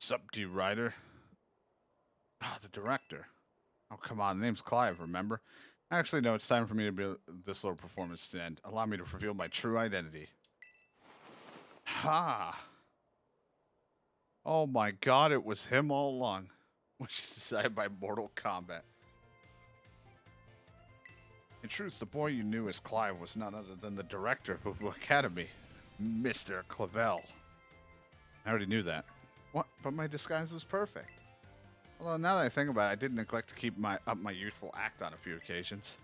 Sup, D. Ryder? Ah, the director. Oh, come on. The name's Clive, remember? Actually, no, it's time for me to be this little performance to end. Allow me to reveal my true identity. Ha! Oh my god, it was him all along. Which is decided by Mortal Kombat. In truth, the boy you knew as Clive was none other than the director of Uvu Academy, Mr. Clavel. I already knew that. What? But my disguise was perfect. Although now that I think about it, I did neglect to keep up my youthful act on a few occasions.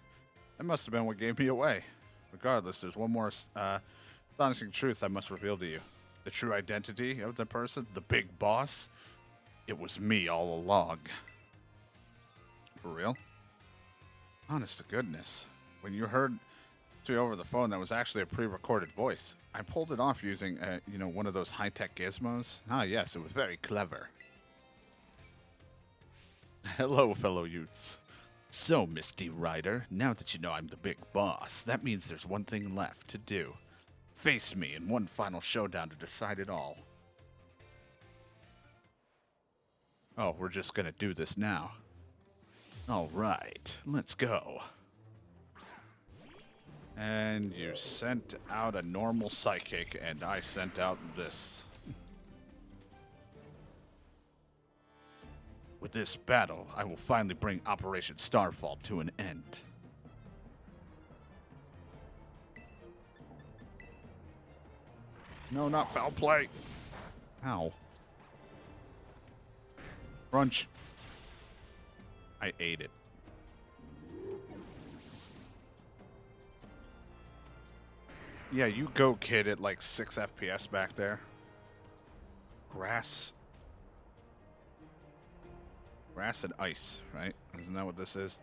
That must have been what gave me away. Regardless, there's one more astonishing truth I must reveal to you. The true identity of the person, the big boss, it was me all along. For real? Honest to goodness. When you heard me over the phone, that was actually a pre-recorded voice. I pulled it off using, one of those high-tech gizmos. Ah, yes, it was very clever. Hello, fellow youths. So, Misty Ryder, now that you know I'm the big boss, that means there's one thing left to do. Face me in one final showdown to decide it all. Oh, we're just gonna do this now. Alright, let's go. And you sent out a normal psychic, and I sent out this. With this battle, I will finally bring Operation Starfall to an end. No, not foul play. Ow. Crunch. I ate it. Yeah, you go, kid, at like 6 FPS back there. Grass. Grass and ice, right? Isn't that what this is?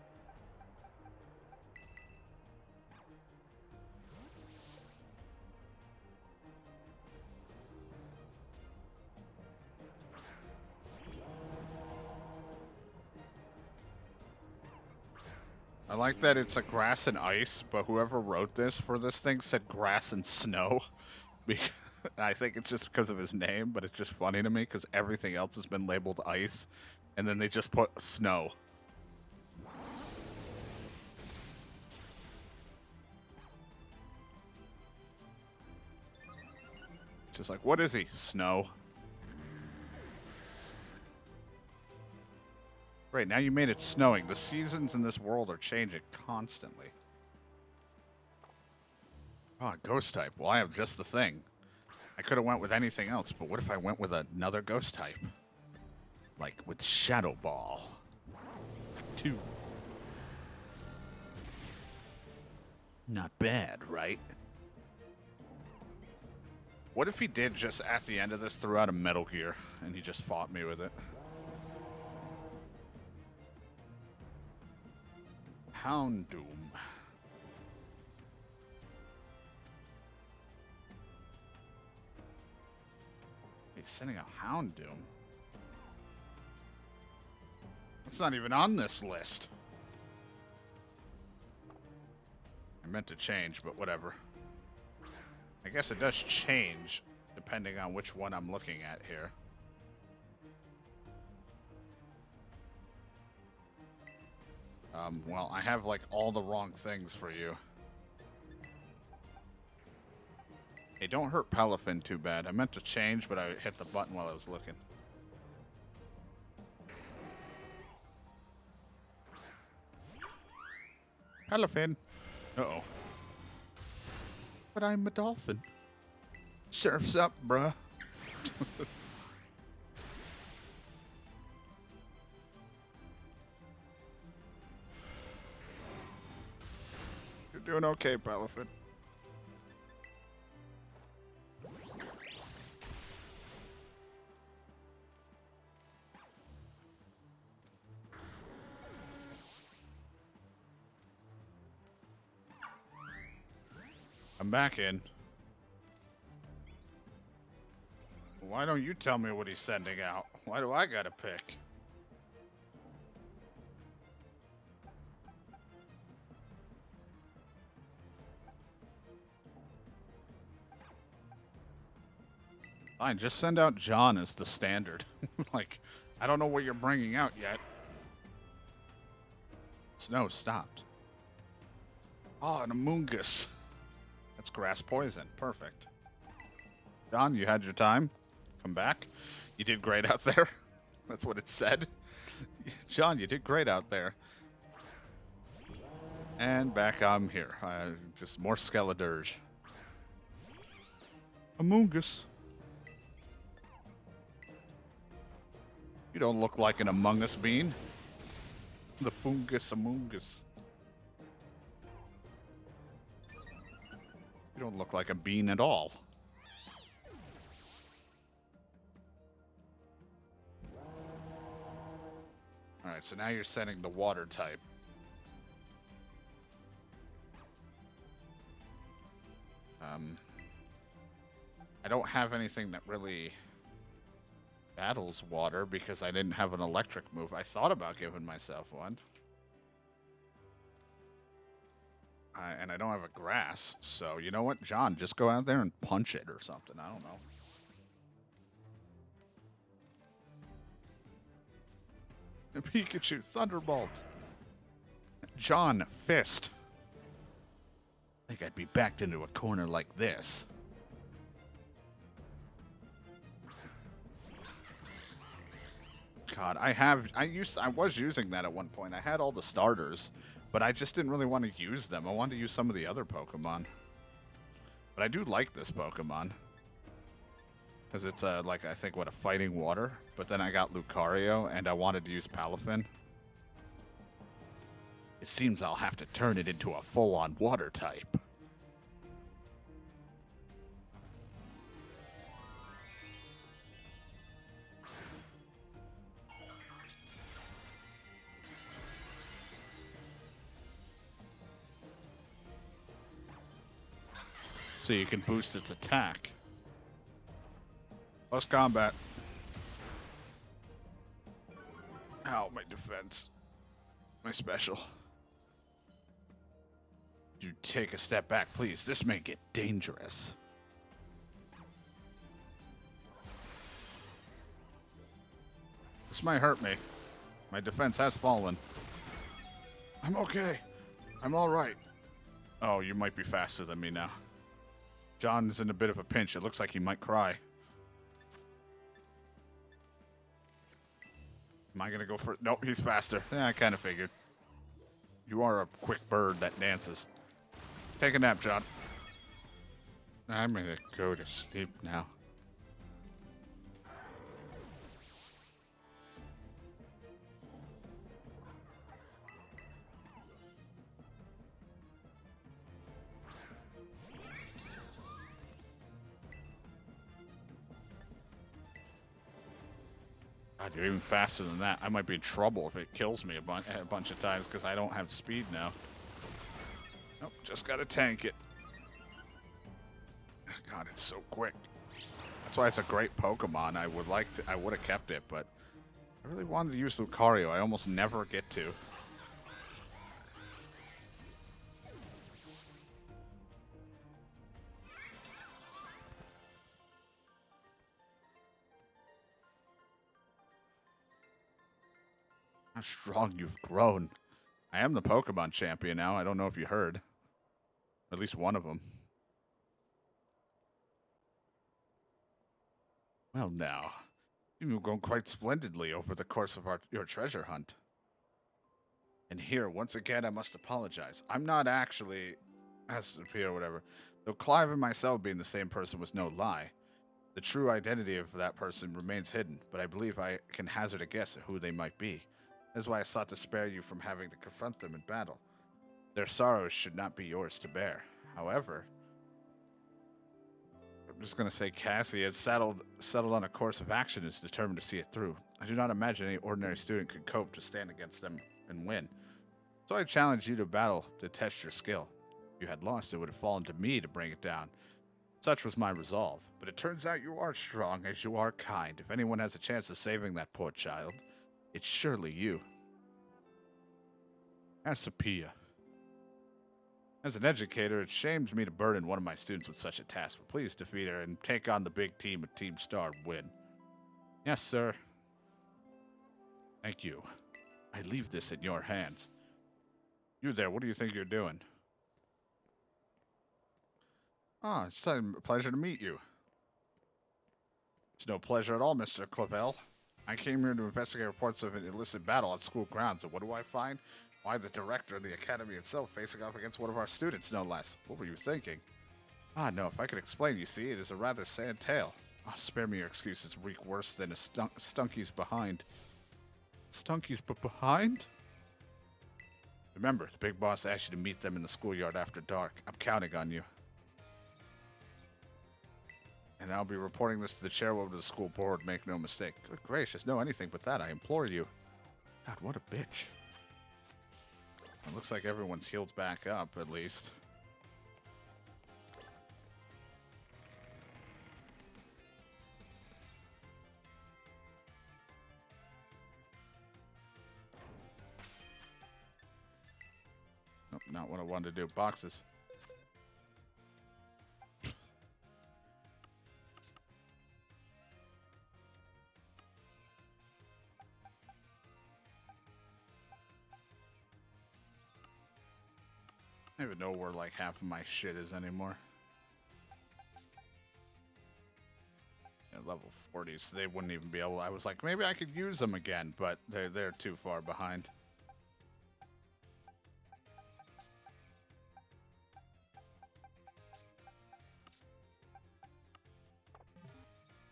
I like that it's a grass and ice, but whoever wrote this for this thing said grass and snow. I think it's just because of his name, but it's just funny to me because everything else has been labeled ice, and then they just put snow. Just like, what is he? Snow. Great, now you made it snowing. The seasons in this world are changing constantly. Oh, ghost type. Well, I have just the thing. I could have went with anything else, but what if I went with another ghost type? Like with Shadow Ball. 2. Not bad, right? What if he did just at the end of this throw out a Metal Gear and he just fought me with it? Houndoom. He's sending a Houndoom. It's not even on this list. I meant to change, but whatever. I guess it does change depending on which one I'm looking at here. Well, I have like all the wrong things for you. Hey, don't hurt Palafin too bad. I meant to change, but I hit the button while I was looking. Palafin. Uh-oh. But I'm a dolphin. Surf's up, bruh. You're doing okay, Palafin. I'm back in. Why don't you tell me what he's sending out? Why do I gotta pick? Fine, just send out John as the standard. Like, I don't know what you're bringing out yet. Snow stopped. Oh, an Amoongus. That's grass poison. Perfect. John, you had your time. Come back. You did great out there. That's what it said. John, you did great out there. And back I'm here. Just more Skeledirge. Amoongus. You don't look like an Among Us bean. The Fungus Amoongus. You don't look like a bean at all. Alright, so now you're setting the water type. I don't have anything that really battles water because I didn't have an electric move. I thought about giving myself one. And I don't have a grass, so you know what? John, just go out there and punch it or something. I don't know. Pikachu, Thunderbolt. John, Fist. I think I'd be backed into a corner like this. God, I was using that at one point. I had all the starters, but I just didn't really want to use them. I wanted to use some of the other Pokemon. But I do like this Pokemon. Because it's like, I think, a fighting water. But then I got Lucario, and I wanted to use Palafin. It seems I'll have to turn it into a full-on water type. So you can boost its attack. Plus combat. Ow, my defense. My special. You take a step back, please. This may get dangerous. This might hurt me. My defense has fallen. I'm okay. I'm all right. Oh, you might be faster than me now. John's in a bit of a pinch. It looks like he might cry. Am I going to go for it? Nope, he's faster. Yeah, I kind of figured. You are a quick bird that dances. Take a nap, John. I'm going to go to sleep now. God, you're even faster than that. I might be in trouble if it kills me a bunch of times because I don't have speed now. Nope, just gotta tank it. God, it's so quick. That's why it's a great Pokemon. I would have kept it, but I really wanted to use Lucario. I almost never get to. How strong you've grown. I am the Pokemon champion now. I don't know if you heard. At least one of them. Well, now. You've grown quite splendidly over the course of your treasure hunt. And here, once again, I must apologize. I'm not actually SCP or whatever. Though Clive and myself being the same person was no lie. The true identity of that person remains hidden, but I believe I can hazard a guess at who they might be. That's why I sought to spare you from having to confront them in battle. Their sorrows should not be yours to bear. However, I'm just going to say Cassie has settled on a course of action and is determined to see it through. I do not imagine any ordinary student could cope to stand against them and win. So I challenge you to battle to test your skill. If you had lost, it would have fallen to me to bring it down. Such was my resolve. But it turns out you are strong as you are kind. If anyone has a chance of saving that poor child, it's surely you. Asapia. As an educator, it shames me to burden one of my students with such a task, but please defeat her and take on the big team with Team Star win. Yes, sir. Thank you. I leave this in your hands. You there, what do you think you're doing? Ah, it's a pleasure to meet you. It's no pleasure at all, Mr. Clavel. I came here to investigate reports of an illicit battle on school grounds, and what do I find? Why, the director of the academy itself facing off against one of our students, no less. What were you thinking? Ah, no, if I could explain, you see, it is a rather sad tale. Ah, spare me your excuses, reek worse than a Stunky's behind. Stunky's behind? Remember, the big boss asked you to meet them in the schoolyard after dark. I'm counting on you. And I'll be reporting this to the chairwoman of the school board, make no mistake. Good gracious, no anything but that, I implore you. God, what a bitch. It looks like everyone's healed back up, at least. Nope, not what I wanted to do. Boxes. I don't even know where like half of my shit is anymore. Yeah, level 40, so they wouldn't even be able. I was like, maybe I could use them again, but they're too far behind.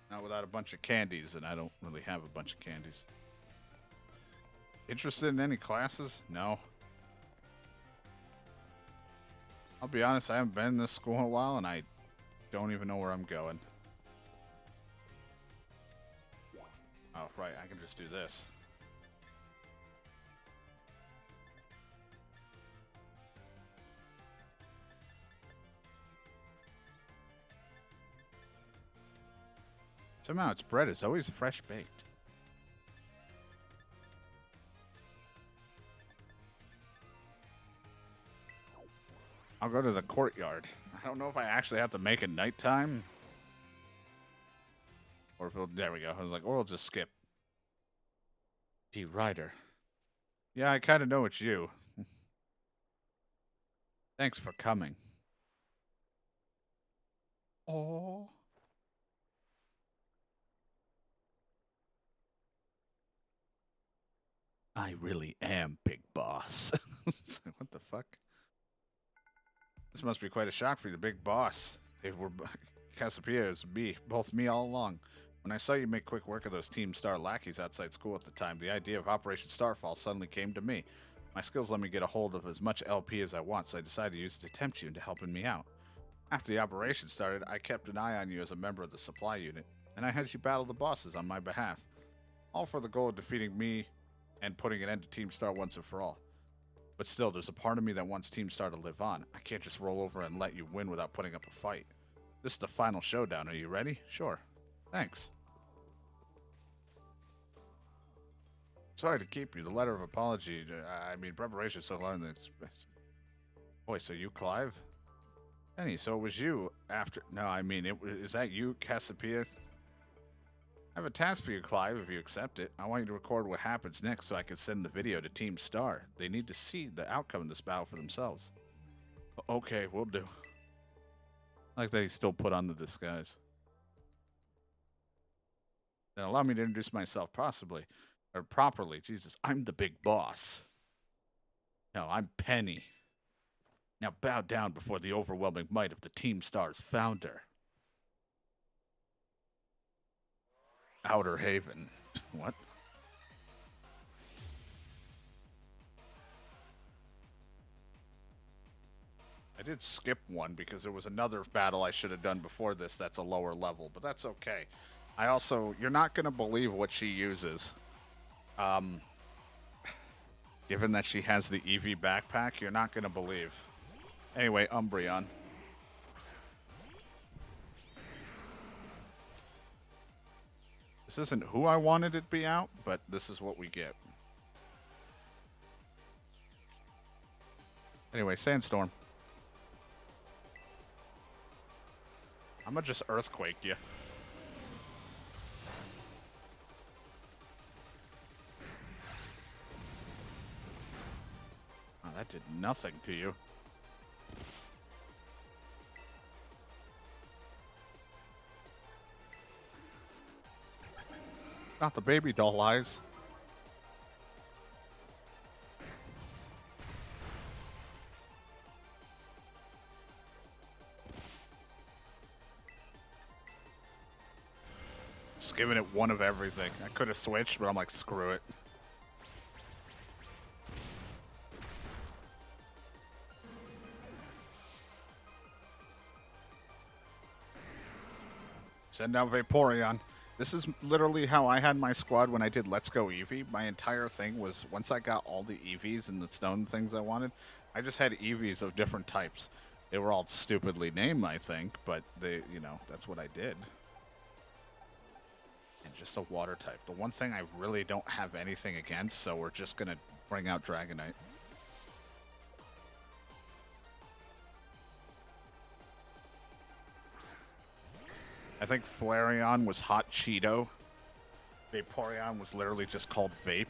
Not without a bunch of candies, and I don't really have a bunch of candies. Interested in any classes? No. I'll be honest, I haven't been in this school in a while, and I don't even know where I'm going. Oh, right, I can just do this. Somehow its bread is always fresh baked. I'll go to the courtyard. I don't know if I actually have to make it nighttime. Or if it'll, there we go. I was like, or we'll just skip. D. Ryder. Yeah, I kind of know it's you. Thanks for coming. Oh. I really am Big Boss. What the fuck? This must be quite a shock for you, the Big Boss. They were Cassiopeia is me, both me all along. When I saw you make quick work of those Team Star lackeys outside school at the time, the idea of Operation Starfall suddenly came to me. My skills let me get a hold of as much LP as I want, so I decided to use it to tempt you into helping me out. After the operation started, I kept an eye on you as a member of the supply unit, and I had you battle the bosses on my behalf. All for the goal of defeating me and putting an end to Team Star once and for all. But still, there's a part of me that wants Team Star to live on. I can't just roll over and let you win without putting up a fight. This is the final showdown. Are you ready? Sure. Thanks. Sorry to keep you. The letter of apology, I mean, preparation so long that it's... Boy, so you, Clive? Penny, so it was you after... No, I mean, is that you, Cassiopeia? I have a task for you, Clive, if you accept it. I want you to record what happens next so I can send the video to Team Star. They need to see the outcome of this battle for themselves. Okay, we'll do. I like that he still put on the disguise. Then allow me to introduce myself properly. Jesus, I'm the Big Boss. No, I'm Penny. Now bow down before the overwhelming might of the Team Star's founder. Outer Haven. What? I did skip one because there was another battle I should have done before this that's a lower level, but that's okay. I also, you're not going to believe what she uses. Given that she has the Eevee backpack, you're not going to believe. Anyway, Umbreon. This isn't who I wanted it to be out, but this is what we get. Anyway, Sandstorm. I'm gonna just earthquake you. Oh, that did nothing to you. Not the baby doll eyes. Just giving it one of everything. I could have switched, but I'm like, screw it. Send out Vaporeon. This is literally how I had my squad when I did Let's Go Eevee. My entire thing was, once I got all the Eevees and the stone things I wanted, I just had Eevees of different types. They were all stupidly named, I think, but they, you know, that's what I did. And just a water type. The one thing I really don't have anything against, so we're just gonna bring out Dragonite. I think Flareon was Hot Cheeto. Vaporeon was literally just called Vape.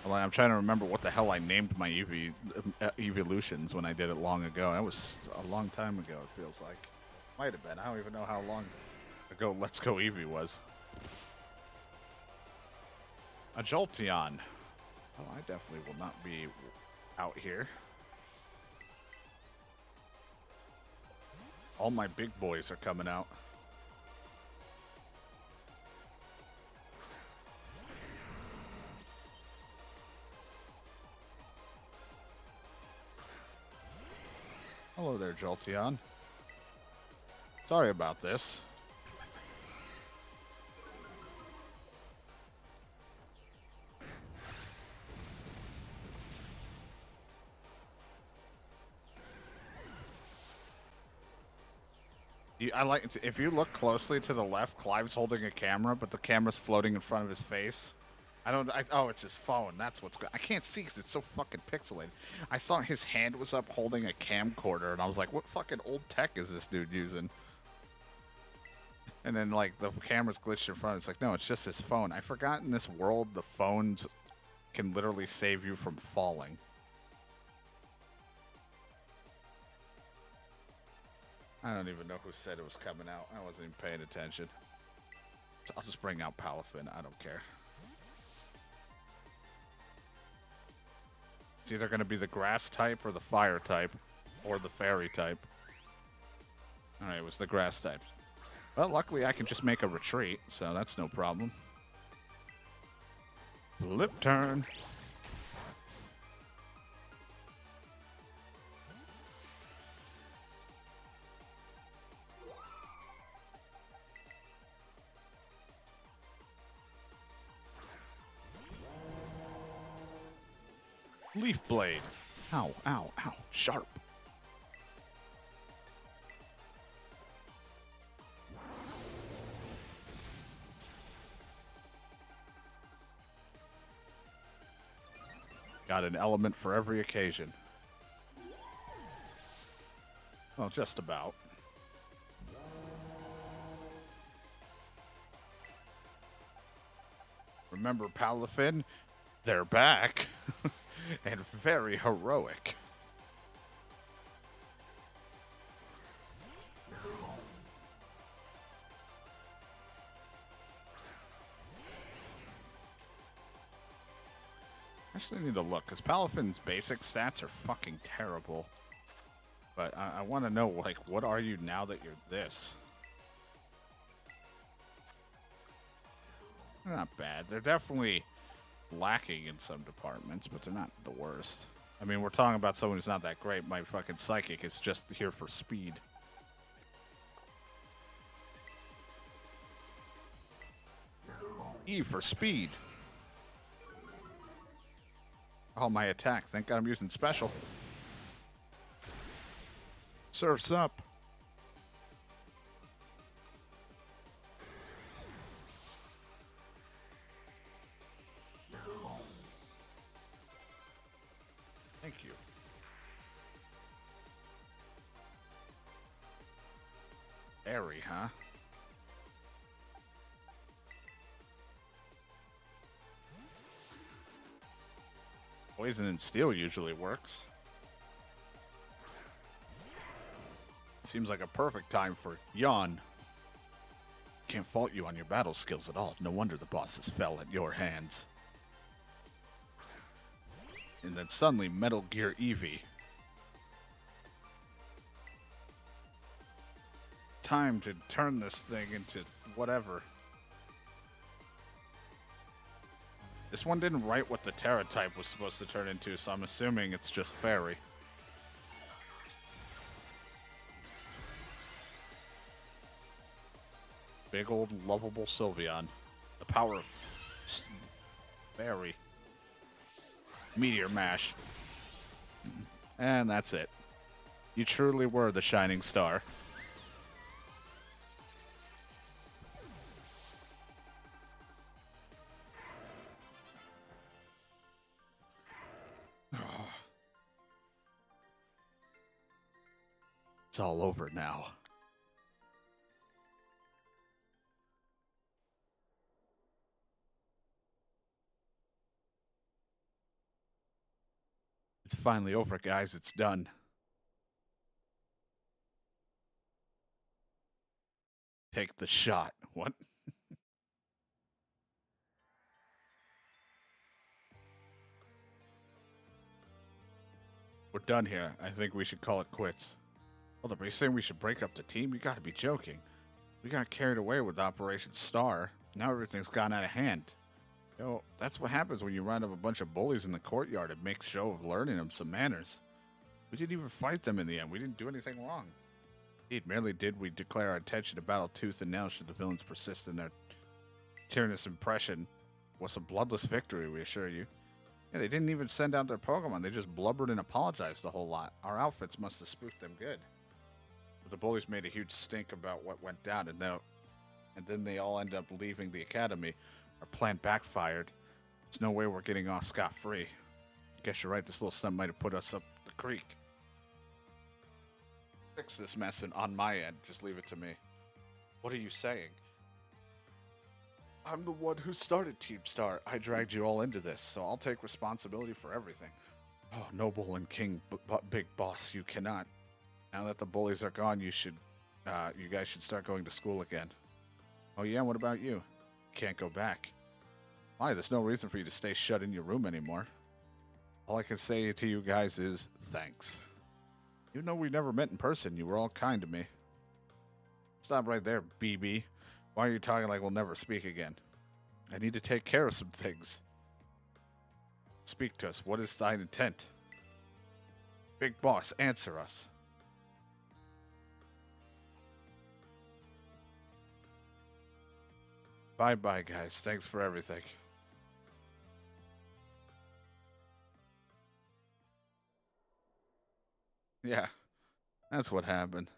Well, I'm trying to remember what the hell I named my evolutions when I did it long ago. That was a long time ago, it feels like. Might have been. I don't even know how long ago Let's Go Eevee was. A Jolteon. Oh, I definitely will not be out here. All my big boys are coming out. Hello there, Jolteon. Sorry about this. I like if you look closely to the left, Clive's holding a camera, but the camera's floating in front of his face. Oh, it's his phone. That's what's good. I can't see because it's so fucking pixelated. I thought his hand was up holding a camcorder, and I was like, what fucking old tech is this dude using? And then, like, the camera's glitched in front. It's like, no, it's just his phone. I forgot in this world the phones can literally save you from falling. I don't even know who said it was coming out. I wasn't even paying attention. So I'll just bring out Palafin. I don't care. It's either going to be the grass type or the fire type or the fairy type. Alright, it was the grass type. Well, luckily I can just make a retreat, so that's no problem. Flip turn. Leaf blade. Ow, ow, ow. Sharp. Got an element for every occasion. Well, just about. Remember Palafin? They're back. And very heroic. Actually need to look, because Palafin's basic stats are fucking terrible. But I want to know, like, what are you now that you're this? They're not bad. They're definitely lacking in some departments, but they're not the worst. I mean, we're talking about someone who's not that great. My fucking psychic is just here for speed. E for speed. Oh, my attack. Thank God I'm using special. Surf's up. Fairy, huh? Poison and steel usually works. Seems like a perfect time for yawn. Can't fault you on your battle skills at all. No wonder the bosses fell at your hands. And then suddenly, Metal Gear Eevee. Time to turn this thing into whatever. This one didn't write what the Terra type was supposed to turn into, so I'm assuming it's just Fairy. Big old lovable Sylveon. The power of Fairy. Meteor Mash. And that's it. You truly were the shining star. It's all over now. It's finally over, guys. It's done. Take the shot. What? We're done here. I think we should call it quits. Hold up, are you saying we should break up the team? You gotta be joking. We got carried away with Operation Star. Now everything's gone out of hand. Yo, that's what happens when you round up a bunch of bullies in the courtyard and make show of learning them some manners. We didn't even fight them in the end. We didn't do anything wrong. Indeed, merely did we declare our intention to battle tooth and nail should the villains persist in their tyrannous impression. Was a bloodless victory, we assure you. Yeah, they didn't even send out their Pokemon. They just blubbered and apologized a whole lot. Our outfits must have spooked them good. But the bullies made a huge stink about what went down, and then they all end up leaving the academy. Our plan backfired. There's no way we're getting off scot-free. Guess you're right, this little stunt might have put us up the creek. Fix this mess on my end. Just leave it to me. What are you saying? I'm the one who started Team Star. I dragged you all into this, so I'll take responsibility for everything. Oh, noble and king, big boss, you cannot. Now that the bullies are gone, you guys should start going to school again. Oh yeah, what about you? Can't go back. Why? There's no reason for you to stay shut in your room anymore. All I can say to you guys is thanks. Even though we never met in person, you were all kind to me. Stop right there, BB. Why are you talking like we'll never speak again? I need to take care of some things. Speak to us. What is thine intent? Big boss, answer us. Bye-bye, guys. Thanks for everything. Yeah, that's what happened.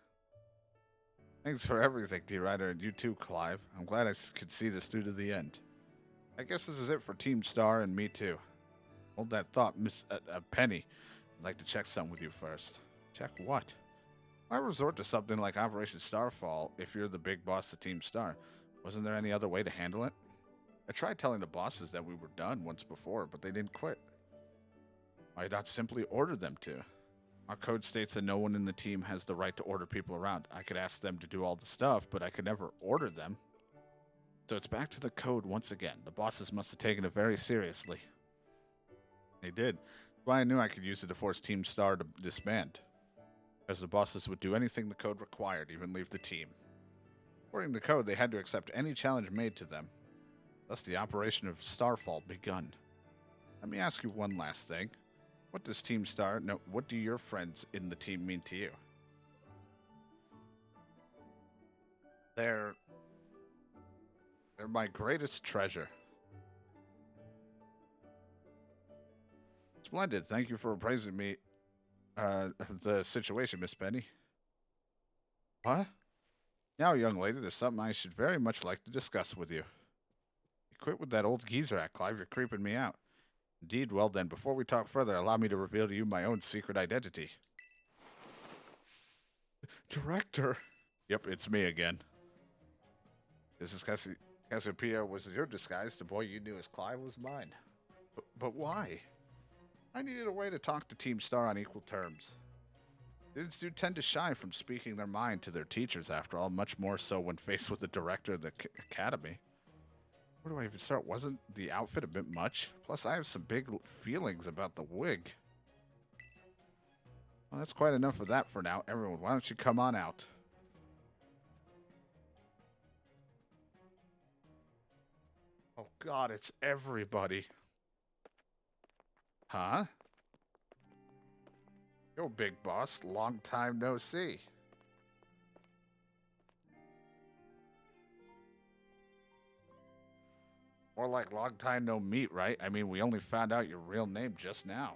Thanks for everything, D-Ryder, and you too, Clive. I'm glad I could see this through to the end. I guess this is it for Team Star and me too. Hold that thought, Miss Penny. I'd like to check something with you first. Check what? Why resort to something like Operation Starfall if you're the big boss of Team Star? Wasn't there any other way to handle it? I tried telling the bosses that we were done once before, but they didn't quit. Why not simply order them to? Our code states that no one in the team has the right to order people around. I could ask them to do all the stuff, but I could never order them. So it's back to the code once again. The bosses must have taken it very seriously. They did. That's why I knew I could use it to force Team Star to disband. Because the bosses would do anything the code required, even leave the team. According to the code, they had to accept any challenge made to them. Thus, the operation of Starfall begun. Let me ask you one last thing. What does Team Star... No, what do your friends in the team mean to you? They're my greatest treasure. Splendid. Thank you for appraising me the situation, Miss Penny. What? Now, young lady, there's something I should very much like to discuss with you. You quit with that old geezer act, Clive. You're creeping me out. Indeed, well then, before we talk further, allow me to reveal to you my own secret identity. Director! Yep, it's me again. This is Cassiopeia was your disguise. The boy you knew as Clive was mine. But why? I needed a way to talk to Team Star on equal terms. Students do tend to shy from speaking their mind to their teachers, after all, much more so when faced with the director of the academy. Where do I even start? Wasn't the outfit a bit much? Plus, I have some big feelings about the wig. Well, that's quite enough of that for now. Everyone, why don't you come on out? Oh god, it's everybody. Huh? Yo, big boss. Long time no see. More like long time no meet, right? I mean, we only found out your real name just now.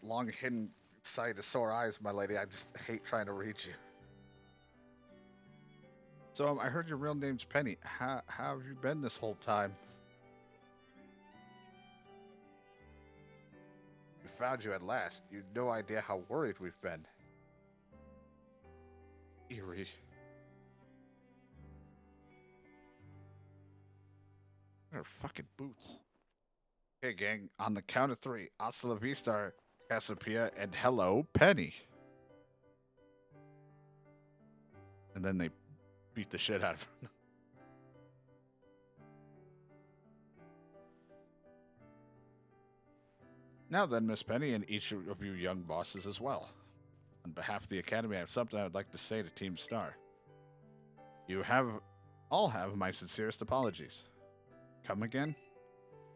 Long hidden sight of sore eyes, my lady. I just hate trying to reach you. So, I heard your real name's Penny. How have you been this whole time? We found you at last. You've no idea how worried we've been. Eerie. What are fucking boots? Okay, gang, on the count of three. Hasta la vista, Cassiopeia, and hello, Penny. And then they beat the shit out of her. Now then, Miss Penny, and each of you young bosses as well. On behalf of the Academy, I have something I would like to say to Team Star. You all have my sincerest apologies. Come again?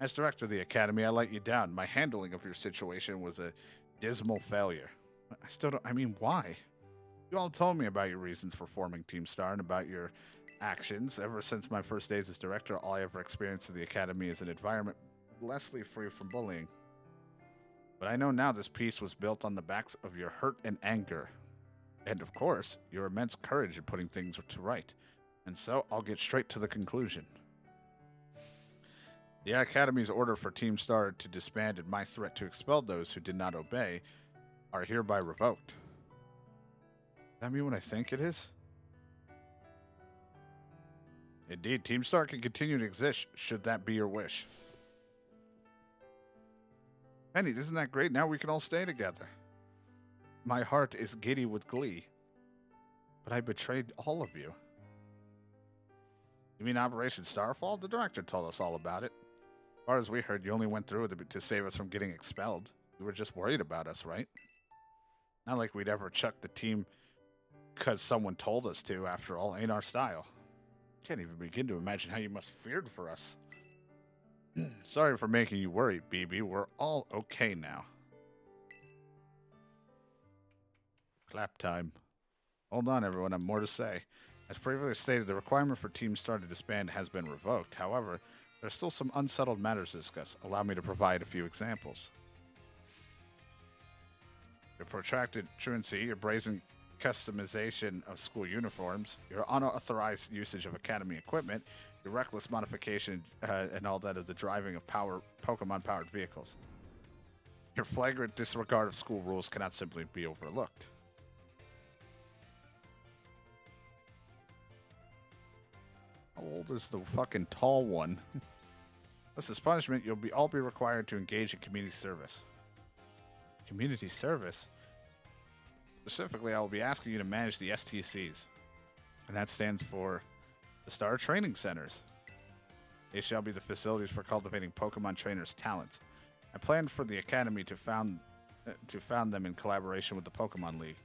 As director of the Academy, I let you down. My handling of your situation was a dismal failure. I still don't. I mean, why? You all told me about your reasons for forming Team Star and about your actions. Ever since my first days as director, all I ever experienced at the Academy is an environment blessedly free from bullying. But I know now this piece was built on the backs of your hurt and anger. And of course, your immense courage in putting things to right. And so I'll get straight to the conclusion. The Academy's order for Team Star to disband and my threat to expel those who did not obey are hereby revoked. Does that mean what I think it is? Indeed, Team Star can continue to exist should that be your wish. Penny, isn't that great? Now we can all stay together. My heart is giddy with glee. But I betrayed all of you. You mean Operation Starfall? The director told us all about it. As far as we heard, you only went through it to save us from getting expelled. You were just worried about us, right? Not like we'd ever chuck the team because someone told us to, after all. Ain't our style. Can't even begin to imagine how you must have feared for us. Sorry for making you worry, BB. We're all okay now. Clap time. Hold on, everyone. I have more to say. As previously stated, the requirement for Team Star to disband has been revoked. However, there are still some unsettled matters to discuss. Allow me to provide a few examples. Your protracted truancy, your brazen customization of school uniforms, your unauthorized usage of academy equipment, your reckless modification and all that of the driving of Pokemon-powered vehicles. Your flagrant disregard of school rules cannot simply be overlooked. How old is the fucking tall one? As this punishment, you'll all be required to engage in community service. Community service? Specifically, I will be asking you to manage the STCs. And that stands for the Star Training Centers. They shall be the facilities for cultivating Pokemon trainers' talents. I plan for the Academy to found them in collaboration with the Pokemon League.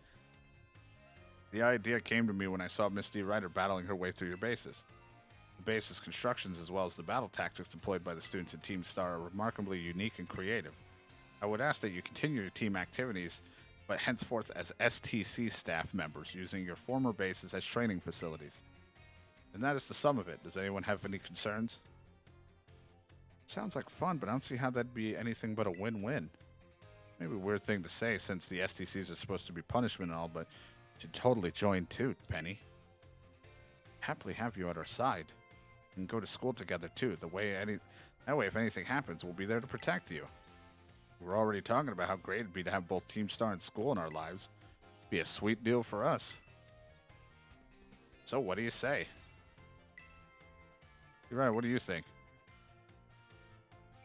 The idea came to me when I saw Misty Ryder battling her way through your bases. The base's constructions as well as the battle tactics employed by the students in Team Star are remarkably unique and creative. I would ask that you continue your team activities, but henceforth as STC staff members, using your former bases as training facilities. And that is the sum of it. Does anyone have any concerns? Sounds like fun, but I don't see how that'd be anything but a win-win. Maybe a weird thing to say since the STCs are supposed to be punishment and all, but you should totally join too, Penny. Happily have you at our side. And go to school together too. That way, if anything happens, we'll be there to protect you. We're already talking about how great it'd be to have both Team Star and school in our lives. Be a sweet deal for us. So what do you say? You're right, what do you think?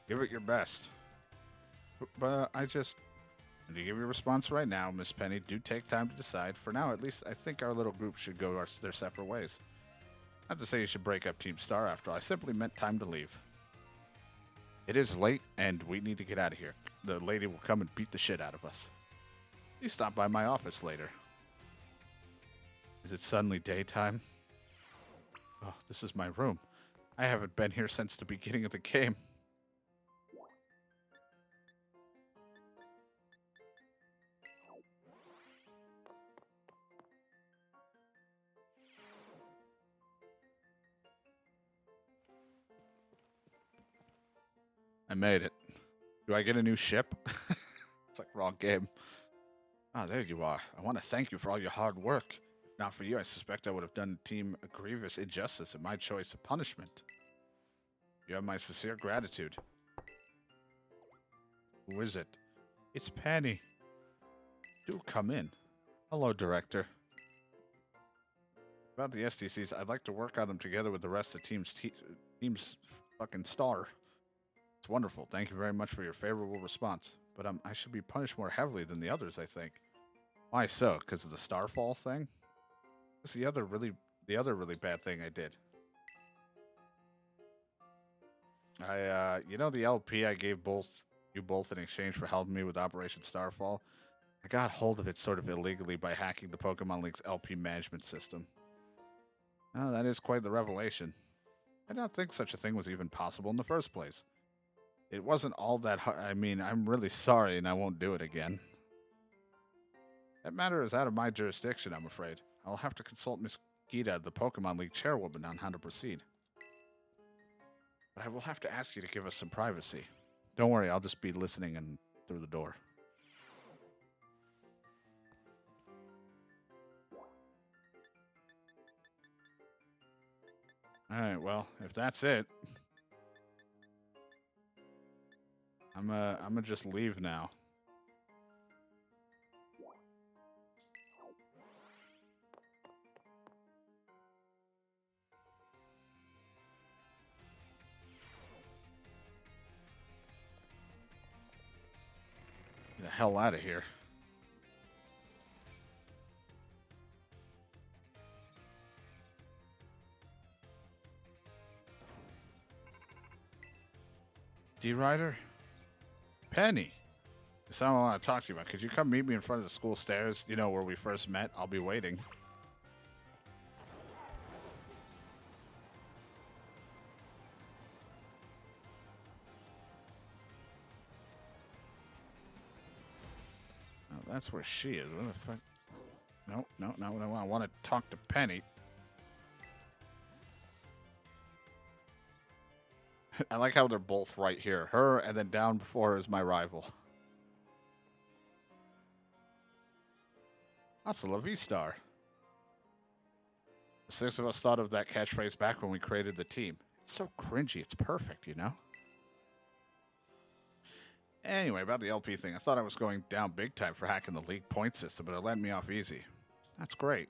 Give it your best. But I just... And to give you a response right now, Miss Penny, do take time to decide. For now, at least, I think our little group should go their separate ways. Not to say you should break up Team Star after all. I simply meant time to leave. It is late, and we need to get out of here. The lady will come and beat the shit out of us. You stop by my office later. Is it suddenly daytime? Oh, this is my room. I haven't been here since the beginning of the game. I made it. Do I get a new ship? It's like wrong game. Ah, there you are. I want to thank you for all your hard work. If not for you, I suspect I would have done the team a grievous injustice in my choice of punishment. You have my sincere gratitude. Who is it? It's Penny. Do come in. Hello, Director. About the STCs, I'd like to work on them together with the rest of the team's fucking star. It's wonderful. Thank you very much for your favorable response. But I should be punished more heavily than the others, I think. Why so? Because of the Starfall thing? That's the other really bad thing I did. You know the LP I gave you both in exchange for helping me with Operation Starfall? I got hold of it sort of illegally by hacking the Pokemon Link's LP management system. Oh, that is quite the revelation. I don't think such a thing was even possible in the first place. It wasn't all that hard. I mean, I'm really sorry and I won't do it again. That matter is out of my jurisdiction, I'm afraid. I'll have to consult Miss Gita, the Pokemon League chairwoman, on how to proceed. But I will have to ask you to give us some privacy. Don't worry, I'll just be listening and through the door. Alright, well, if that's it... I'm gonna just leave now. Get the hell out of here. D-Rider? Penny! There's something I want to talk to you about. Could you come meet me in front of the school stairs? You know, where we first met? I'll be waiting. Oh, that's where she is. What the fuck? No, no, not what I want. I want to talk to Penny. I like how they're both right here. Her, and then down before her is my rival. Hasta la V-Star. The six of us thought of that catchphrase back when we created the team. It's so cringy. It's perfect, you know? Anyway, about the LP thing. I thought I was going down big time for hacking the league point system, but it let me off easy. That's great.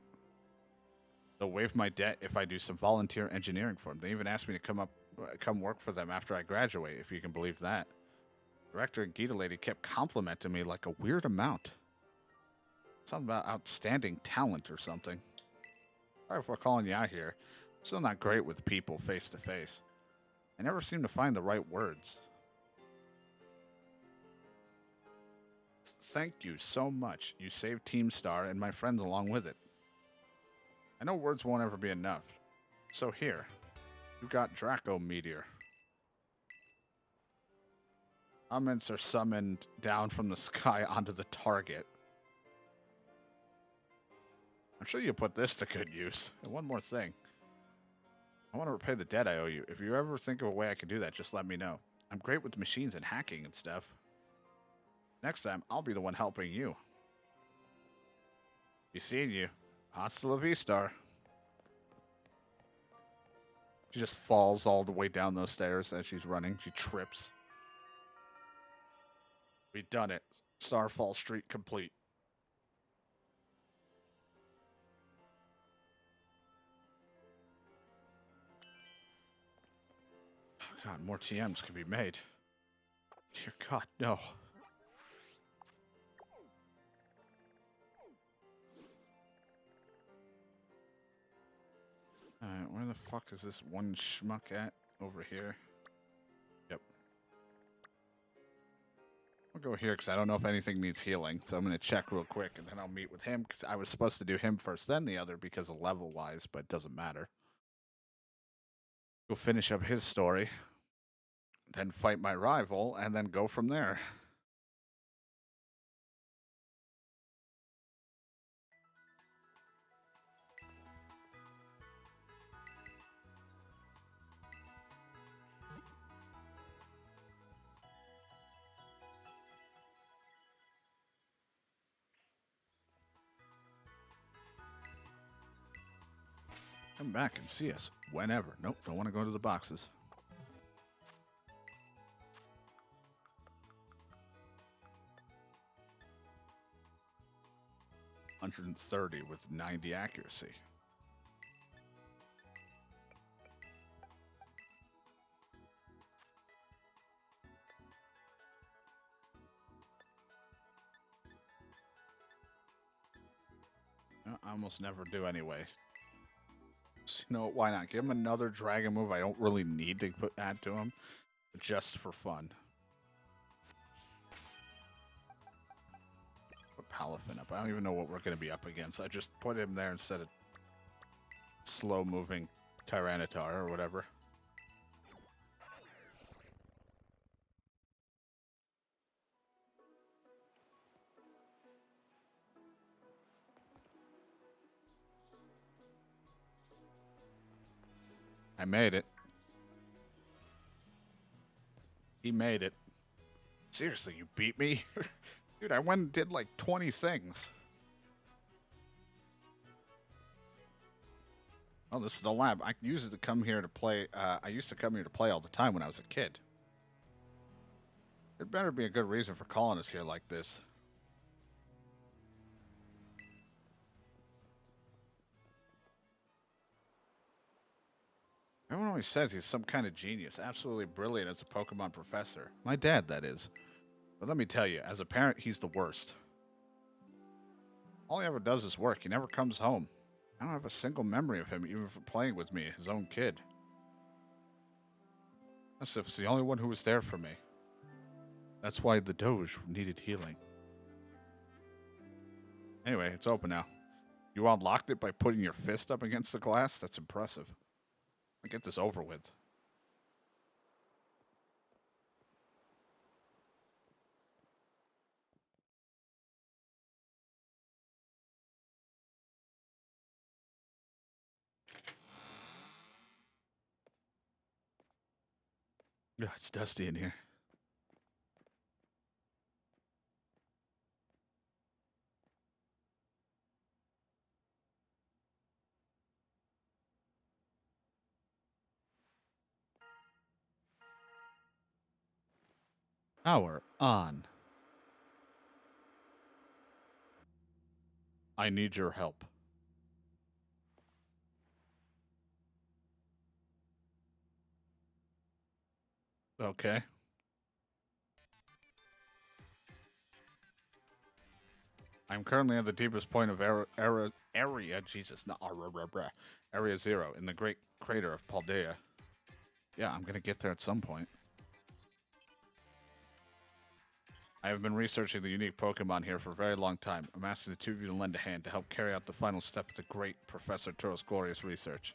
They'll waive my debt if I do some volunteer engineering for them. They even asked me to come work for them after I graduate, if you can believe that. Director and Gita lady kept complimenting me like a weird amount. Something about outstanding talent or something. Sorry for calling you out here. I'm still not great with people face to face. I never seem to find the right words. Thank you so much. You saved Team Star and my friends along with it. I know words won't ever be enough. So here, you got Draco Meteor. Comments are summoned down from the sky onto the target. I'm sure you'll put this to good use. And one more thing. I want to repay the debt I owe you. If you ever think of a way I can do that, just let me know. I'm great with machines and hacking and stuff. Next time, I'll be the one helping you. Be seeing you. Hasta la V-Star. She just falls all the way down those stairs as she's running. She trips. We done it. Starfall Street complete. Oh, God, more TMs can be made. Dear God, no. Alright, where the fuck is this one schmuck at? Over here. Yep. I'll go here because I don't know if anything needs healing. So I'm going to check real quick and then I'll meet with him because I was supposed to do him first, then the other because of level-wise, but it doesn't matter. Go finish up his story, then fight my rival, and then go from there. Come back and see us whenever. Nope, don't want to go to the boxes. $130 with 90 accuracy. I almost never do anyway. So, you know, why not? Give him another dragon move I don't really need to add to him, but just for fun. Put Palafin up. I don't even know what we're going to be up against. I just put him there instead of slow-moving Tyranitar or whatever. I made it. He made it. Seriously, you beat me? Dude, I went and did like 20 things. Oh, this is the lab. I used to come here to play. I used to come here to play all the time when I was a kid. There better be a good reason for calling us here like this. Everyone always says he's some kind of genius, absolutely brilliant as a Pokemon professor. My dad, that is. But let me tell you, as a parent, he's the worst. All he ever does is work. He never comes home. I don't have a single memory of him, even for playing with me, his own kid. As if it's the only one who was there for me. That's why the Doge needed healing. Anyway, it's open now. You unlocked it by putting your fist up against the glass? That's impressive. Let's get this over with. Yeah, it's dusty in here. Power on. I need your help. Okay. I'm currently at the deepest point of area. Jesus, not area 0 in the Great Crater of Paldea. Yeah, I'm gonna get there at some point. I have been researching the unique Pokemon here for a very long time. I'm asking the two of you to lend a hand to help carry out the final step of the great Professor Turo's glorious research.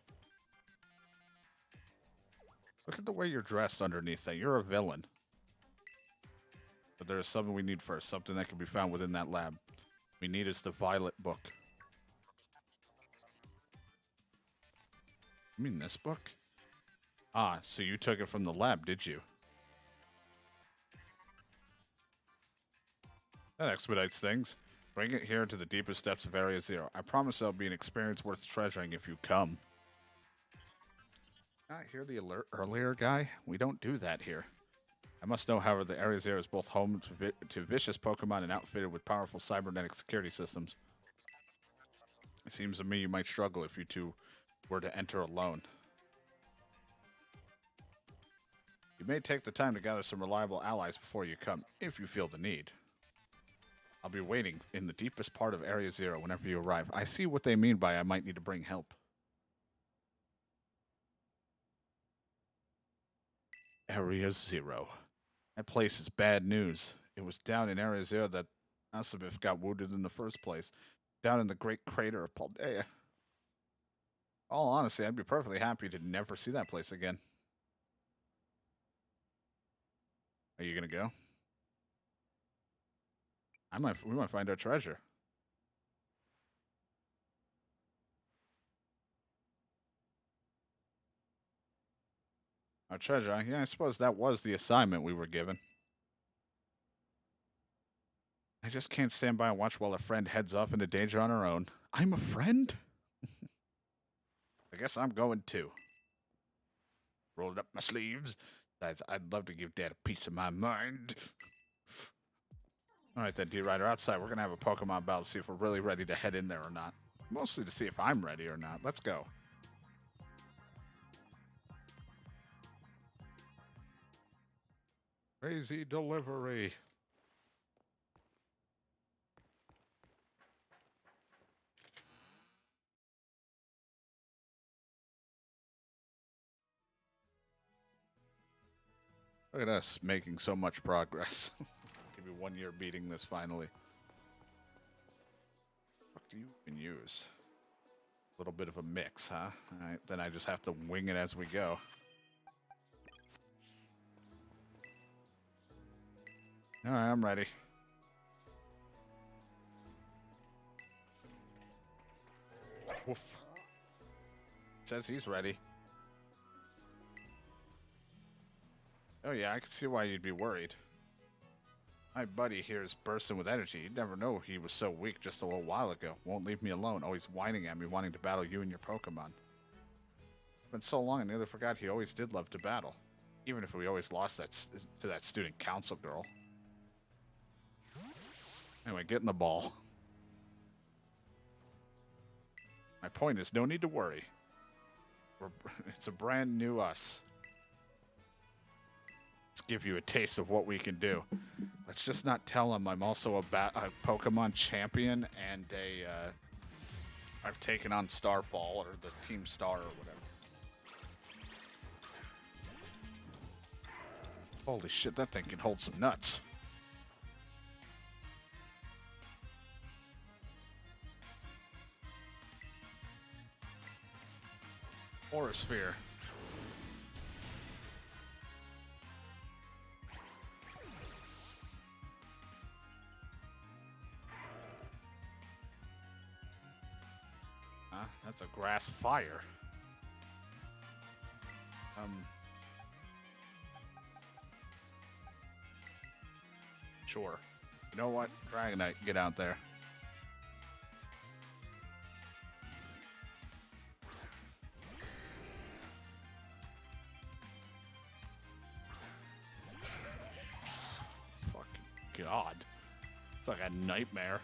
Look at the way you're dressed underneath that. You're a villain. But there is something we need first, something that can be found within that lab. We need is the Violet book. You mean this book? Ah, so you took it from the lab, did you? That expedites things. Bring it here to the deepest depths of Area 0. I promise it'll be an experience worth treasuring if you come. Not hear the alert earlier, guy? We don't do that here. I must know, however, the Area Zero is both home to vicious Pokemon and outfitted with powerful cybernetic security systems. It seems to me you might struggle if you two were to enter alone. You may take the time to gather some reliable allies before you come, if you feel the need. I'll be waiting in the deepest part of Area Zero whenever you arrive. I see what they mean by I might need to bring help. Area Zero. That place is bad news. It was down in Area Zero that Asabif got wounded in the first place. Down in the great crater of Paldea. All honesty, I'd be perfectly happy to never see that place again. Are you gonna go? We might find our treasure. Our treasure? Yeah, I suppose that was the assignment we were given. I just can't stand by and watch while a friend heads off into danger on her own. I'm a friend? I guess I'm going too. Rolled up my sleeves. I'd love to give Dad a piece of my mind. Alright then, D-Rider, outside. We're going to have a Pokemon battle to see if we're really ready to head in there or not. Mostly to see if I'm ready or not. Let's go. Crazy delivery. Look at us making so much progress. Give you 1 year beating this finally. What do you even use? A little bit of a mix, huh? Alright, then I just have to wing it as we go. Alright, I'm ready. Woof. Says he's ready. Oh yeah, I can see why you'd be worried. My buddy here is bursting with energy. You'd never know he was so weak just a little while ago. Won't leave me alone, always whining at me, wanting to battle you and your Pokemon. It's been so long I nearly forgot he always did love to battle. Even if we always lost to that student council girl. Anyway, get in the ball. My point is, no need to worry. It's a brand new us. Let's give you a taste of what we can do. Let's just not tell him I'm also a Pokemon champion and I've taken on Starfall or the Team Star or whatever. Holy shit, that thing can hold some nuts. Aura Sphere. That's a grass fire. Sure. You know what? Dragonite, get out there. Fucking God. It's like a nightmare.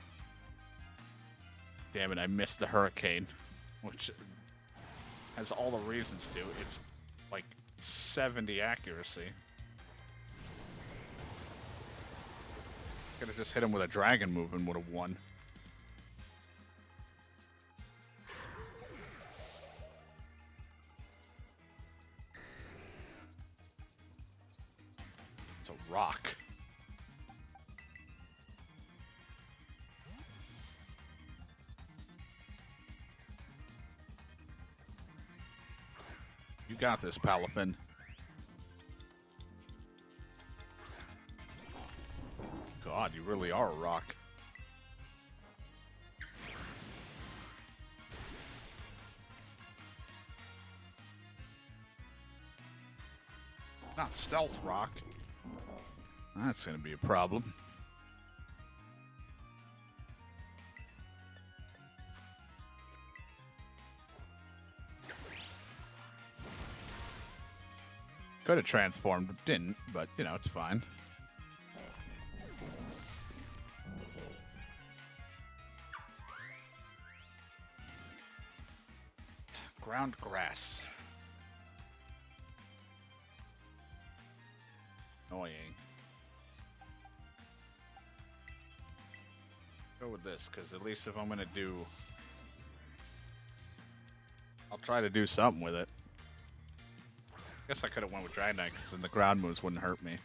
Damn it, I missed the hurricane. Which has all the reasons to. It's like 70 accuracy. Could have just hit him with a dragon move and would have won. It's a rock. You got this, Palafin. God, you really are a rock. Not stealth rock. That's gonna be a problem. Could have transformed, didn't, but, you know, it's fine. Ground grass. Annoying. Go with this, because at least if I'm going to do... I'll try to do something with it. Guess I could have went with Dragonite, because then the ground moves wouldn't hurt me.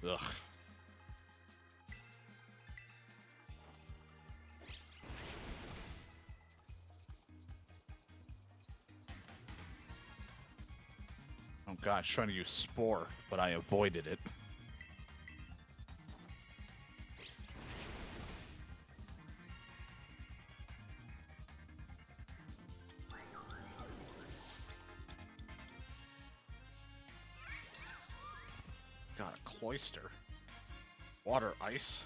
Ugh. Oh gosh, trying to use Spore, but I avoided it. Got a Cloyster. Water Ice.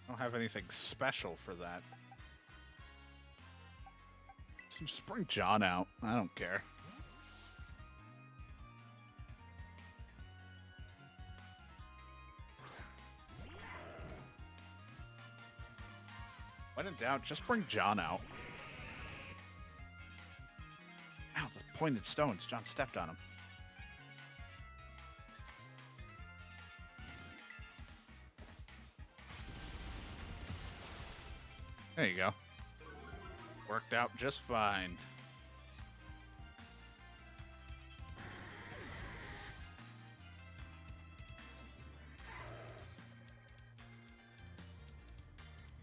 I don't have anything special for that. So just bring John out. I don't care. When in doubt, just bring John out. Ow, the pointed stones. John stepped on him. There you go. Worked out just fine.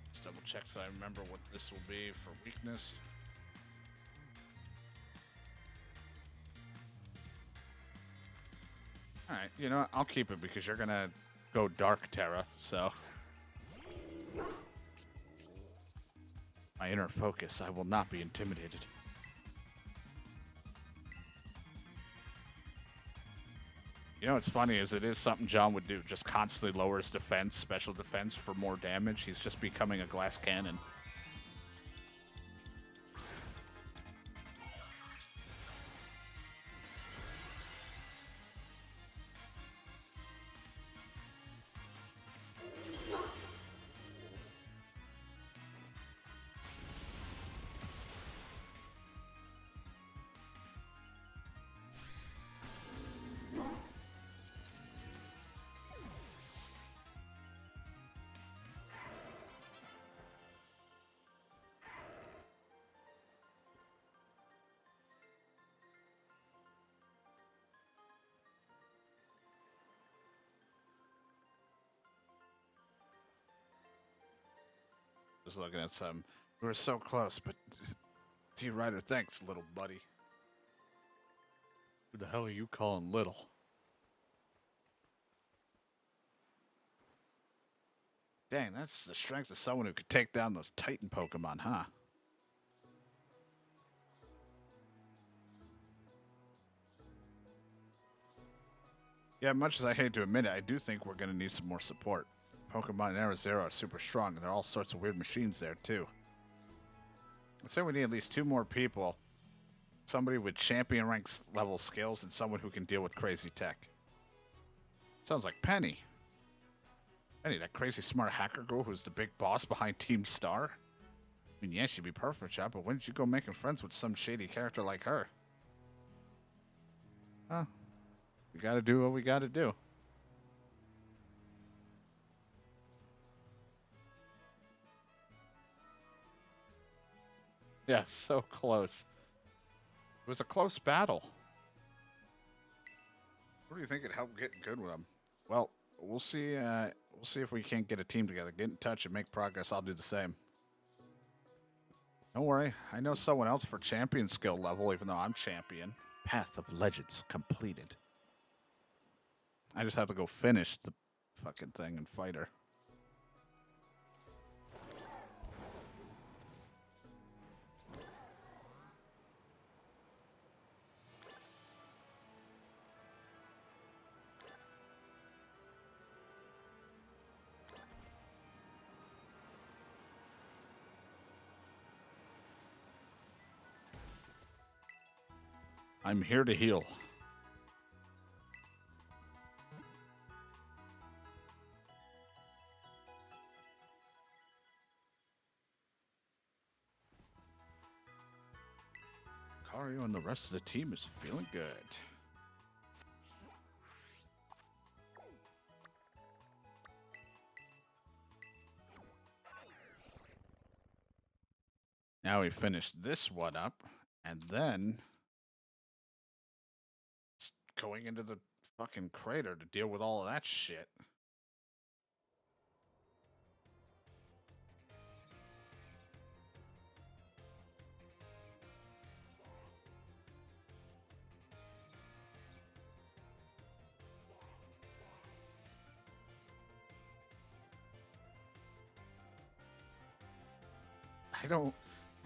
Let's double check so I remember what this will be for weakness. Alright, you know what? I'll keep it because you're gonna go Dark Terra, so... My inner focus, I will not be intimidated. You know what's funny is it is something John would do, just constantly lower his defense, special defense for more damage. He's just becoming a glass cannon. Just looking at some. We were so close, but T-Rider, thanks, little buddy. Who the hell are you calling little? Dang, that's the strength of someone who could take down those Titan Pokemon, huh? Yeah, much as I hate to admit it, I do think we're going to need some more support. Pokemon in Era Zero are super strong, and there are all sorts of weird machines there, too. I'd say we need at least 2 more people. Somebody with champion rank level skills and someone who can deal with crazy tech. Sounds like Penny. Penny, that crazy smart hacker girl who's the big boss behind Team Star? I mean, yeah, she'd be perfect, yeah, but when did you go making friends with some shady character like her? Huh. We gotta do what we gotta do. Yeah, so close. It was a close battle. What do you think would help get good with them? Well, we'll see. We'll see if we can't get a team together. Get in touch and make progress. I'll do the same. Don't worry. I know someone else for champion skill level, even though I'm champion. Path of Legends completed. I just have to go finish the fucking thing and fight her. I'm here to heal. Kario and the rest of the team is feeling good. Now we finished this one up, and then it's going into the fucking crater to deal with all of that shit.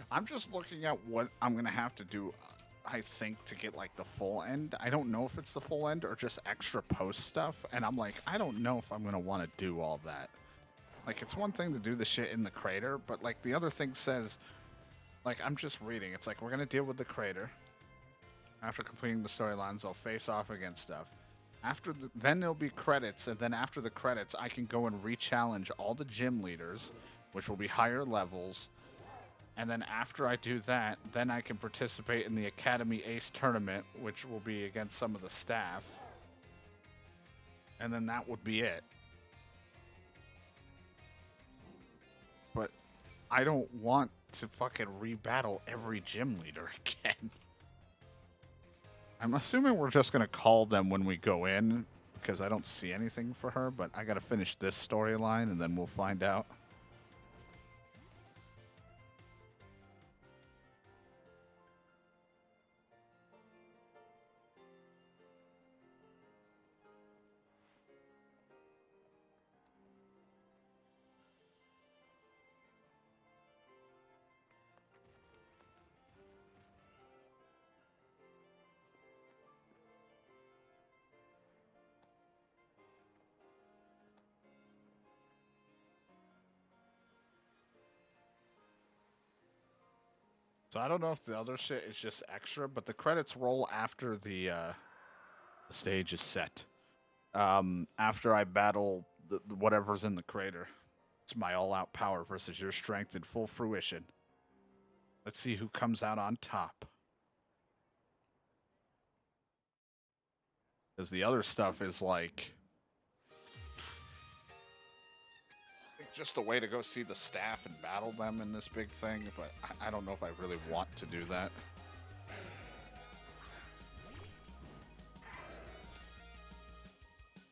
I'm just looking at what I'm going to have to do, I think, to get, like, the full end. I don't know if it's the full end or just extra post stuff, and I'm like, I don't know if I'm going to want to do all that. Like, it's one thing to do the shit in the crater, but, like, the other thing says, like, I'm just reading. It's like, we're going to deal with the crater. After completing the storylines, I'll face off against stuff. Then there'll be credits, and then after the credits, I can go and re-challenge all the gym leaders, which will be higher levels. And then after I do that, then I can participate in the Academy Ace tournament, which will be against some of the staff. And then that would be it. But I don't want to fucking rebattle every gym leader again. I'm assuming we're just going to call them when we go in, because I don't see anything for her, but I got to finish this storyline, and then we'll find out. So I don't know if the other shit is just extra, but the credits roll after the stage is set. After I battle whatever's in the crater. It's my all-out power versus your strength in full fruition. Let's see who comes out on top. Because the other stuff is like just a way to go see the staff and battle them in this big thing, but I don't know if I really want to do that.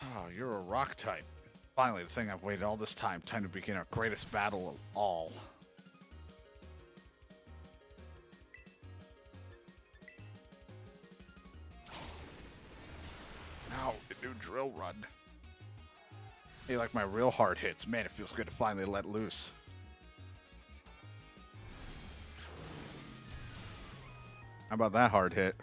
Oh, you're a rock type. Finally, the thing I've waited all this time. Time to begin our greatest battle of all. Now, the new drill run. Hey, like my real hard hits. Man, it feels good to finally let loose. How about that hard hit?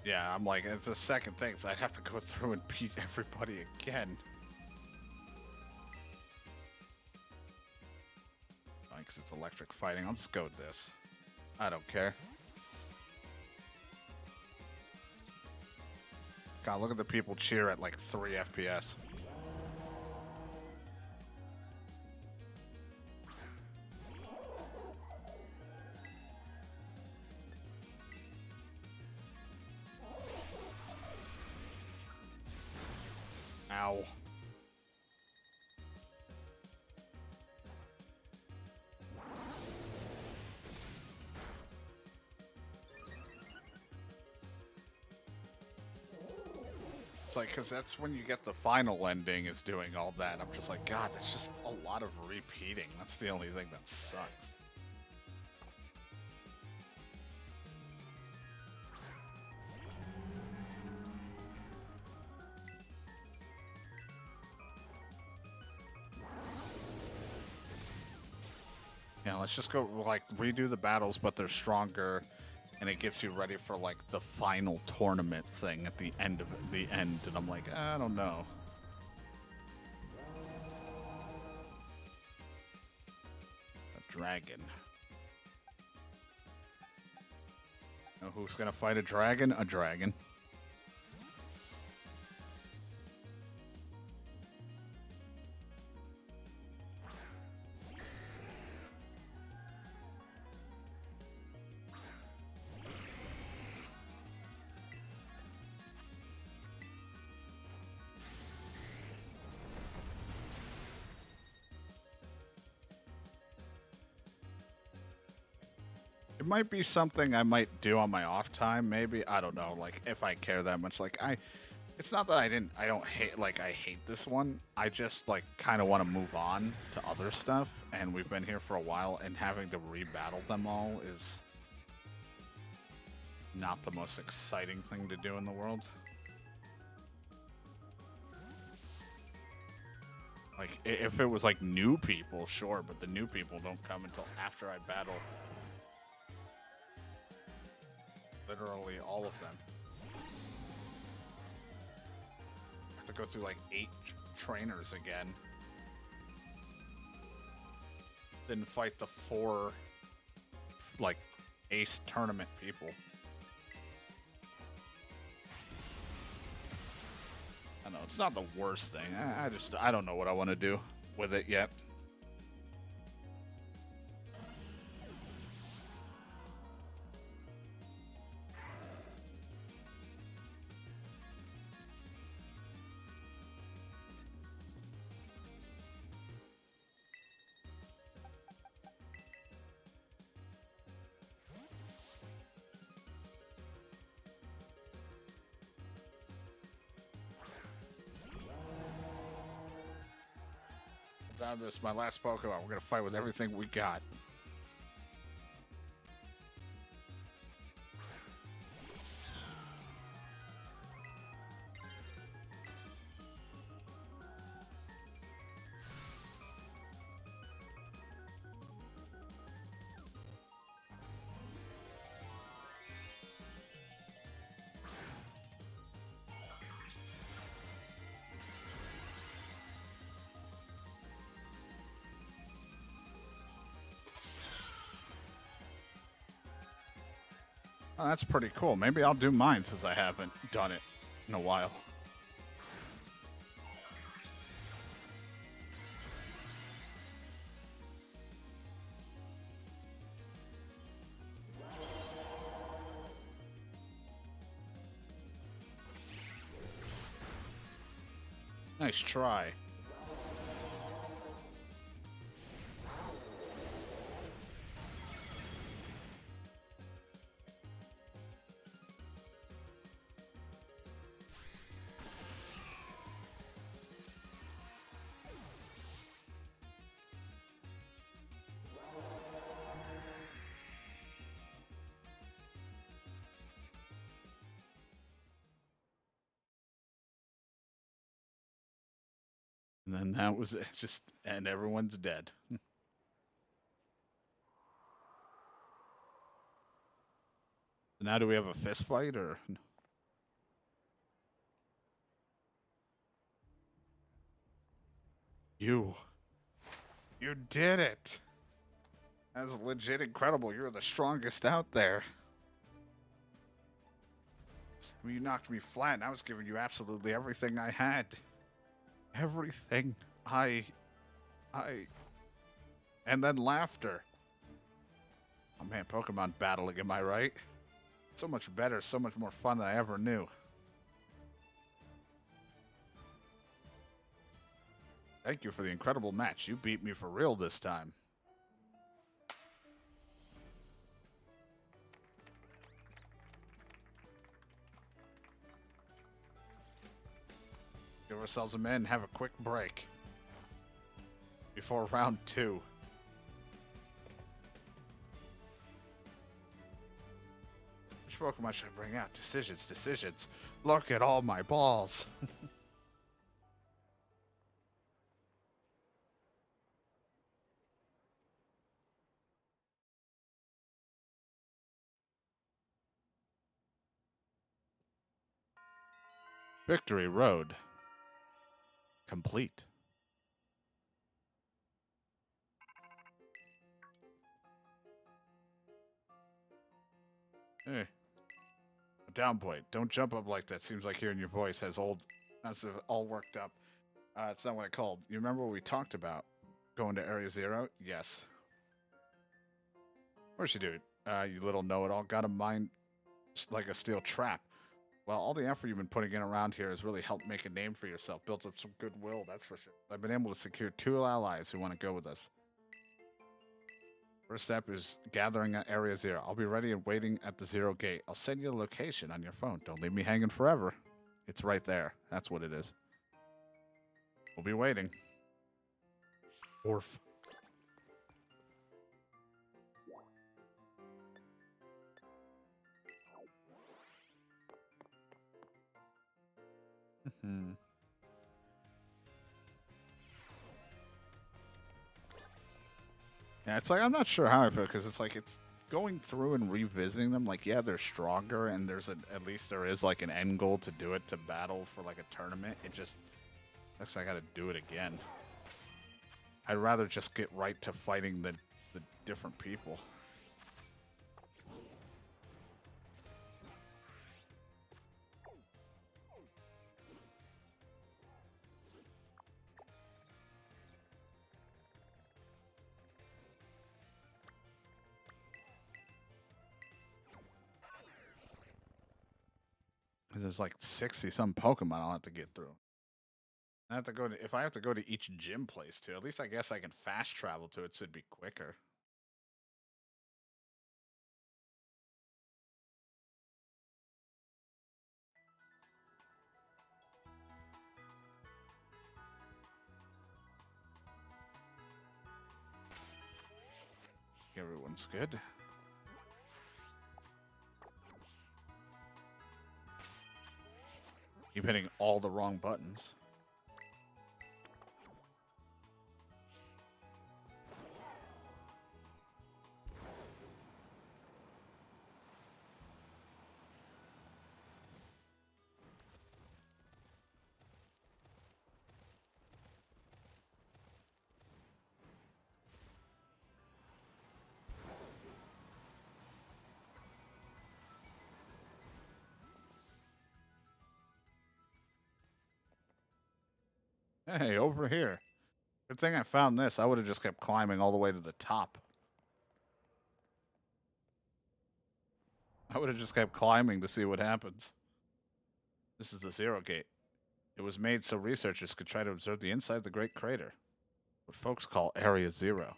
Yeah, I'm like, it's the second thing, so I'd have to go through and beat everybody again. Because it's electric fighting. I'll just go with this. I don't care. God, look at the people cheer at like 3 FPS. Ow. It's like, because that's when you get the final ending is doing all that. I'm just like, God, that's just a lot of repeating. That's the only thing that sucks. Yeah, let's just go, like, redo the battles, but they're stronger. and it gets you ready for like the final tournament thing at the end of the end, and I'm like, I don't know. A dragon. Know who's gonna fight a dragon? A dragon. It might be something I might do on my off time, maybe. I don't know, like, if I care that much. Like, it's not that I don't hate, like, I hate this one. I just, like, kind of want to move on to other stuff, and we've been here for a while, and having to rebattle them all is not the most exciting thing to do in the world. Like, if it was, like, new people, sure, but the new people don't come until after I battle literally all of them. I have to go through like 8 trainers again. Then fight the 4 like ace tournament people. I know it's not the worst thing. I don't know what I want to do with it yet. Down to this, my last Pokemon. We're gonna fight with everything we got. Oh, that's pretty cool. Maybe I'll do mine since I haven't done it in a while. Nice try. And then that was it. Just, and everyone's dead. Now do we have a fist fight or? You did it. That was legit incredible. You're the strongest out there. I mean, you knocked me flat, and I was giving you absolutely everything I had. Everything I... And then laughter. Oh man, Pokemon battling, am I right? So much better, so much more fun than I ever knew. Thank you for the incredible match. You beat me for real this time. Give ourselves a minute and have a quick break before round 2. Which Pokemon should I bring out? Decisions. Look at all my balls. Victory Road. Complete. Hey. A down point. Don't jump up like that. Seems like hearing your voice has all worked up. It's not what I called. You remember what we talked about? Going to Area Zero? Yes. Of course you do. You little know-it-all. Got a mind like a steel trap. Well, all the effort you've been putting in around here has really helped make a name for yourself. Built up some goodwill, that's for sure. I've been able to secure 2 allies who want to go with us. First step is gathering at Area Zero. I'll be ready and waiting at the Zero Gate. I'll send you the location on your phone. Don't leave me hanging forever. It's right there. That's what it is. We'll be waiting. Orf. Yeah, it's like I'm not sure how I feel because it's like it's going through and revisiting them. Like, yeah, they're stronger, and at least there is like an end goal to do it to battle for like a tournament. It just looks like I got to do it again. I'd rather just get right to fighting the different people. There's like 60-some Pokemon I'll have to get through. I have to go to if I have to go to each gym place too. At least I guess I can fast travel to it, so it'd be quicker. Everyone's good. Keep hitting all the wrong buttons. Hey, over here. Good thing I found this. I would have just kept climbing all the way to the top. I would have just kept climbing to see what happens. This is the Zero Gate. It was made so researchers could try to observe the inside of the Great Crater, what folks call Area Zero.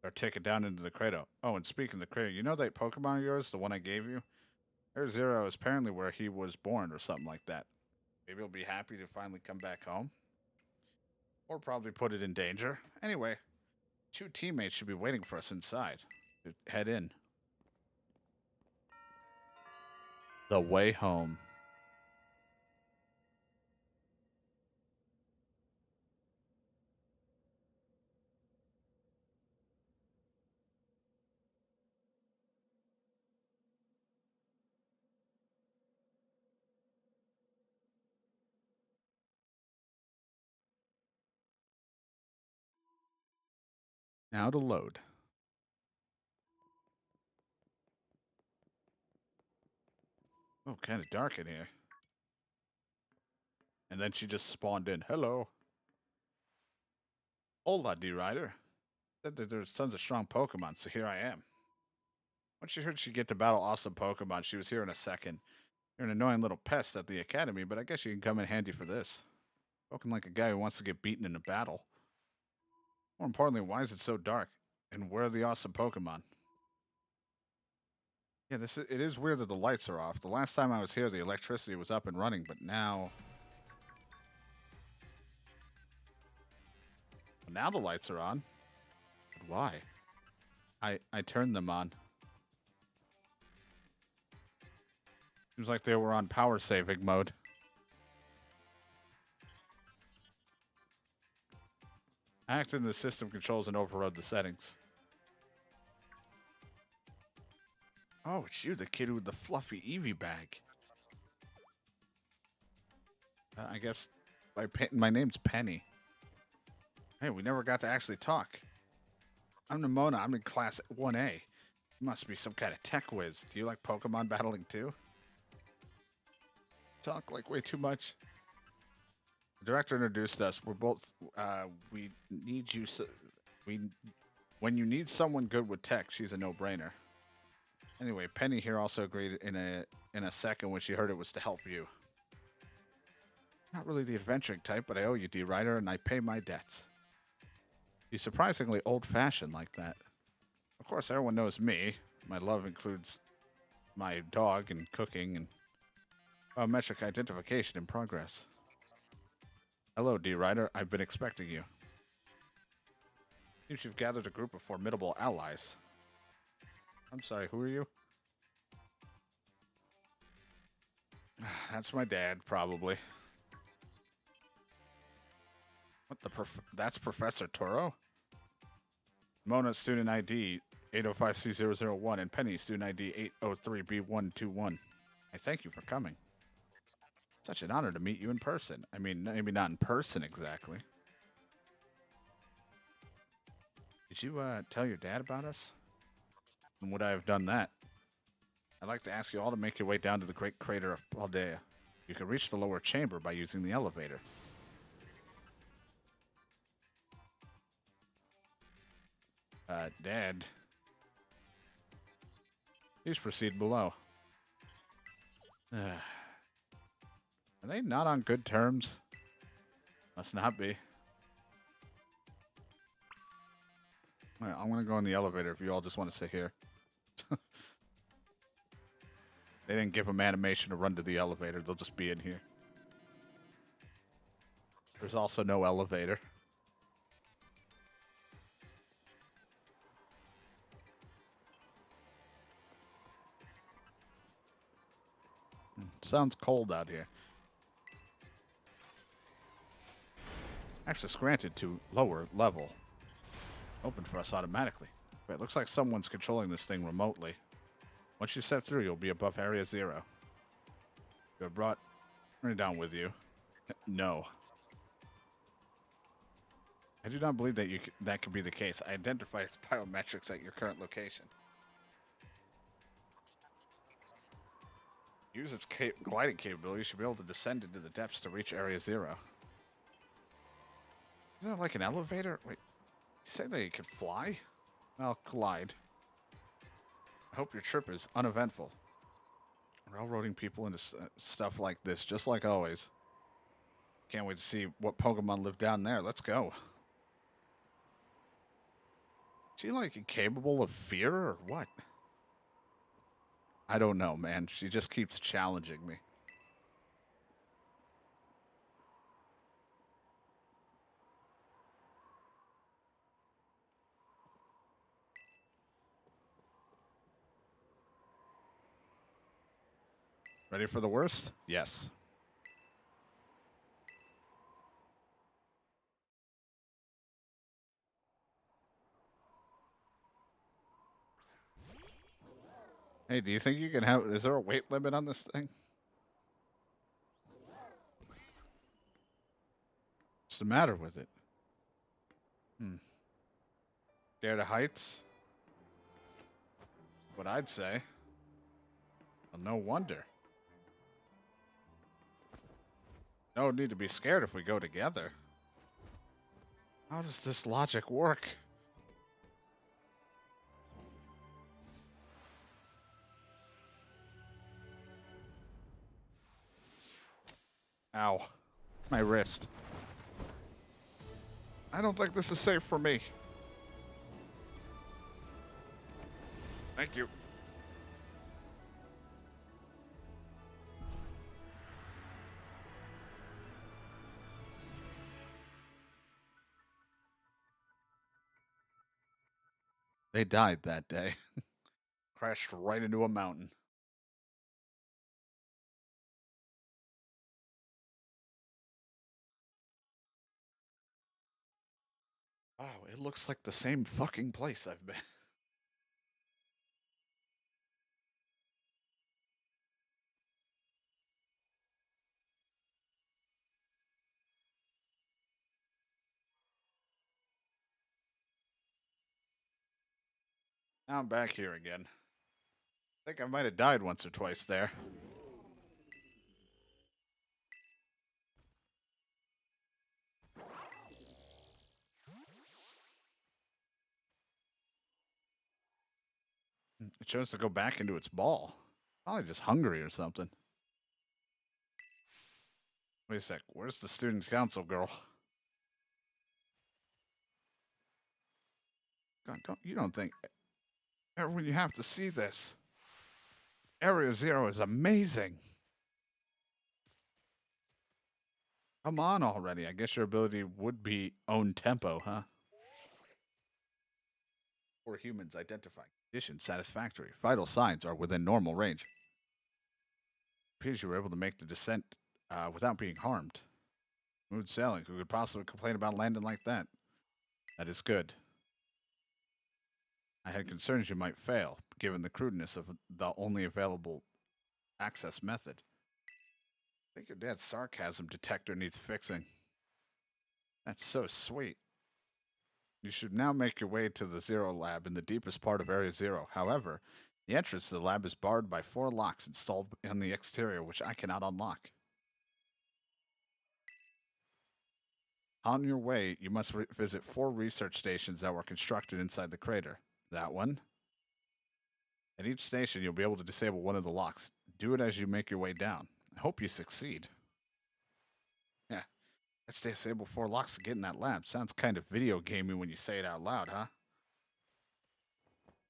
Or take it down into the crater. Oh, and speaking of the crater, you know that Pokemon of yours, the one I gave you? Area Zero is apparently where he was born or something like that. Maybe he'll be happy to finally come back home. Or probably put it in danger. Anyway, 2 teammates should be waiting for us inside. Head in. The way home. Now to load. Oh, kind of dark in here. And then she just spawned in. Hello. Hola, D-Rider. Said that there's tons of strong Pokemon, so here I am. Once she heard she'd get to battle awesome Pokemon, she was here in a second. You're an annoying little pest at the academy, but I guess you can come in handy for this. Spoken like a guy who wants to get beaten in a battle. More importantly, why is it so dark? And where are the awesome Pokemon? Yeah, it is weird that the lights are off. The last time I was here, the electricity was up and running, but now the lights are on. But why? I turned them on. Seems like they were on power saving mode. I acted in the system controls and overrode the settings. Oh, it's you, the kid with the fluffy Eevee bag. I guess my name's Penny. Hey, we never got to actually talk. I'm Nimona. I'm in class 1A. You must be some kind of tech whiz. Do you like Pokemon battling too? Talk like way too much. The director introduced us. We're both. We need you. We when you need someone good with tech, she's a no-brainer. Anyway, Penny here also agreed in a second when she heard it was to help you. Not really the adventuring type, but I owe you, D. Ryder, and I pay my debts. He's surprisingly old-fashioned like that. Of course, everyone knows me. My love includes my dog and cooking and biometric identification in progress. Hello, D. Ryder. I've been expecting you. Seems you've gathered a group of formidable allies. I'm sorry, who are you? That's my dad, probably. What the that's Professor Toro? Mona, student ID 805C001, and Penny, student ID 803B121. I thank you for coming. Such an honor to meet you in person. I mean, maybe not in person exactly. Did you tell your dad about us? And would I have done that? I'd like to ask you all to make your way down to the great crater of Paldea. You can reach the lower chamber by using the elevator. Dad. Please proceed below. Are they not on good terms? Must not be. Right, I'm gonna go in the elevator if you all just want to sit here. They didn't give them animation to run to the elevator. They'll just be in here. There's also no elevator. Sounds cold out here. Access granted to lower level. Open for us automatically. But it looks like someone's controlling this thing remotely. Once you step through, you'll be above Area 0. You have brought her down with you. No. I do not believe that that could be the case. I identify its biometrics at your current location. Use its gliding capability. You should be able to descend into the depths to reach Area 0. Isn't it like an elevator? Wait, you say that you could fly? Well, collide. I hope your trip is uneventful. Railroading people into stuff like this, just like always. Can't wait to see what Pokemon live down there. Let's go. Is she like incapable of fear or what? I don't know, man. She just keeps challenging me. Ready for the worst? Yes. Hey, do you think you can have... Is there a weight limit on this thing? What's the matter with it? Scared of heights? What I'd say. Well, no wonder. No need to be scared if we go together. How does this logic work? Ow. My wrist. I don't think this is safe for me. Thank you. They died that day. Crashed right into a mountain. Wow, it looks like the same fucking place I've been. Now I'm back here again. I think I might have died once or twice there. It chose to go back into its ball. Probably just hungry or something. Wait a sec. Where's the student council girl? God, you don't think everyone you have to see this? Area Zero is amazing. Come on already. I guess your ability would be own tempo, huh? For humans, identify conditions satisfactory. Vital signs are within normal range. Appears you were able to make the descent without being harmed. Smooth sailing. Who could possibly complain about landing like that? That is good. I had concerns you might fail, given the crudeness of the only available access method. I think your dad's sarcasm detector needs fixing. That's so sweet. You should now make your way to the Zero Lab in the deepest part of Area Zero. However, the entrance to the lab is barred by 4 locks installed on the exterior, which I cannot unlock. On your way, you must visit 4 research stations that were constructed inside the crater. That one. At each station, you'll be able to disable one of the locks. Do it as you make your way down. I hope you succeed. Yeah, let's disable 4 locks to get in that lab. Sounds kind of video gamey when you say it out loud, huh?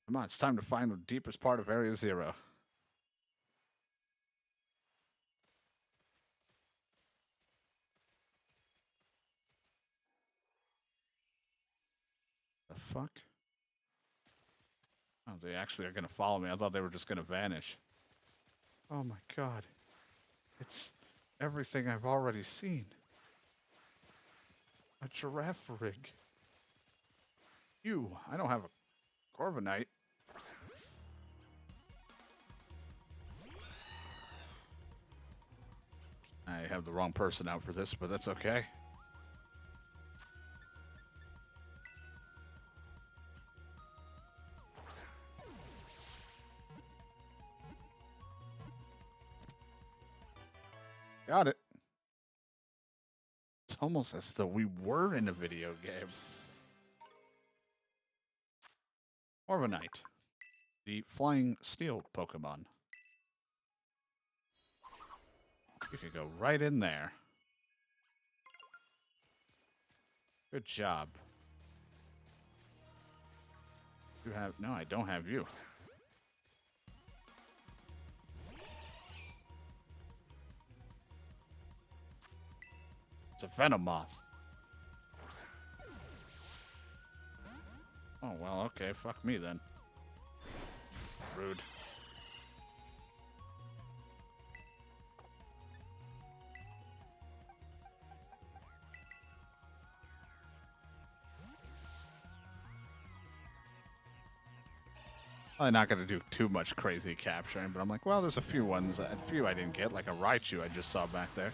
Come on, it's time to find the deepest part of Area Zero. The fuck? Oh, they actually are going to follow me. I thought they were just going to vanish. Oh my god. It's everything I've already seen. A giraffe rig. I don't have a Corviknight. I have the wrong person out for this, but that's okay. Got it. It's almost as though we were in a video game. Corviknight, the flying steel Pokemon. You could go right in there. Good job. You have... No, I don't have you. It's a Venomoth. Oh, well, okay. Fuck me, then. Rude. I'm not going to do too much crazy capturing, but I'm like, well, there's a few ones, a few I didn't get, like a Raichu I just saw back there.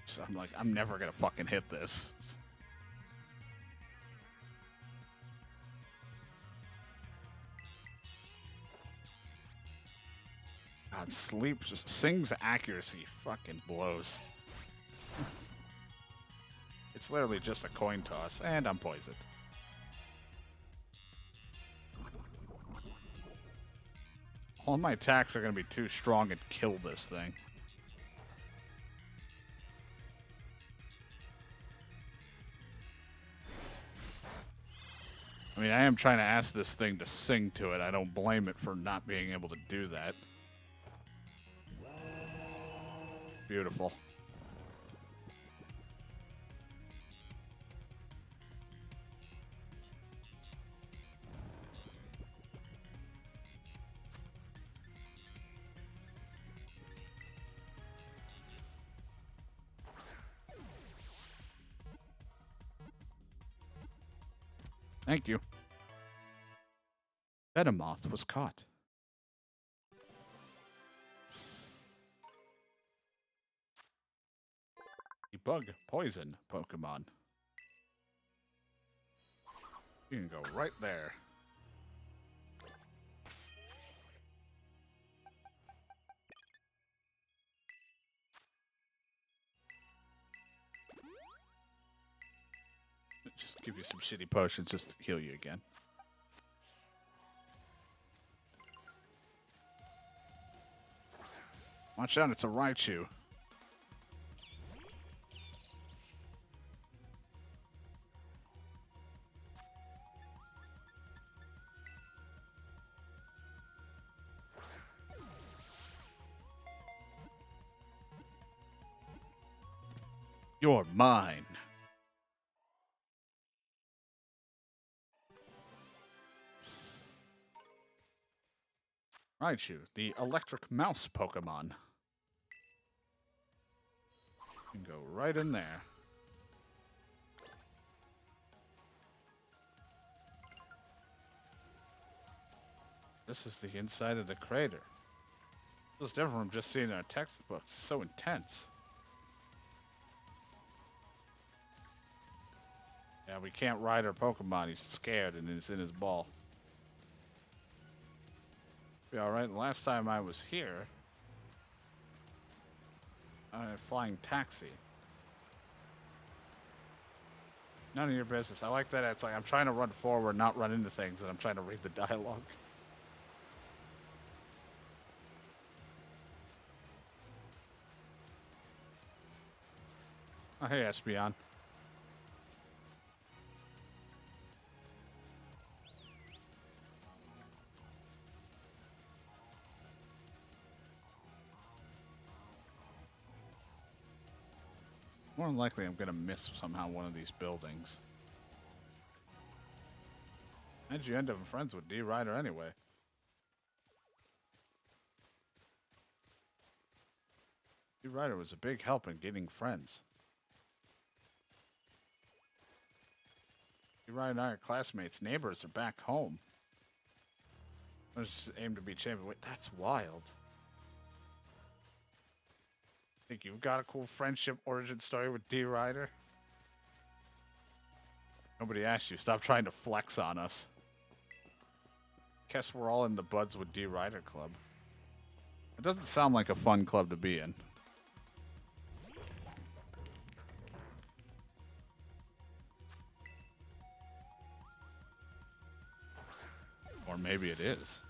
So I'm like, I'm never going to fucking hit this. God, Sing's accuracy fucking blows. It's literally just a coin toss, and I'm poisoned. All my attacks are going to be too strong and kill this thing. I mean, I am trying to ask this thing to sing to it. I don't blame it for not being able to do that. Beautiful. Thank you. Venomoth was caught. Bug poison Pokemon. You can go right there. Just give you some shitty potions just to heal you again. Watch out, it's a Raichu. You're mine. Raichu, the electric mouse Pokemon. You can go right in there. This is the inside of the crater. This is different from just seeing our textbooks. It's so intense. Yeah, we can't ride our Pokemon. He's scared and he's in his ball. Be alright. Last time I was here, flying taxi. None of your business. I like that. It's like I'm trying to run forward, not run into things, and I'm trying to read the dialogue. Oh, hey, Espeon. More than likely, I'm going to miss somehow one of these buildings. How'd you end up friends with D-Rider anyway? D-Rider was a big help in getting friends. D-Rider and I are classmates. Neighbors are back home. I just aim to be champion. Wait, that's wild. Think you've got a cool friendship origin story with D-Rider? Nobody asked you. Stop trying to flex on us. Guess we're all in the Buds with D-Rider club. It doesn't sound like a fun club to be in. Or maybe it is.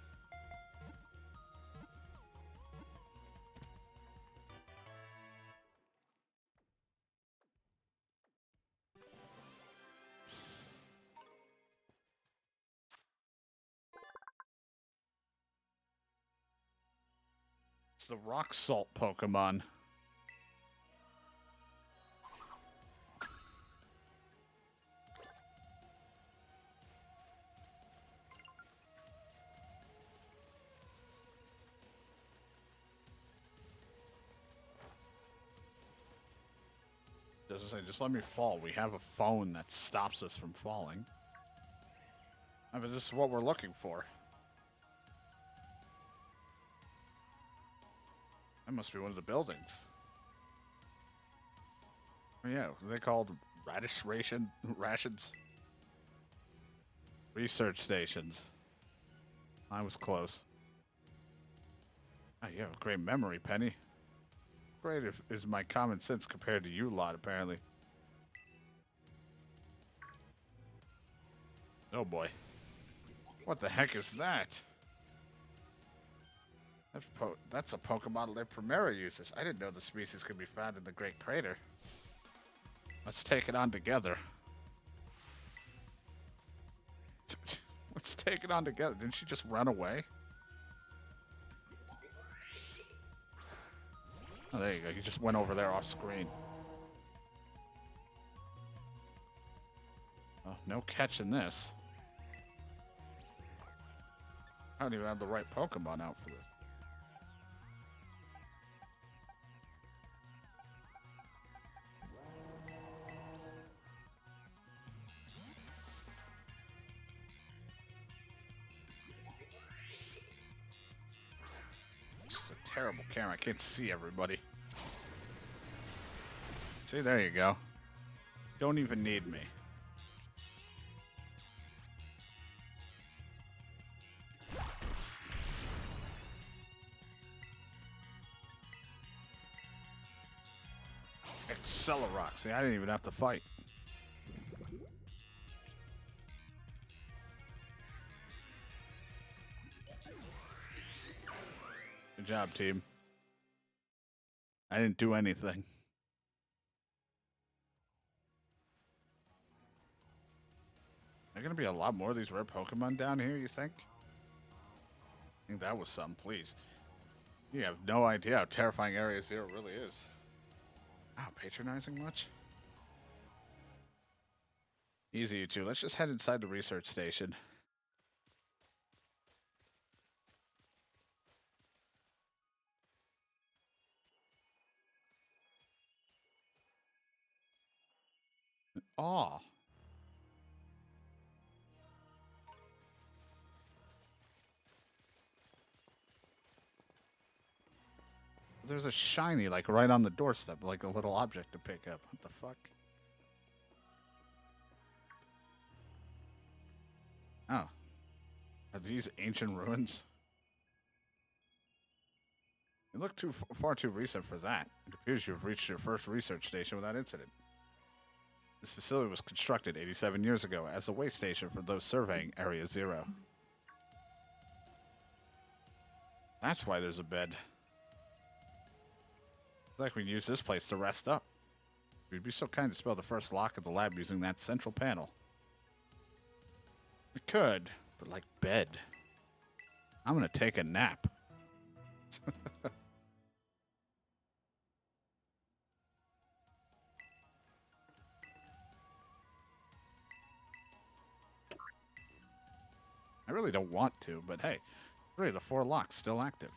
It's the rock salt Pokemon. Just let me fall. We have a phone that stops us from falling. I mean, this is what we're looking for. That must be one of the buildings. Oh, yeah, what are they called? Rations? Research stations. I was close. Oh, you have a great memory, Penny. Great is my common sense compared to you lot, apparently. Oh boy. What the heck is that? That's a Pokemon that Primera uses. I didn't know the species could be found in the Great Crater. Let's take it on together. Let's take it on together. Didn't she just run away? Oh, there you go. You just went over there off screen. Oh, no catching this. I don't even have the right Pokemon out for this. It's a terrible camera. I can't see everybody. See, there you go. Don't even need me. Accelerock. See, I didn't even have to fight. Good job, team. I didn't do anything. There gonna be a lot more of these rare Pokemon down here, you think? I think that was some, please. You have no idea how terrifying Area Zero really is. Wow, patronizing much? Easy, you two. Let's just head inside the research station. Aw. There's a shiny, like, right on the doorstep, like a little object to pick up. What the fuck? Oh. Are these ancient ruins? You look far too recent for that. It appears you've reached your first research station without incident. This facility was constructed 87 years ago as a way station for those surveying Area Zero. That's why there's a bed. Like we can use this place to rest up. You'd be so kind to spell the first lock of the lab using that central panel. I could, but like bed. I'm gonna take a nap. I really don't want to, but hey, 3 of the 4 locks still active.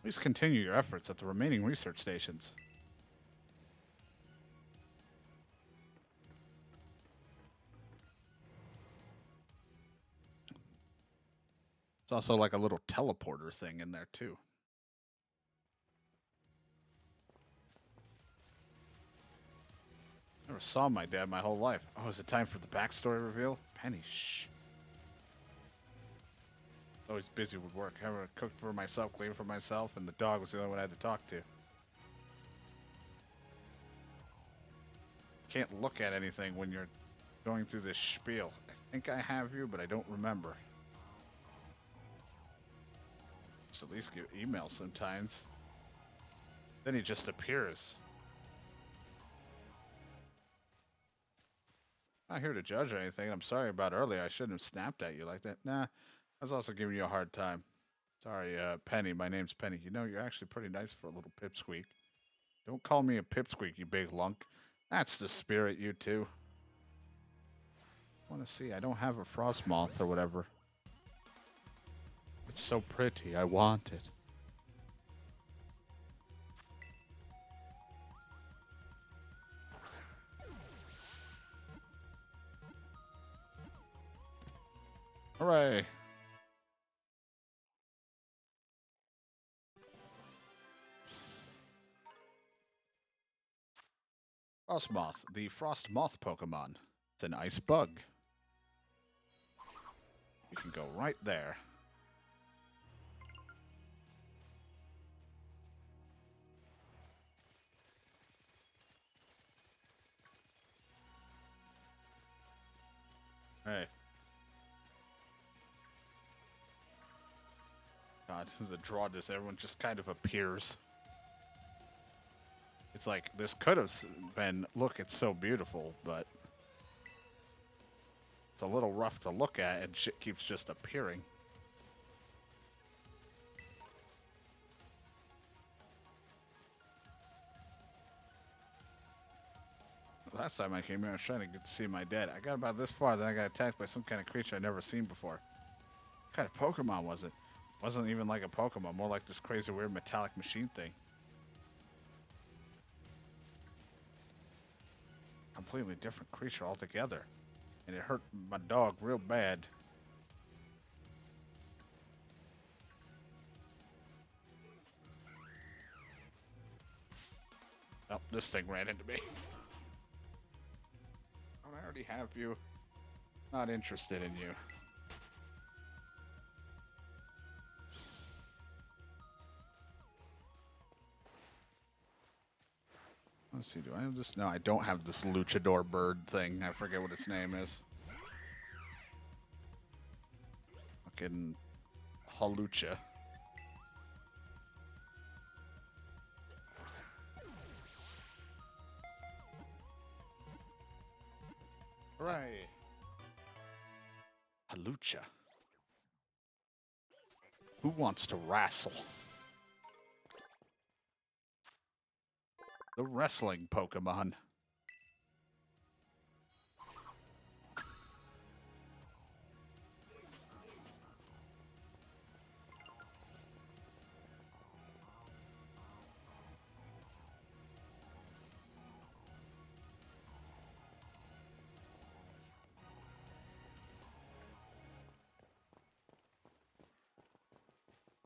Please continue your efforts at the remaining research stations. It's also like a little teleporter thing in there, too. Never saw my dad my whole life. Oh, is it time for the backstory reveal? Penny, shh. Always busy with work. I cooked for myself, cleaned for myself, and the dog was the only one I had to talk to. Can't look at anything when you're going through this spiel. I think I have you, but I don't remember. Just at least give emails sometimes. Then he just appears. Not here to judge or anything. I'm sorry about earlier. I shouldn't have snapped at you like that. Nah, I was also giving you a hard time. Sorry, Penny. My name's Penny. You know, you're actually pretty nice for a little pipsqueak. Don't call me a pipsqueak, you big lunk. That's the spirit, you two. I want to see. I don't have a frost moth or whatever. It's so pretty. I want it. Hooray. Frost moth, the frost moth Pokemon. It's an ice bug. You can go right there. Hey. God, the draw this, everyone just kind of appears. It's like, this could have been, look, it's so beautiful, but it's a little rough to look at, and shit keeps just appearing. Last time I came here, I was trying to get to see my dad. I got about this far, then I got attacked by some kind of creature I'd never seen before. What kind of Pokemon was it? It wasn't even like a Pokemon, more like this crazy weird metallic machine thing. Completely different creature altogether. And it hurt my dog real bad. Oh, this thing ran into me. Oh, I already have you. Not interested in you. Let's see, do I have this? No, I don't have this luchador bird thing. I forget what its name is. Fucking Halucha. Hooray! Halucha. Who wants to wrestle? The wrestling Pokemon.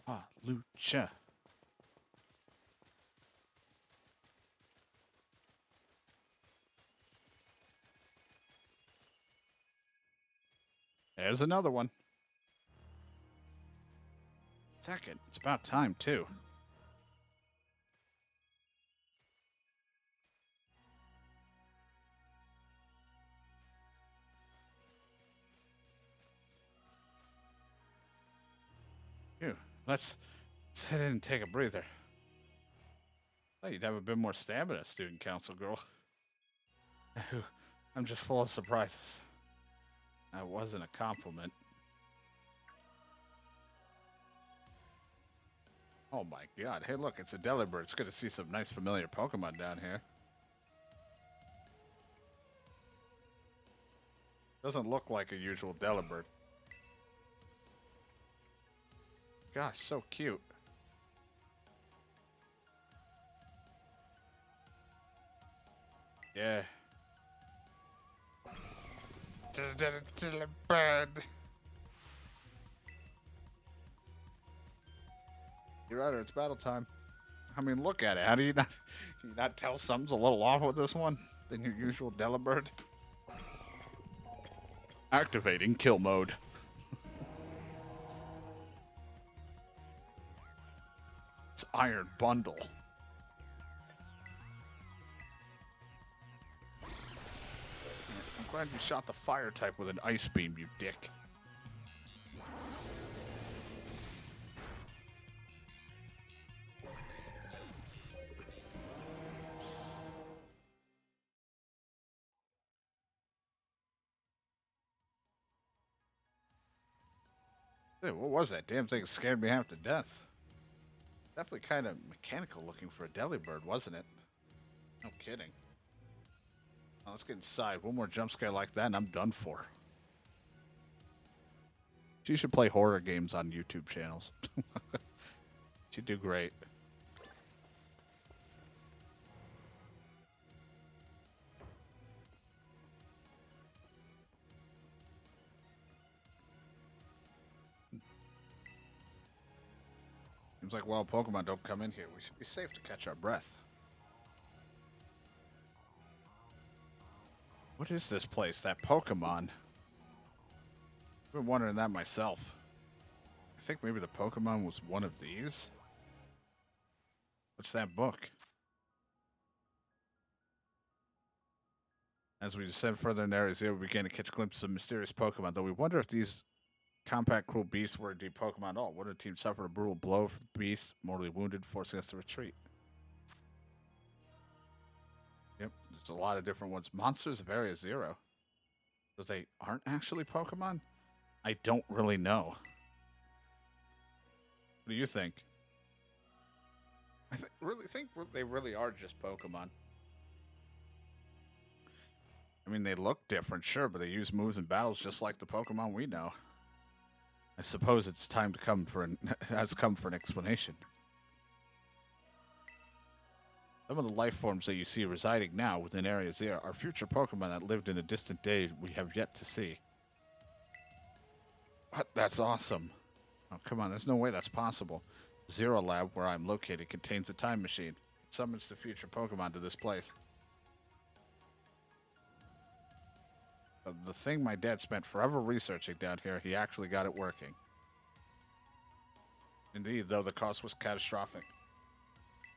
Halucha. There's another one. Second. It's about time, too. Phew. Let's head in and take a breather. Well, you'd have a bit more stamina, student council girl. I'm just full of surprises. That wasn't a compliment. Oh my god. Hey, look, it's a Delibird. It's good to see some nice familiar Pokemon down here. Doesn't look like a usual Delibird. Gosh, so cute. Yeah. Delibird. You're right, it's battle time. I mean, look at it. How do you not, can you not tell something's a little off with this one than your usual Delibird? Activating kill mode. It's Iron Bundle. I'm glad you shot the fire type with an ice beam, you dick. Dude, what was that? Damn thing scared me half to death. Definitely kind of mechanical looking for a Delibird, wasn't it? No kidding. Well, let's get inside. One more jump scare like that and I'm done for. She should play horror games on YouTube channels. She'd do great. Seems like wild Pokemon don't come in here. We should be safe to catch our breath. What is this place? That Pokemon? I've been wondering that myself. I think maybe the Pokemon was one of these. What's that book? As we descend further in Area Zero, we begin to catch glimpses of mysterious Pokemon, though we wonder if these compact, cruel beasts were indeed Pokemon at all. One of the team suffered a brutal blow for the beast, mortally wounded, forcing us to retreat. Yep, there's a lot of different ones. Monsters of Area Zero. So they aren't actually Pokemon? I don't really know. What do you think? I really think they really are just Pokemon. I mean, they look different, sure, but they use moves and battles just like the Pokemon we know. I suppose it's time to come for has come for an explanation. Some of the life forms that you see residing now within Area Zero are future Pokemon that lived in a distant day we have yet to see. What? That's awesome. Oh, come on, there's no way that's possible. Zero Lab, where I'm located, contains a time machine. It summons the future Pokemon to this place. The thing my dad spent forever researching down here, he actually got it working. Indeed, though the cost was catastrophic.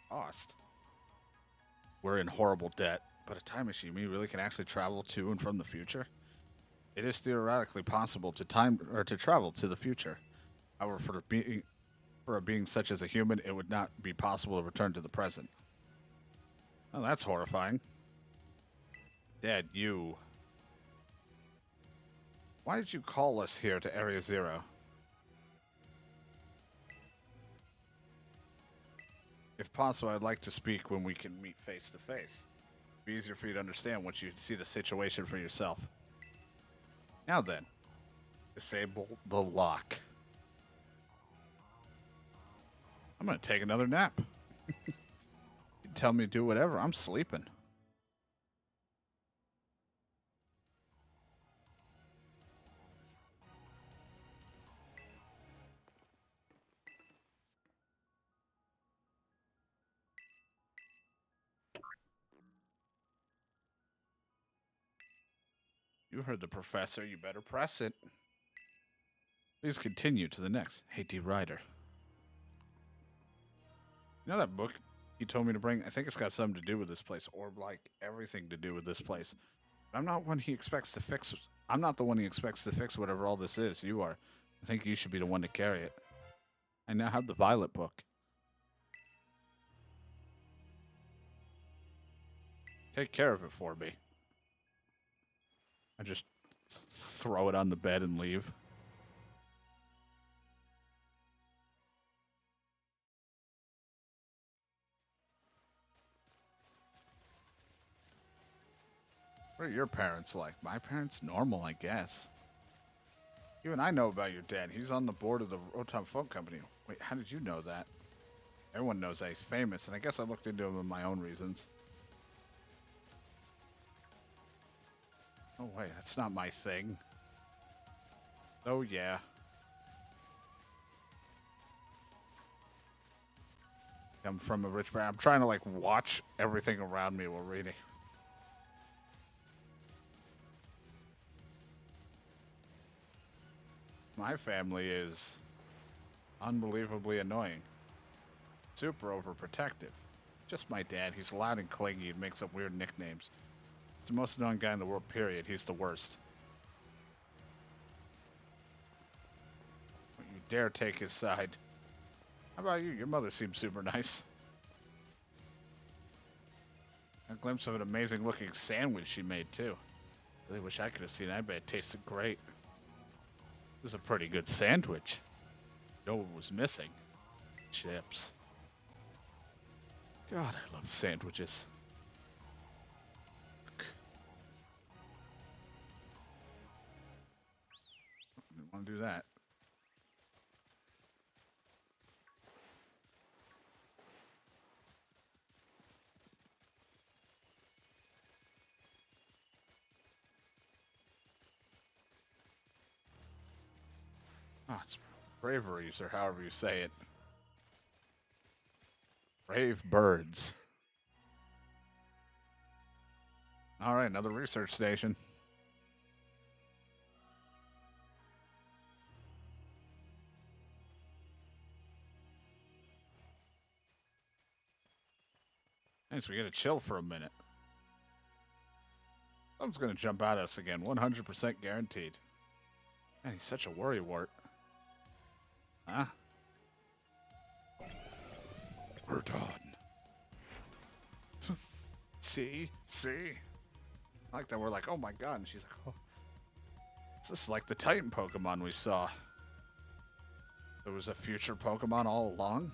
Cost? We're in horrible debt, but a time machine, we really can actually travel to and from the future? It is theoretically possible to time or to travel to the future. However, for a being such as a human, it would not be possible to return to the present. Oh, that's horrifying. Dad, you. Why did you call us here to Area Zero? If possible, I'd like to speak when we can meet face to face. It'd be easier for you to understand once you see the situation for yourself. Now then, disable the lock. I'm gonna take another nap. You tell me to do whatever. I'm sleeping. You heard the professor. You better press it. Please continue to the next. Hey, D. Ryder. You know that book he told me to bring? I think it's got something to do with this place, or like everything to do with this place. I'm not one he expects to fix. I'm not the one he expects to fix whatever all this is. You are. I think you should be the one to carry it. I now have the Violet book. Take care of it for me. I just throw it on the bed and leave. What are your parents like? My parents? Normal, I guess. You and I know about your dad. He's on the board of the Rotom Phone Company. Wait, how did you know that? Everyone knows that he's famous, and I guess I looked into him for my own reasons. Oh, wait, that's not my thing. Oh, yeah. I'm from a rich background. I'm trying to, like, watch everything around me while reading. My family is unbelievably annoying. Super overprotective. Just my dad. He's loud and clingy and makes up weird nicknames. He's the most annoying guy in the world, period. He's the worst. Don't you dare take his side. How about you? Your mother seems super nice. A glimpse of an amazing looking sandwich she made, too. Really wish I could have seen it. I bet it tasted great. This is a pretty good sandwich. You know what was missing? Chips. God, I love sandwiches. Didn't want to do that. Oh, it's braveries, or however you say it. Brave birds. All right, another research station. Nice, we get to chill for a minute. Something's gonna jump at us again, 100% guaranteed. Man, he's such a worrywart. Huh? We're done. See? I like that we're like, oh my god, and she's like, oh. This is like the Titan Pokemon we saw. There was a future Pokemon all along.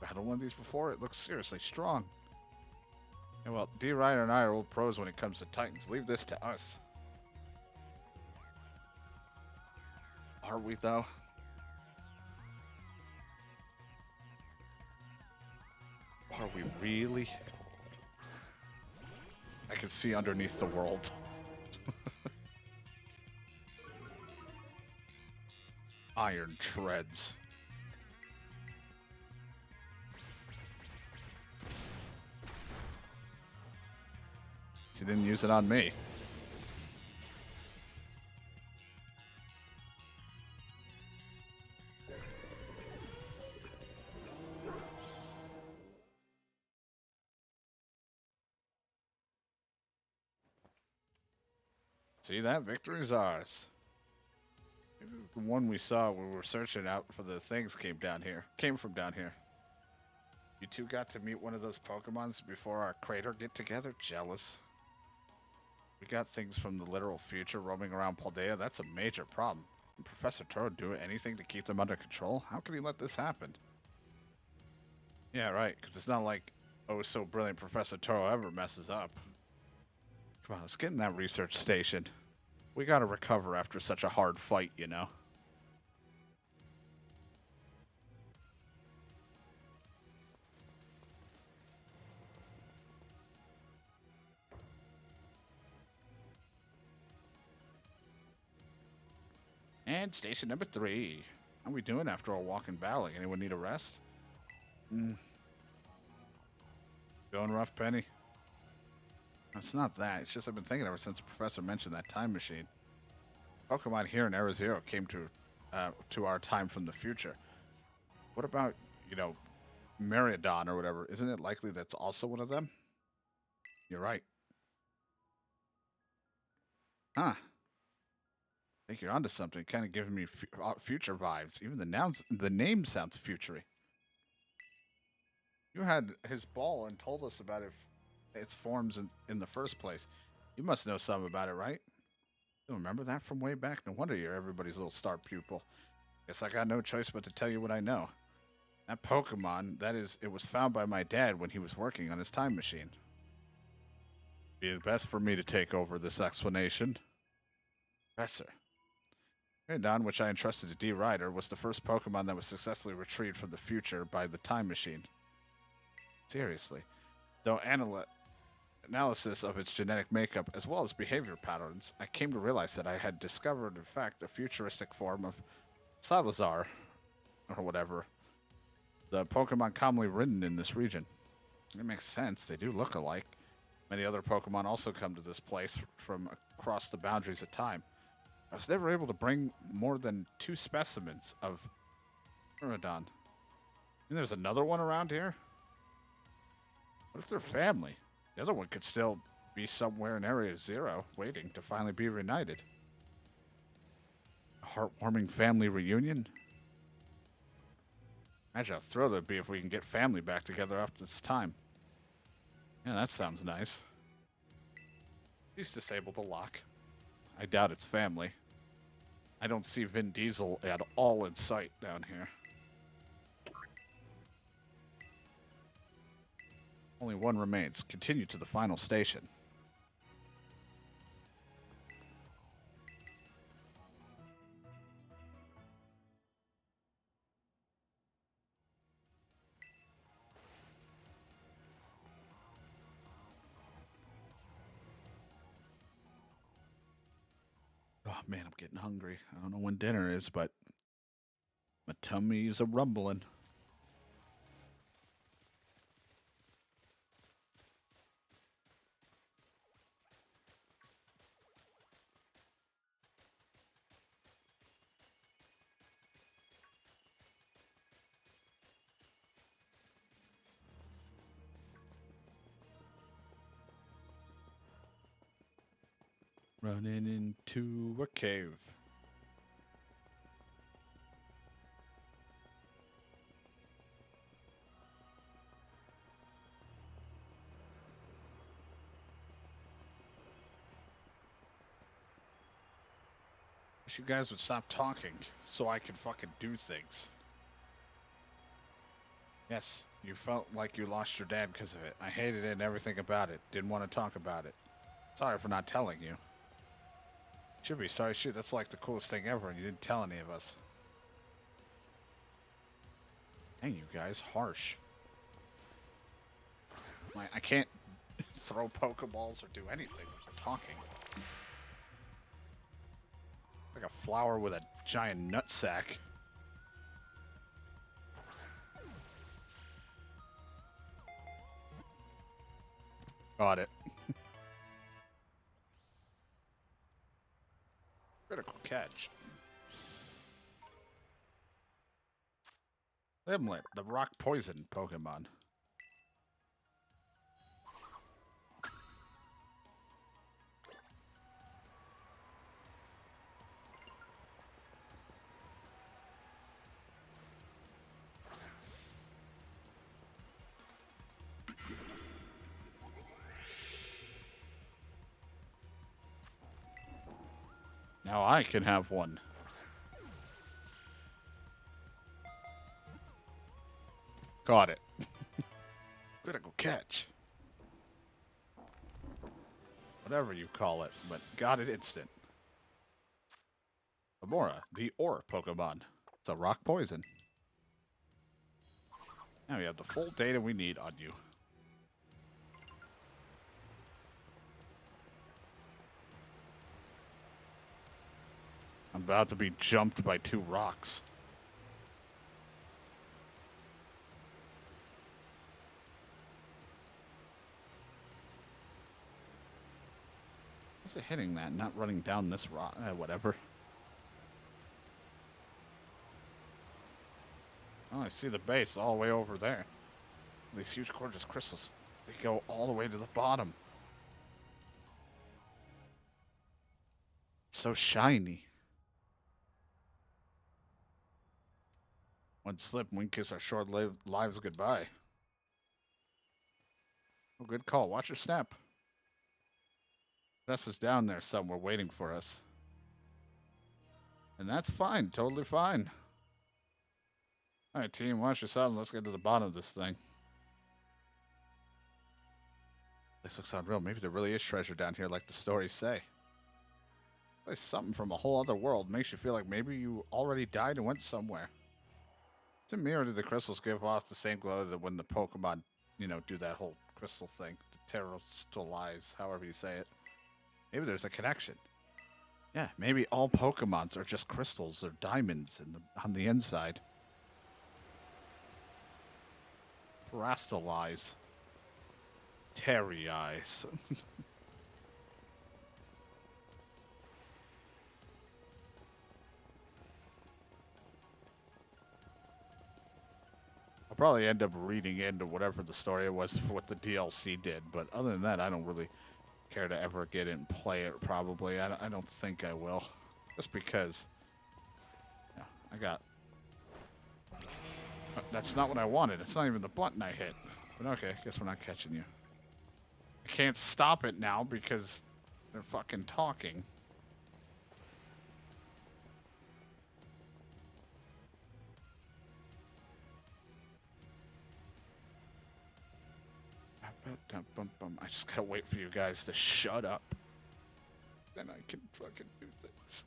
Battled one of these before, it looks seriously strong. And well, D. Ryder and I are old pros when it comes to Titans. Leave this to us. Are we, though? Are we really? I can see underneath the world. Iron treads. She didn't use it on me. See that? Victory is ours. Maybe the one we saw when we were searching out for the things came from down here. You two got to meet one of those Pokemons before our crater get together? Jealous. We got things from the literal future roaming around Paldea. That's a major problem. Can Professor Toro do anything to keep them under control? How can he let this happen? Yeah, right, because it's not like, oh, so brilliant Professor Toro ever messes up. Come on, let's get in that research station. We gotta recover after such a hard fight, you know? And station number 3. How we doing after our walk in battle? Anyone need a rest? Going rough, Penny? It's not that. It's just I've been thinking ever since the professor mentioned that time machine. Pokemon here in Era Zero came to our time from the future. What about, Meriadon or whatever? Isn't it likely that's also one of them? You're right. Huh. I think you're onto something. Kind of giving me future vibes. Even the name sounds futury. You had his ball and told us about its forms in the first place. You must know something about it, right? You remember that from way back? No wonder you're everybody's little star pupil. Guess I got no choice but to tell you what I know. That Pokemon, it was found by my dad when he was working on his time machine. Be it best for me to take over this explanation. Professor. Meriadon, which I entrusted to D. Ryder, was the first Pokemon that was successfully retrieved from the future by the time machine. Seriously. Though analysis of its genetic makeup as well as behavior patterns, I came to realize that I had discovered, in fact, a futuristic form of Salazar, or whatever, the Pokemon commonly ridden in this region. It makes sense. They do look alike. Many other Pokemon also come to this place from across the boundaries of time. I was never able to bring more than 2 specimens of Meriadon. And there's another one around here? What if they're family? The other one could still be somewhere in Area Zero, waiting to finally be reunited. A heartwarming family reunion? Imagine how thrilled it'd be if we can get family back together after this time. Yeah, that sounds nice. He's disabled the lock. I doubt it's family. I don't see Vin Diesel at all in sight down here. Only one remains. Continue to the final station. Oh man, I'm getting hungry. I don't know when dinner is, but my tummy's a rumbling. Running into a cave. Wish you guys would stop talking so I can fucking do things. Yes, you felt like you lost your dad because of it. I hated it and everything about it. Didn't want to talk about it. Sorry for not telling you. Should be sorry. Shit, that's like the coolest thing ever, and you didn't tell any of us. Dang, you guys, harsh. I can't throw Pokeballs or do anything with talking. Like a flower with a giant nutsack. Got it. Critical catch. Limlet, the rock poison Pokemon. Now I can have one. Got it. Critical catch. Whatever you call it, but got it instant. Amora, the ore Pokemon. It's a rock poison. Now we have the full data we need on you. I'm about to be jumped by 2 rocks. What's it hitting that? Not running down this rock. Whatever. Oh, I see the base all the way over there. These huge gorgeous crystals. They go all the way to the bottom. So shiny. One slip, we can kiss our short-lived lives goodbye. Oh, good call. Watch your step. Vess is down there somewhere waiting for us. And that's fine. Totally fine. Alright, team. Watch yourselves. Let's get to the bottom of this thing. This looks unreal. Maybe there really is treasure down here like the stories say. There's something from a whole other world. Makes you feel like maybe you already died and went somewhere. To me, or do the crystals give off the same glow that when the Pokemon, you know, do that whole crystal thing? The terrestrialize, however you say it. Maybe there's a connection. Yeah, maybe all Pokemons are just crystals or diamonds on the inside. Terrestrialize. Terry-eyes. I'll probably end up reading into whatever the story was for what the DLC did, but other than that, I don't really care to ever get it and play it, probably. I don't think I will. Just because... Yeah, I got... That's not what I wanted. It's not even the button I hit. But okay, guess we're not catching you. I can't stop it now because they're fucking talking. I just gotta wait for you guys to shut up. Then I can fucking do things.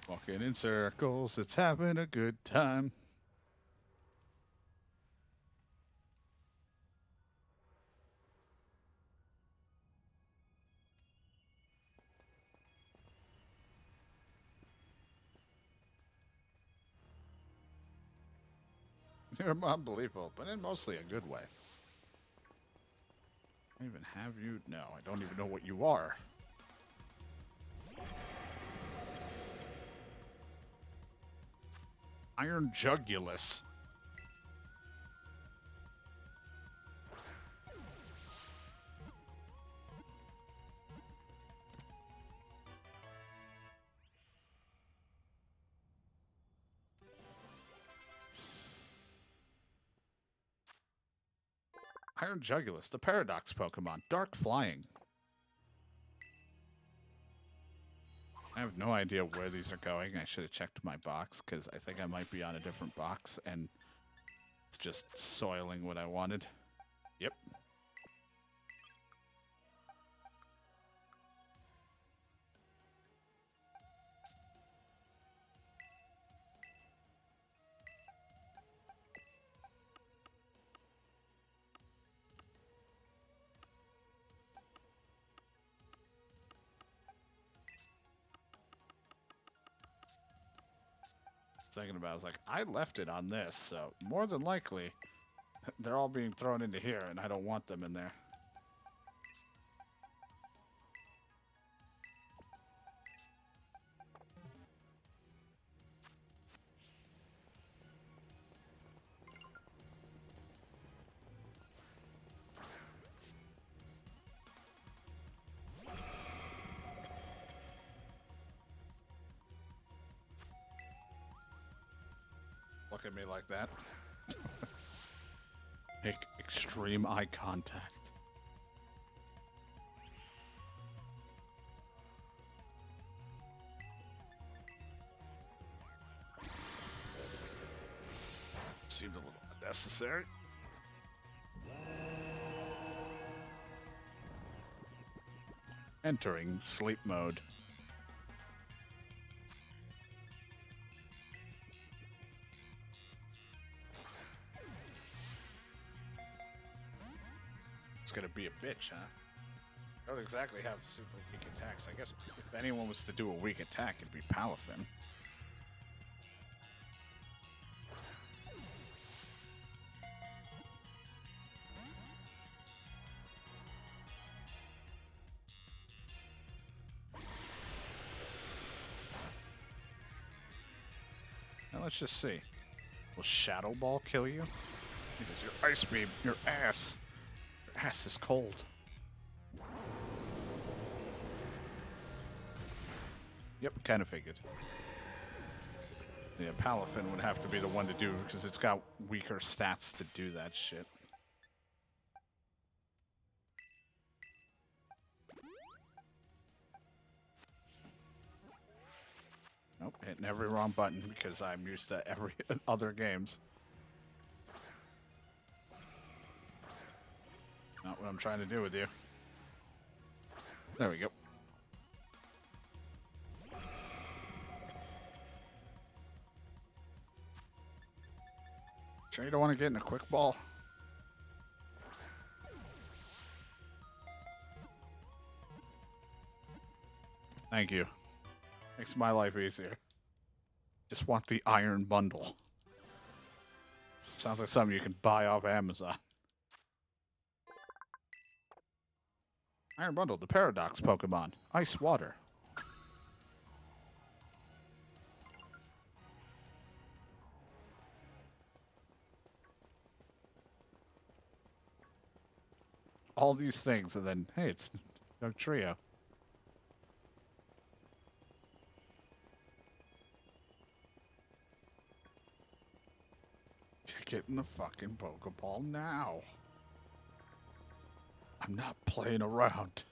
Walking in circles, it's having a good time. You're unbelievable, but in mostly a good way. I even have you? No, I don't even know what you are. Iron Jugulus. Iron Jugulus, the Paradox Pokemon. Dark Flying. I have no idea where these are going. I should have checked my box, because I think I might be on a different box, and it's just soiling what I wanted. Yep. Thinking about it, I was like, I left it on this, so more than likely they're all being thrown into here and I don't want them in there. look at me like that. Make extreme eye contact. Seemed a little unnecessary. Entering sleep mode. It's gonna be a bitch, huh? I don't exactly have super weak attacks. I guess if anyone was to do a weak attack, it'd be Palafin. Now let's just see. Will Shadow Ball kill you? He says, your ice beam, your ass. Your ass is cold. Yep, kind of figured. Yeah, Palafin would have to be the one to do because it's got weaker stats to do that shit. Nope, hitting every wrong button because I'm used to every other games. Not what I'm trying to do with you. There we go. Sure you don't want to get in a quick ball? Thank you. Makes my life easier. Just want the iron bundle. Sounds like something you can buy off Amazon. Iron bundle, the Paradox Pokemon. Ice water. All these things, and then, hey, it's no trio. Get in the fucking Pokeball now. I'm not playing around.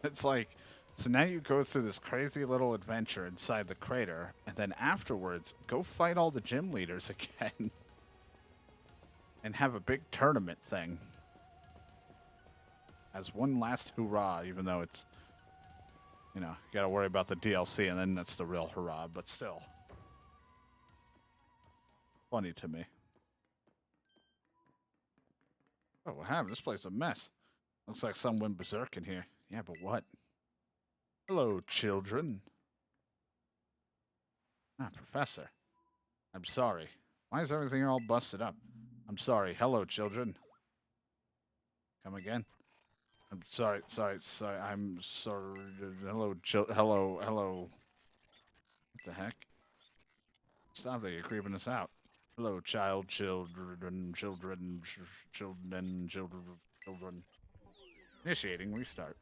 It's like, so now you go through this crazy little adventure inside the crater, and then afterwards, go fight all the gym leaders again. And have a big tournament thing. As one last hurrah, even though it's, you know, you gotta worry about the DLC, and then that's the real hurrah, but still. Funny to me. Oh, what happened? This place is a mess. Looks like someone went berserk in here. Yeah, but what? Hello, children. Ah, Professor. I'm sorry. Why is everything all busted up? I'm sorry. Hello, children. Come again? I'm sorry. I'm sorry. Hello, hello. What the heck? Stop that. You're creeping us out. Hello, children. Initiating restart.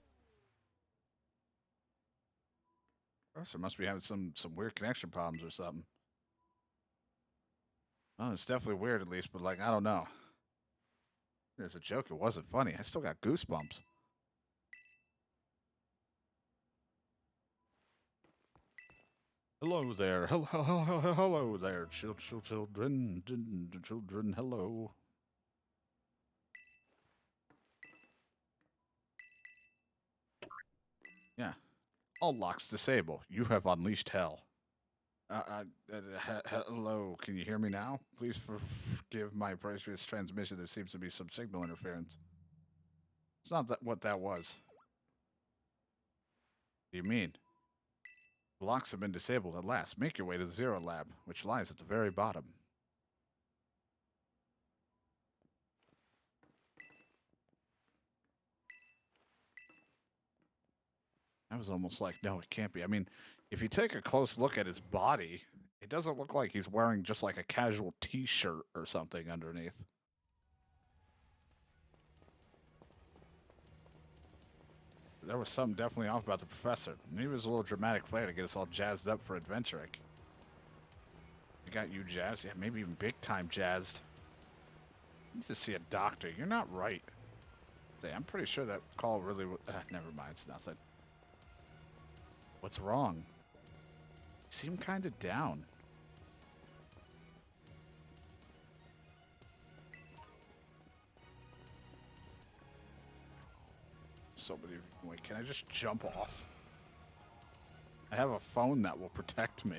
Professor must be having some weird connection problems or something. Oh, it's definitely weird at least, but like, I don't know. It's a joke. It wasn't funny. I still got goosebumps. Hello there. Hello there, children. Children, hello. Yeah. All locks disable. You have unleashed hell. Hello, can you hear me now? Please forgive my previous transmission. There seems to be some signal interference. It's not that what that was. What do you mean? The locks have been disabled at last. Make your way to the Zero Lab, which lies at the very bottom. I was almost like, no, it can't be. I mean, if you take a close look at his body, it doesn't look like he's wearing just like a casual t-shirt or something underneath. There was something definitely off about the professor. Maybe it was a little dramatic flair to get us all jazzed up for adventuring. I got you jazzed? Yeah, maybe even big time jazzed. I need to see a doctor. You're not right. Say, I'm pretty sure that call really... never mind, it's nothing. What's wrong? You seem kind of down. So many... Wait, can I just jump off? I have a phone that will protect me.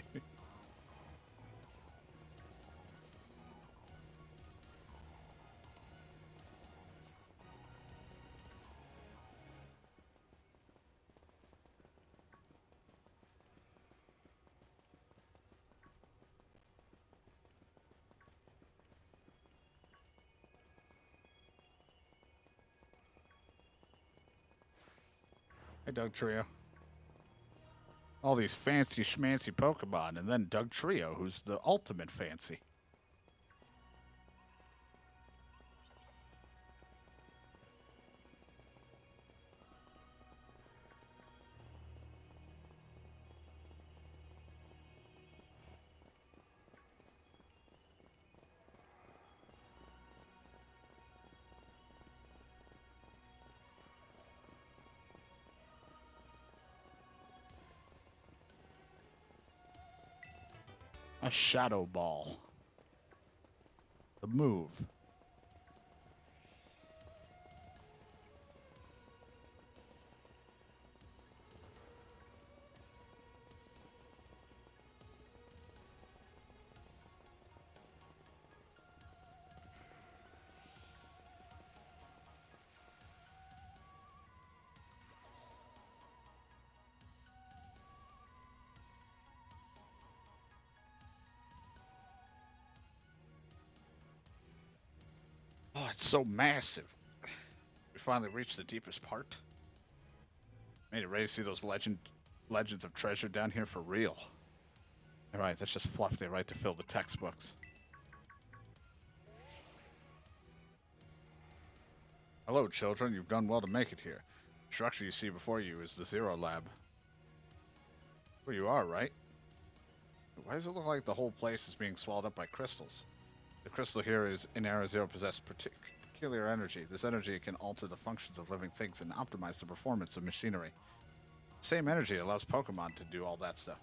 Hey, Doug Trio. All these fancy schmancy Pokemon, and then Doug Trio, who's the ultimate fancy. A Shadow Ball. The move. Oh, it's so massive. We finally reached the deepest part. Made it ready to see those legends of treasure down here for real. Alright, that's just fluff they write to fill the textbooks. Hello, children. You've done well to make it here. The structure you see before you is the Zero Lab. Where you are, right? Why does it look like the whole place is being swallowed up by crystals? The crystal here is in Area Zero possesses peculiar energy. This energy can alter the functions of living things and optimize the performance of machinery. Same energy allows Pokemon to do all that stuff.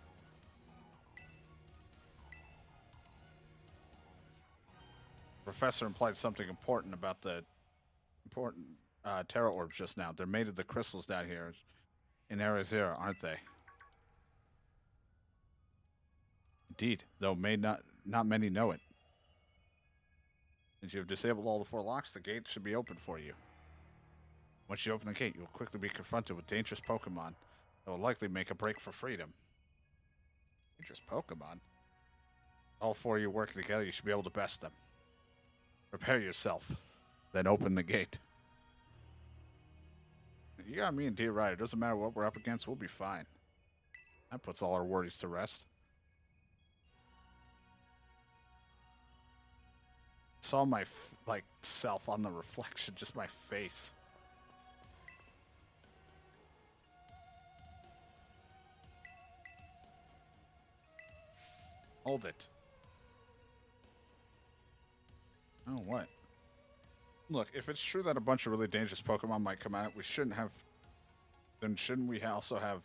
Professor implied something important about the Terra Orbs just now. They're made of the crystals down here in Area Zero, aren't they? Indeed, though not many know it. Since you have disabled all the 4 locks, the gate should be open for you. Once you open the gate, you will quickly be confronted with dangerous Pokemon that will likely make a break for freedom. Dangerous Pokemon? All 4 of you working together, you should be able to best them. Prepare yourself, then open the gate. You got me and D right. It doesn't matter what we're up against, we'll be fine. That puts all our worries to rest. Saw my self on the reflection, just my face. Hold it. Oh, what? Look, if it's true that a bunch of really dangerous Pokemon might come out, we shouldn't have... Then shouldn't we also have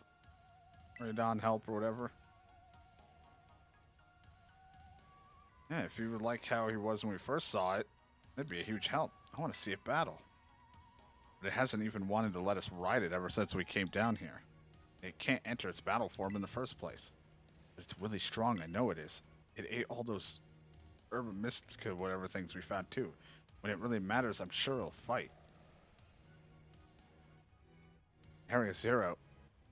Radon help or whatever? Yeah, if you would like how he was when we first saw it, that'd be a huge help. I want to see it battle. But it hasn't even wanted to let us ride it ever since we came down here. It can't enter its battle form in the first place. But it's really strong, I know it is. It ate all those Urban Mystica whatever things we found too. When it really matters, I'm sure it'll fight. Area Zero.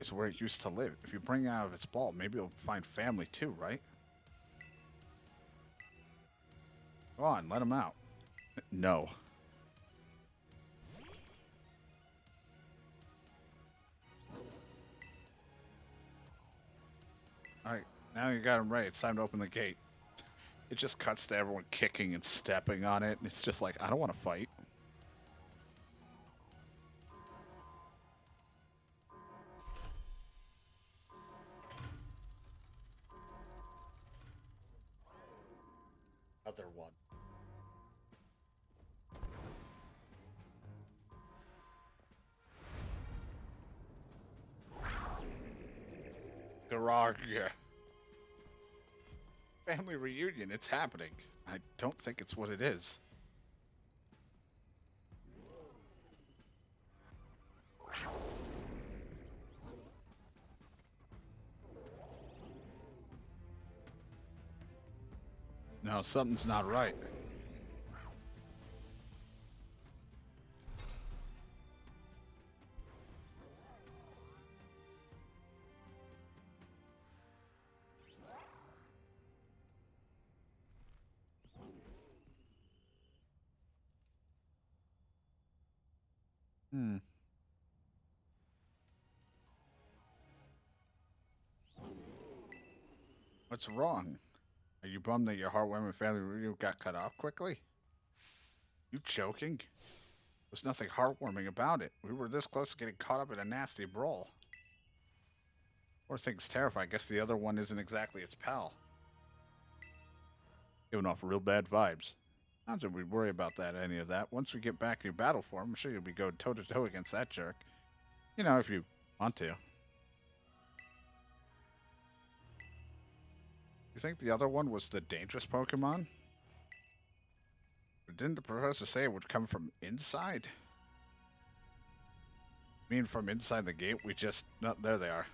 is where it used to live. If you bring it out of its ball, maybe it'll find family too, right? Go on, let him out. No. Alright, now you got him ready. It's time to open the gate. It just cuts to everyone kicking and stepping on it. And it's just like, I don't want to fight. Other one. Garage. Family reunion, it's happening. I don't think it's what it is. No, something's not right. Hmm. What's wrong? Are you bummed that your heartwarming family reunion got cut off quickly? You joking? There's nothing heartwarming about it. We were this close to getting caught up in a nasty brawl. Poor thing's terrified. I guess the other one isn't exactly its pal. Giving off real bad vibes. Not that we'd worry about any of that. Once we get back in your battle form, I'm sure you'll be going toe-to-toe against that jerk. You know, if you want to. You think the other one was the dangerous Pokemon? But didn't the professor say it would come from inside? I mean, from inside the gate, we just... No, there they are.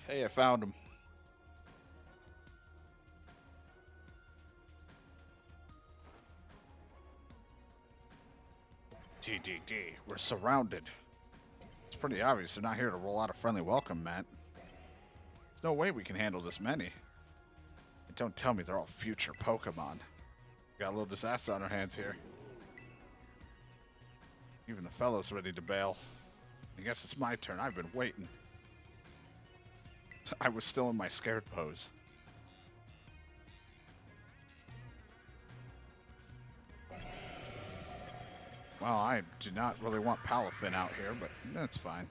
Hey, I found him. DDD, we're surrounded. It's pretty obvious they're not here to roll out a friendly welcome, Matt. There's no way we can handle this many. And don't tell me they're all future Pokemon. We got a little disaster on our hands here. Even the fellow's ready to bail. I guess it's my turn. I've been waiting. I was still in my scared pose. Well, I do not really want Palafin out here, but that's fine.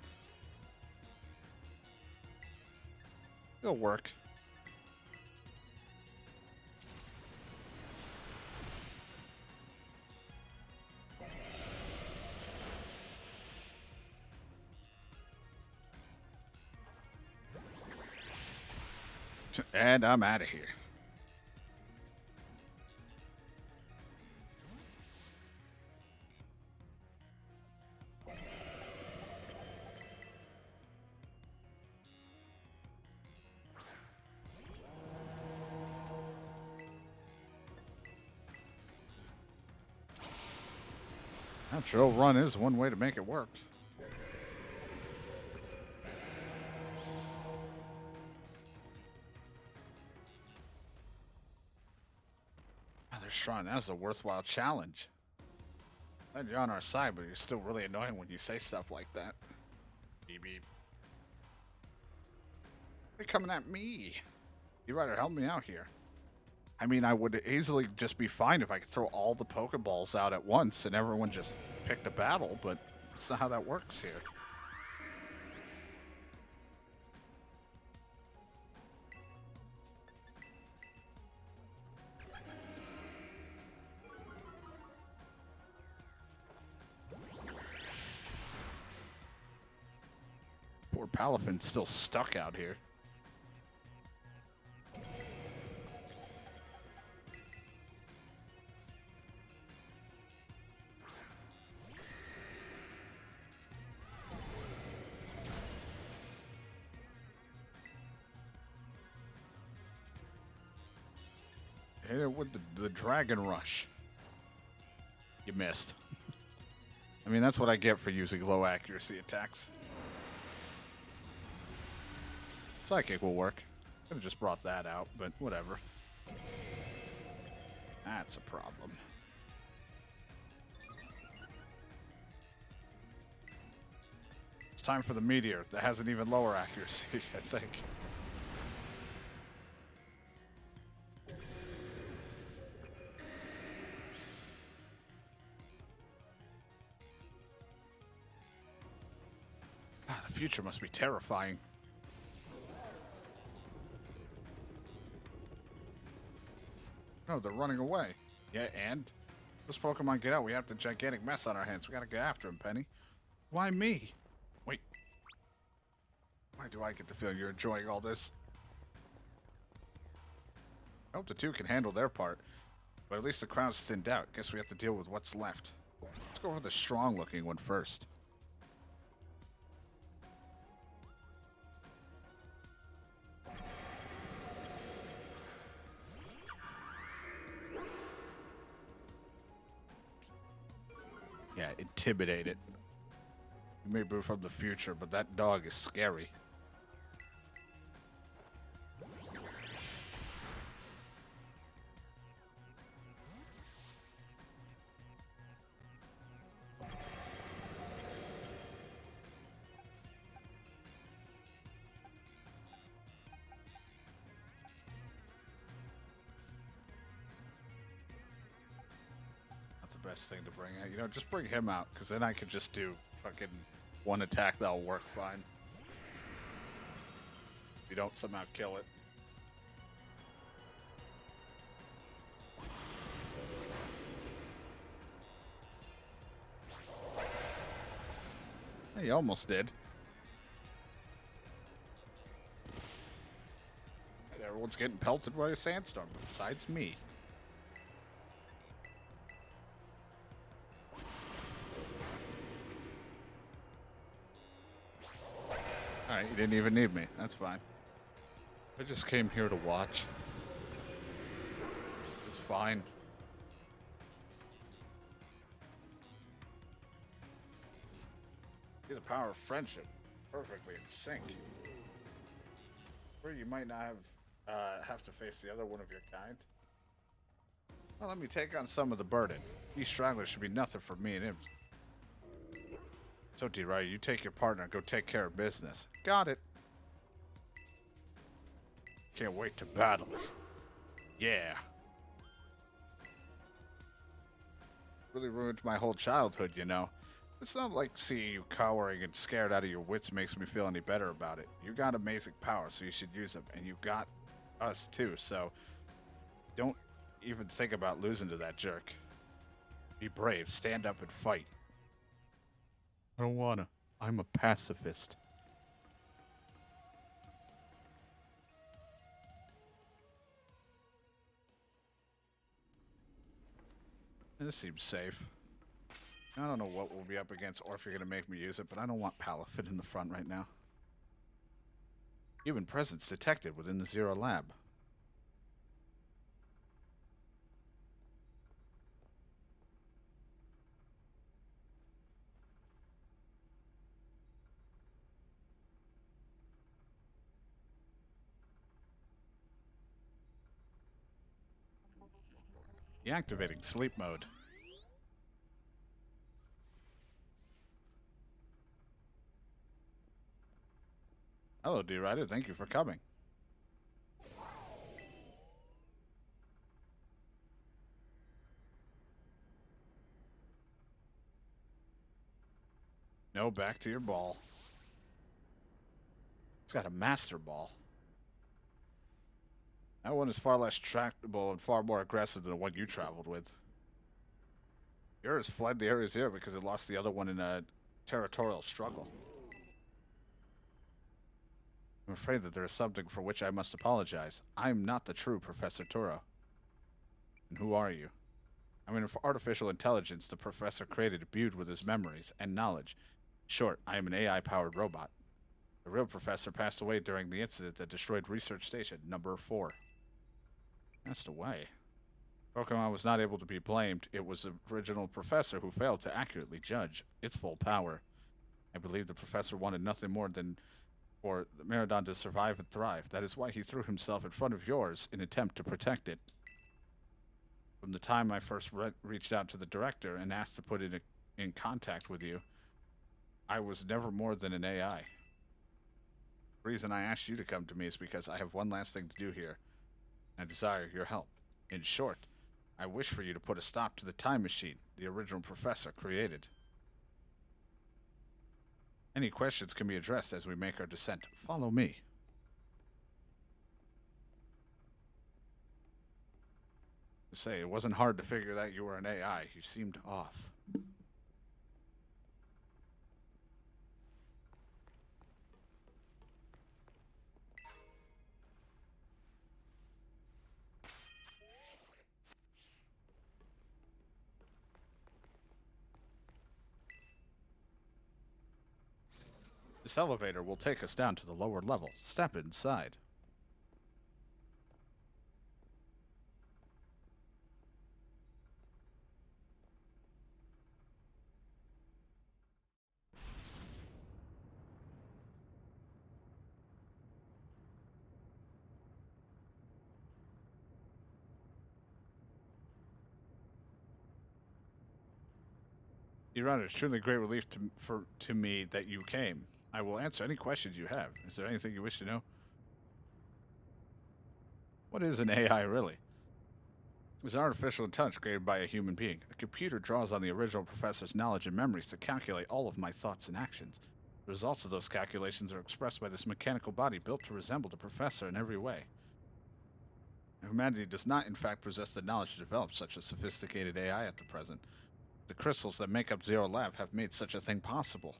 It'll work. And I'm out of here. Trail run is one way to make it work. They're shrine. That's a worthwhile challenge. Glad you're on our side, but you're still really annoying when you say stuff like that. Beep beep. They're coming at me. You better help me out here. I mean, I would easily just be fine if I could throw all the Pokeballs out at once and everyone just picked a battle, but that's not how that works here. Poor Palafin's still stuck out here. Hit it with the Dragon Rush. You missed. I mean, that's what I get for using low accuracy attacks. Psychic will work. Could have just brought that out, but whatever. That's a problem. It's time for the meteor that has an even lower accuracy, I think. The future must be terrifying. No, they're running away. Yeah, and? Those Pokemon get out, we have the gigantic mess on our hands. We gotta get after him, Penny. Why me? Wait. Why do I get the feeling you're enjoying all this? I hope the two can handle their part. But at least the crowd's thinned out. Guess we have to deal with what's left. Let's go for the strong-looking one first. Yeah, intimidate it. You may be from the future, but that dog is scary. Best thing to bring out. You know, just bring him out, because then I could just do fucking one attack that'll work fine. If you don't somehow kill it. He almost did. Everyone's getting pelted by a sandstorm, besides me. Alright, you didn't even need me. That's fine. I just came here to watch. It's fine. See the power of friendship. Perfectly in sync. Where you might not have to face the other one of your kind. Well, let me take on some of the burden. These stragglers should be nothing for me and him. So, D-Right, you take your partner and go take care of business. Got it. Can't wait to battle. Yeah. Really ruined my whole childhood, you know. It's not like seeing you cowering and scared out of your wits makes me feel any better about it. You got amazing power, so you should use them. And you got us, too, so don't even think about losing to that jerk. Be brave, stand up and fight. I don't wanna. I'm a pacifist. This seems safe. I don't know what we'll be up against or if you're gonna make me use it, but I don't want Palafin in the front right now. Human presence detected within the Zero Lab. Deactivating sleep mode. Hello, D-Rider. Thank you for coming. No, back to your ball. It's got a Master Ball. That one is far less tractable and far more aggressive than the one you traveled with. Yours fled the area zero because it lost the other one in a territorial struggle. I'm afraid that there is something for which I must apologize. I am not the true Professor Turo. And who are you? I'm an artificial intelligence the professor created imbued with his memories and knowledge. In short, I am an AI-powered robot. The real professor passed away during the incident that destroyed Research Station number 4. Passed away? Pokemon was not able to be blamed. It was the original professor who failed to accurately judge its full power. I believe the professor wanted nothing more than for the Meridon to survive and thrive. That is why he threw himself in front of yours in an attempt to protect it. From the time I first reached out to the director and asked to put it in contact with you, I was never more than an AI. The reason I asked you to come to me is because I have one last thing to do here. I desire your help. In short, I wish for you to put a stop to the time machine the original professor created. Any questions can be addressed as we make our descent. Follow me. To say, it wasn't hard to figure that you were an AI. You seemed off. This elevator will take us down to the lower level. Step inside. Your Honor, it's truly a great relief to me that you came. I will answer any questions you have. Is there anything you wish to know? What is an AI really? It's an artificial intelligence created by a human being. A computer draws on the original professor's knowledge and memories to calculate all of my thoughts and actions. The results of those calculations are expressed by this mechanical body built to resemble the professor in every way. Humanity does not, in fact, possess the knowledge to develop such a sophisticated AI at the present. The crystals that make up Zero Lab have made such a thing possible.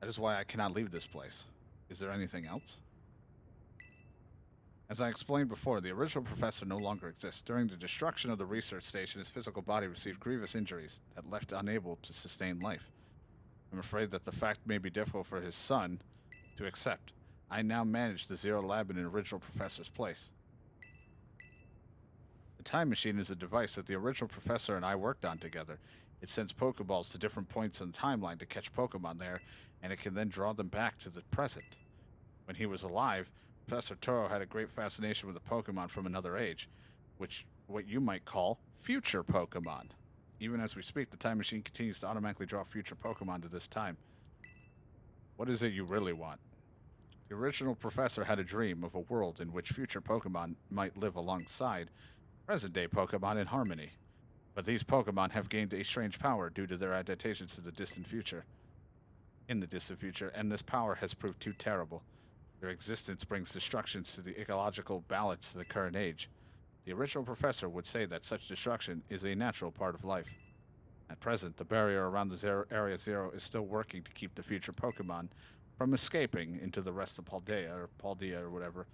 That is why I cannot leave this place. Is there anything else? As I explained before, the original professor no longer exists. During the destruction of the research station, his physical body received grievous injuries that left unable to sustain life. I'm afraid that the fact may be difficult for his son to accept. I now manage the Zero Lab in an original professor's place. The time machine is a device that the original professor and I worked on together. It sends Pokeballs to different points in the timeline to catch Pokemon there, and it can then draw them back to the present. When he was alive, Professor Toro had a great fascination with a Pokemon from another age, which what you might call future Pokemon. Even as we speak, the time machine continues to automatically draw future Pokemon to this time. What is it you really want? The original professor had a dream of a world in which future Pokemon might live alongside present-day Pokemon in harmony. But these Pokemon have gained a strange power due to their adaptations to the distant future. In the distant future, and this power has proved too terrible. Their existence brings destructions to the ecological balance of the current age. The original professor would say that such destruction is a natural part of life. At present, the barrier around the Area Zero is still working to keep the future Pokemon from escaping into the rest of Paldea or whatever.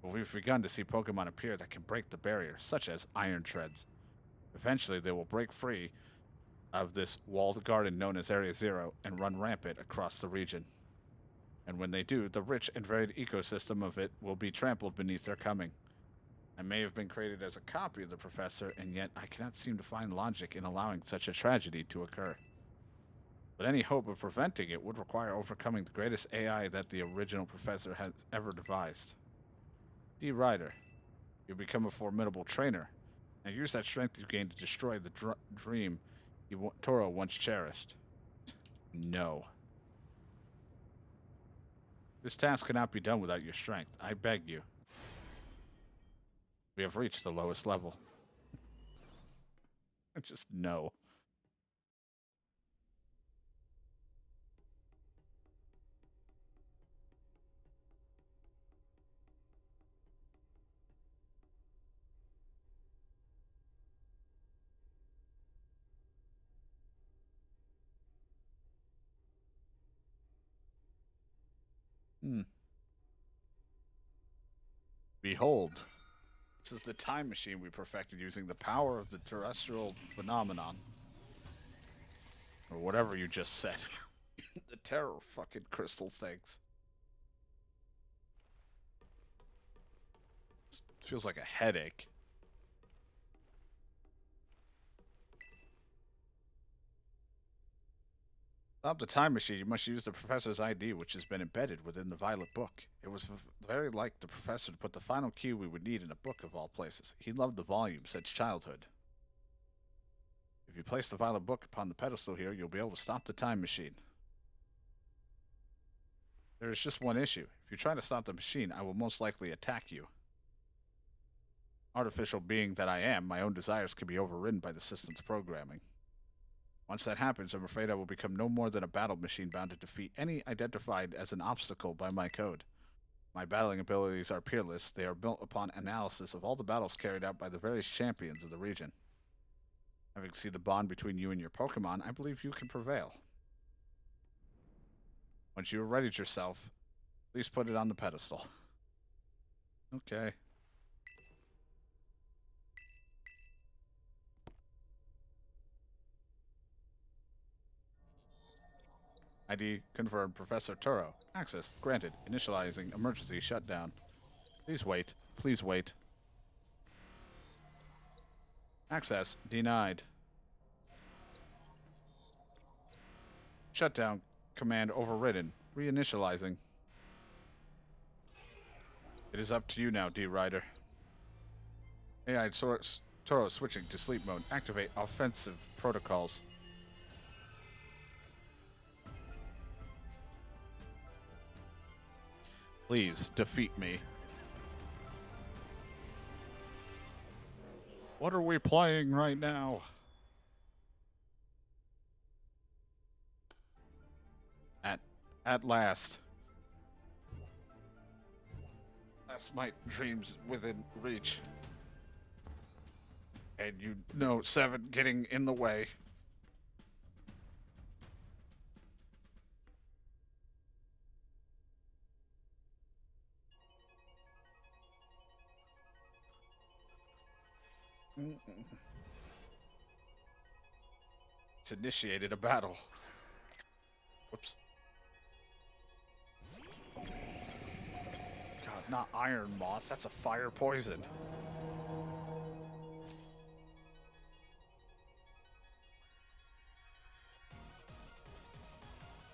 But we've begun to see Pokemon appear that can break the barrier, such as Iron Treads. Eventually, they will break free of this walled garden known as Area Zero and run rampant across the region. And when they do, the rich and varied ecosystem of it will be trampled beneath their coming. I may have been created as a copy of the professor, and yet I cannot seem to find logic in allowing such a tragedy to occur. But any hope of preventing it would require overcoming the greatest AI that the original professor has ever devised. D. Ryder, you become a formidable trainer. Now use that strength you gained to destroy the dream Toro once cherished. No. This task cannot be done without your strength. I beg you. We have reached the lowest level. Just no. Behold. This is the time machine we perfected using the power of the terrestrial phenomenon. Or whatever you just said. The terror fucking crystal things. This feels like a headache. Stop the time machine, you must use the professor's ID, which has been embedded within the Violet Book. It was very like the professor to put the final key we would need in a book of all places. He loved the volume since childhood. If you place the Violet Book upon the pedestal here, you'll be able to stop the time machine. There is just one issue. If you try to stop the machine, I will most likely attack you. Artificial being that I am, my own desires can be overridden by the system's programming. Once that happens, I'm afraid I will become no more than a battle machine bound to defeat any identified as an obstacle by my code. My battling abilities are peerless. They are built upon analysis of all the battles carried out by the various champions of the region. Having seen the bond between you and your Pokemon, I believe you can prevail. Once you have readied yourself, please put it on the pedestal. Okay. ID confirmed. Professor Turo. Access granted. Initializing emergency shutdown. Please wait. Please wait. Access denied. Shutdown command overridden. Reinitializing. It is up to you now, D-Rider. AI source Toro switching to sleep mode. Activate offensive protocols. Please defeat me. What are we playing right now? At last. That's my dreams within reach. And you know, 7 getting in the way. It's initiated a battle. Whoops. God, not iron moth. That's a fire poison.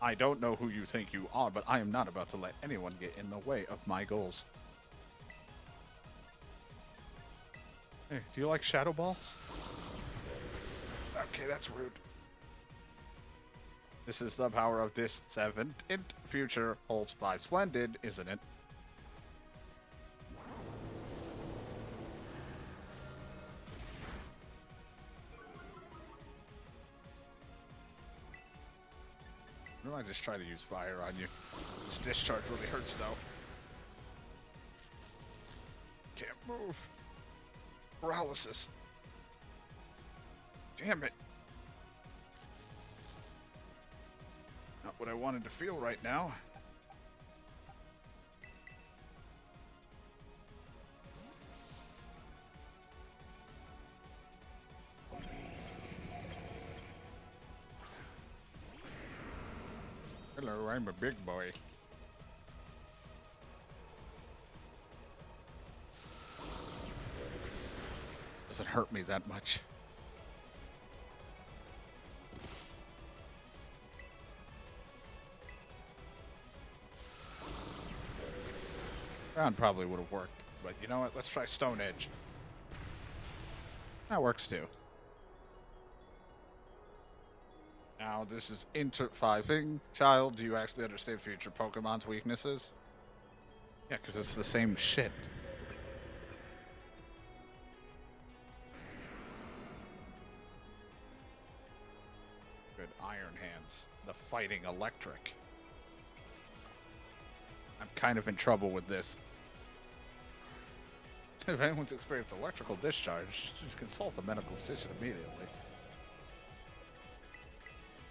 I don't know who you think you are, but I am not about to let anyone get in the way of my goals. Hey, do you like shadow balls? Okay, that's rude. This is the power of this 7th future holds 5 splendid, isn't it? Why don't I just try to use fire on you? This discharge really hurts, though. Can't move. Paralysis. Damn it. Not what I wanted to feel right now. Hello, I'm a big boy. Doesn't hurt me that much. Ground probably would have worked, but you know what? Let's try Stone Edge. That works too. Now, this is interfiving. Child, do you actually understand future Pokemon's weaknesses? Yeah, because it's the same shit. Good Iron Hands. The Fighting Electric. I'm kind of in trouble with this. If anyone's experienced electrical discharge, just consult a medical physician immediately.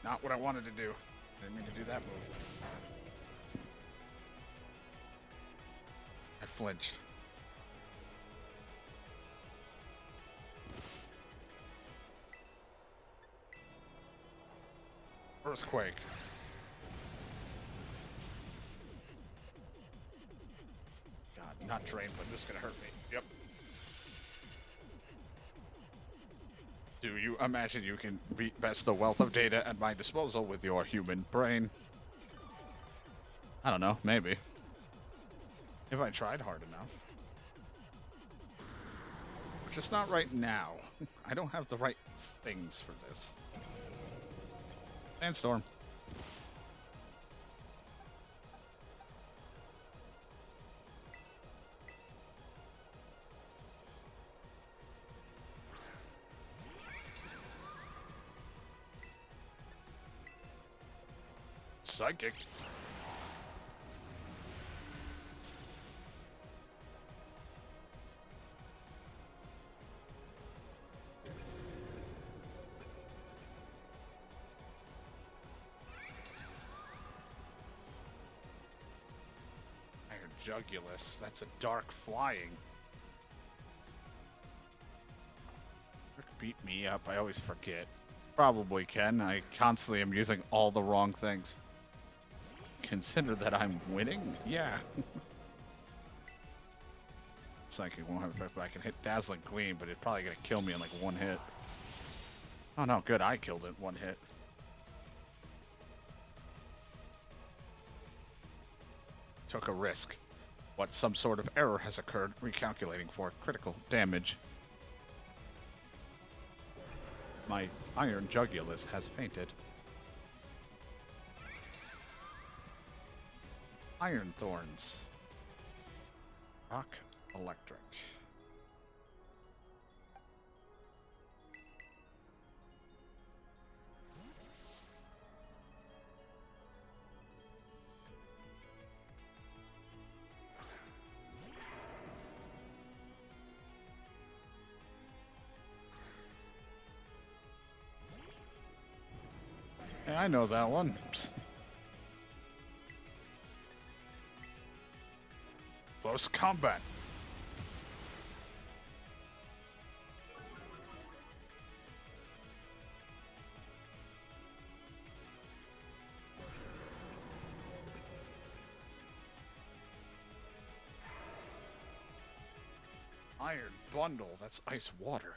Not what I wanted to do. I didn't mean to do that move. I flinched. Earthquake. God, not drain, but this is gonna hurt me. Yep. Do you imagine you can beat best the wealth of data at my disposal with your human brain? I don't know, maybe. If I tried hard enough. Just not right now. I don't have the right things for this. Sandstorm. Psychic. Iron Jugulus. That's a dark flying. Rick beat me up. I always forget. Probably can. I constantly am using all the wrong things. Consider that I'm winning? Yeah. Psychic won't have effect, but I can hit Dazzling Gleam, but it's probably gonna kill me in like one hit. Oh no, good. I killed it one hit. Took a risk. What, some sort of error has occurred, recalculating for critical damage. My Iron Jugulus has fainted. Iron Thorns. Rock Electric. Hey, I know that one. Psst. Close combat. Iron Bundle. That's ice water.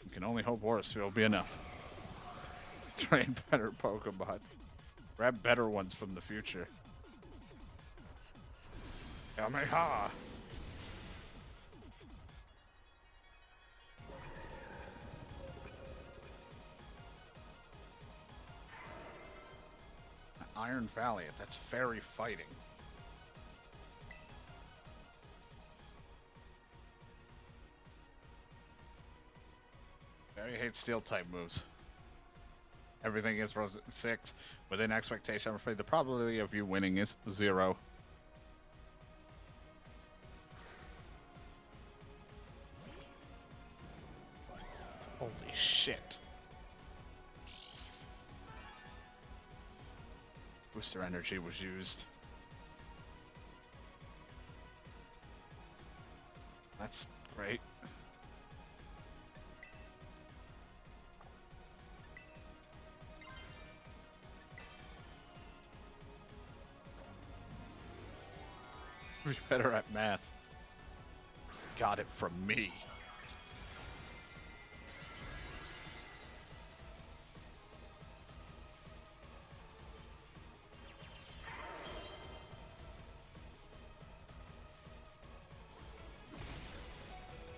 You can only hope worse will be enough. Train better Pokemon. Grab better ones from the future. Kamehameha! Iron Valiant, that's fairy fighting. Fairy hates steel type moves. Everything is 6. Within expectation, I'm afraid the probability of you winning is 0. Holy shit. Booster energy was used. That's great. We're better at math. Got it from me.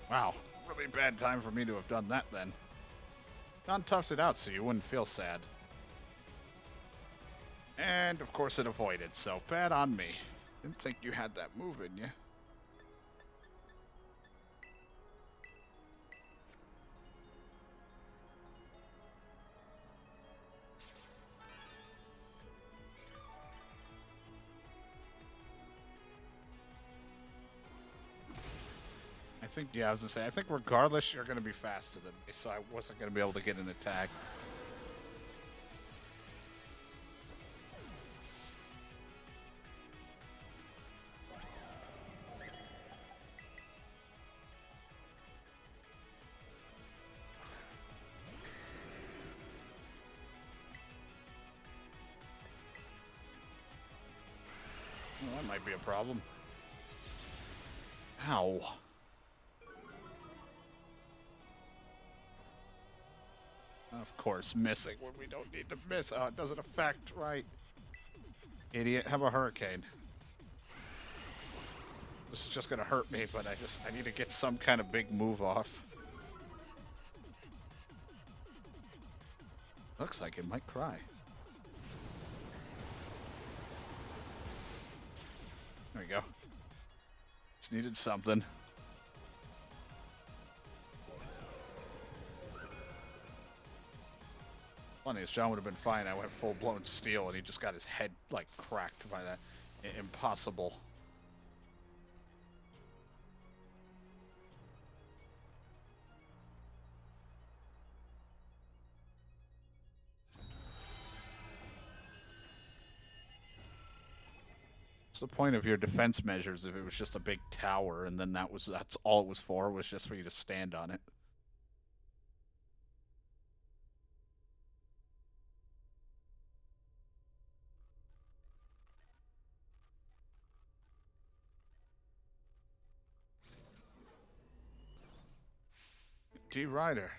Wow, really bad time for me to have done that then. Don toughed it out so you wouldn't feel sad. And of course it avoided, so bad on me. Didn't think you had that move in you. I think, yeah, I was gonna say, I think regardless, you're gonna be faster than me, so I wasn't gonna be able to get an attack. That might be a problem. Ow. Of course, missing when we don't need to miss. Oh, it doesn't affect, right? Idiot. Have a hurricane. This is just gonna hurt me, but I need to get some kind of big move off. Looks like it might cry. There we go. Just needed something. Funny, as John would have been fine. I went full-blown steel, and he just got his head, like, cracked by that. Impossible. What's the point of your defense measures if it was just a big tower, and then that's all it was for, was just for you to stand on it? D. Ryder.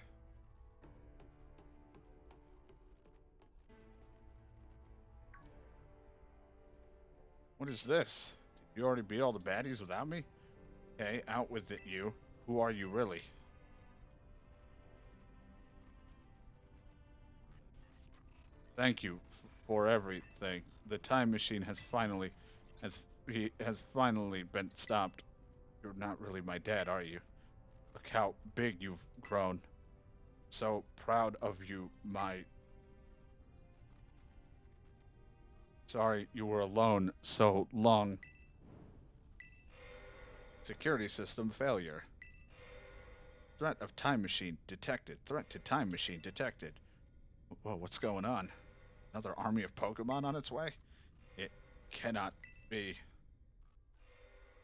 What is this? Did you already beat all the baddies without me? Okay, out with it, you. Who are you really? Thank you for everything. The time machine has finally been stopped. You're not really my dad, are you? Look how big you've grown. So proud of you, my... Sorry you were alone so long. Security system failure. Threat of time machine detected. Threat to time machine detected. Whoa, what's going on? Another army of Pokemon on its way? It cannot be.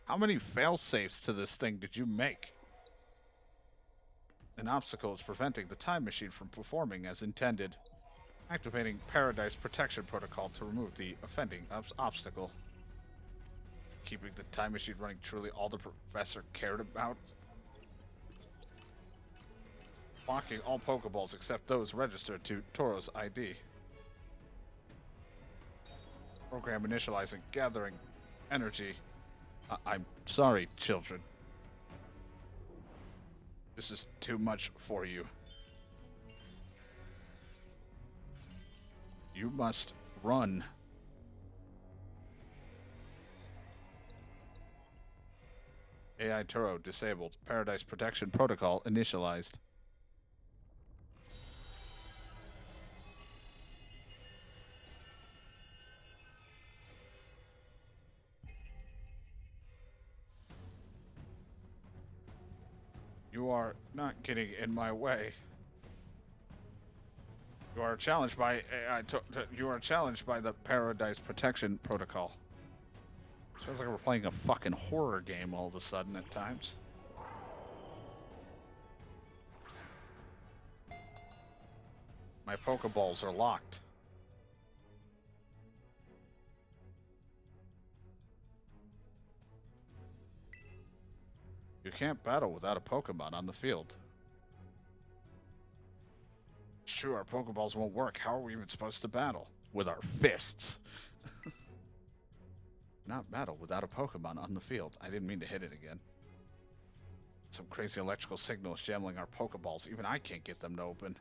How many fail-safes to this thing did you make? An obstacle is preventing the time machine from performing as intended. Activating Paradise Protection Protocol to remove the offending obstacle. Keeping the time machine running truly all the professor cared about. Blocking all Pokeballs except those registered to Toro's ID. Program initializing, gathering energy. I'm sorry, children. This is too much for you. You must run. AI Turo disabled. Paradise Protection Protocol initialized. You are not getting in my way. You are challenged by you are challenged by the Paradise Protection Protocol. Sounds like we're playing a fucking horror game all of a sudden at times. My Pokeballs are locked. You can't battle without a Pokemon on the field. It's true, our Pokeballs won't work. How are we even supposed to battle? With our fists. Not battle without a Pokemon on the field. I didn't mean to hit it again. Some crazy electrical signal is jamming our Pokeballs. Even I can't get them to open.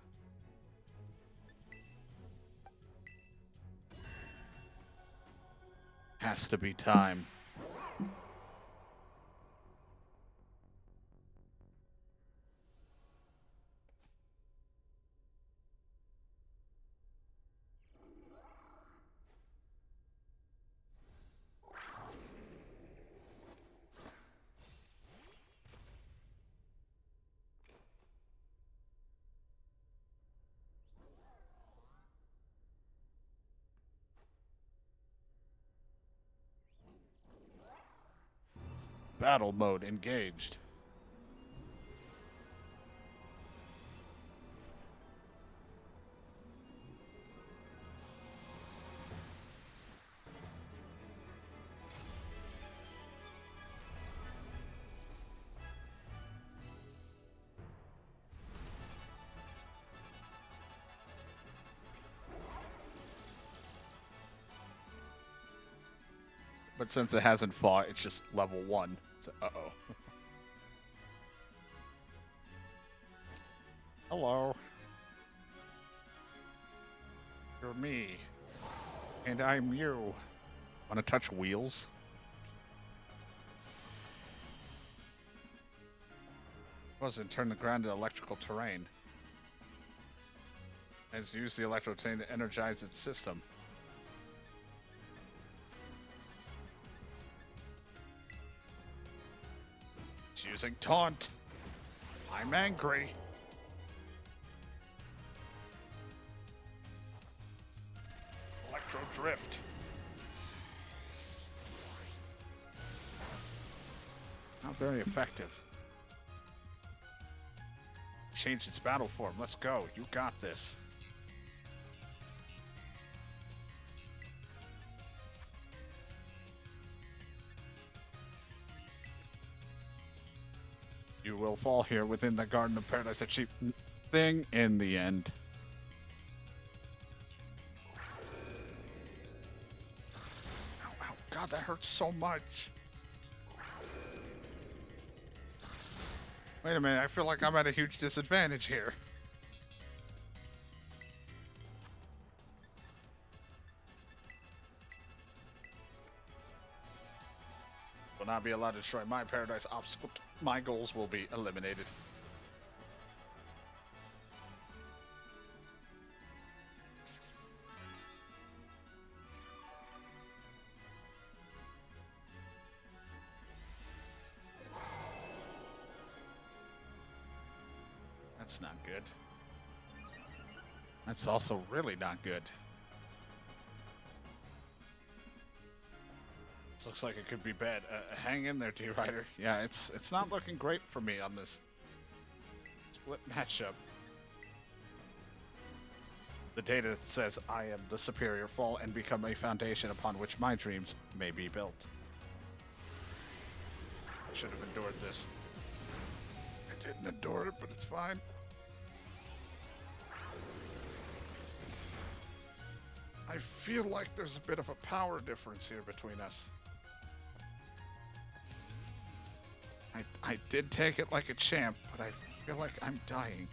Has to be time. Battle mode engaged. But since it hasn't fought, it's just level 1. So, uh-oh. Hello. You're me. And I'm you. Wanna touch wheels? Wasn't turn the ground to electrical terrain. And it's used the electrical terrain to energize its system. It's using taunt. I'm angry. Electro drift. Not very effective. Change its battle form. Let's go. You got this. You will fall here within the Garden of Paradise achieve thing in the end. Ow, ow, God, that hurts so much. Wait a minute, I feel like I'm at a huge disadvantage here. Will not be allowed to destroy my paradise obstacle. My goals will be eliminated. That's not good. That's also really not good. This looks like it could be bad. Hang in there, T-Rider. Yeah, it's not looking great for me on this split matchup. The data says I am the superior. Fall and become a foundation upon which my dreams may be built. I should have endured this. I didn't endure it, but it's fine. I feel like there's a bit of a power difference here between us. I did take it like a champ, but I feel like I'm dying.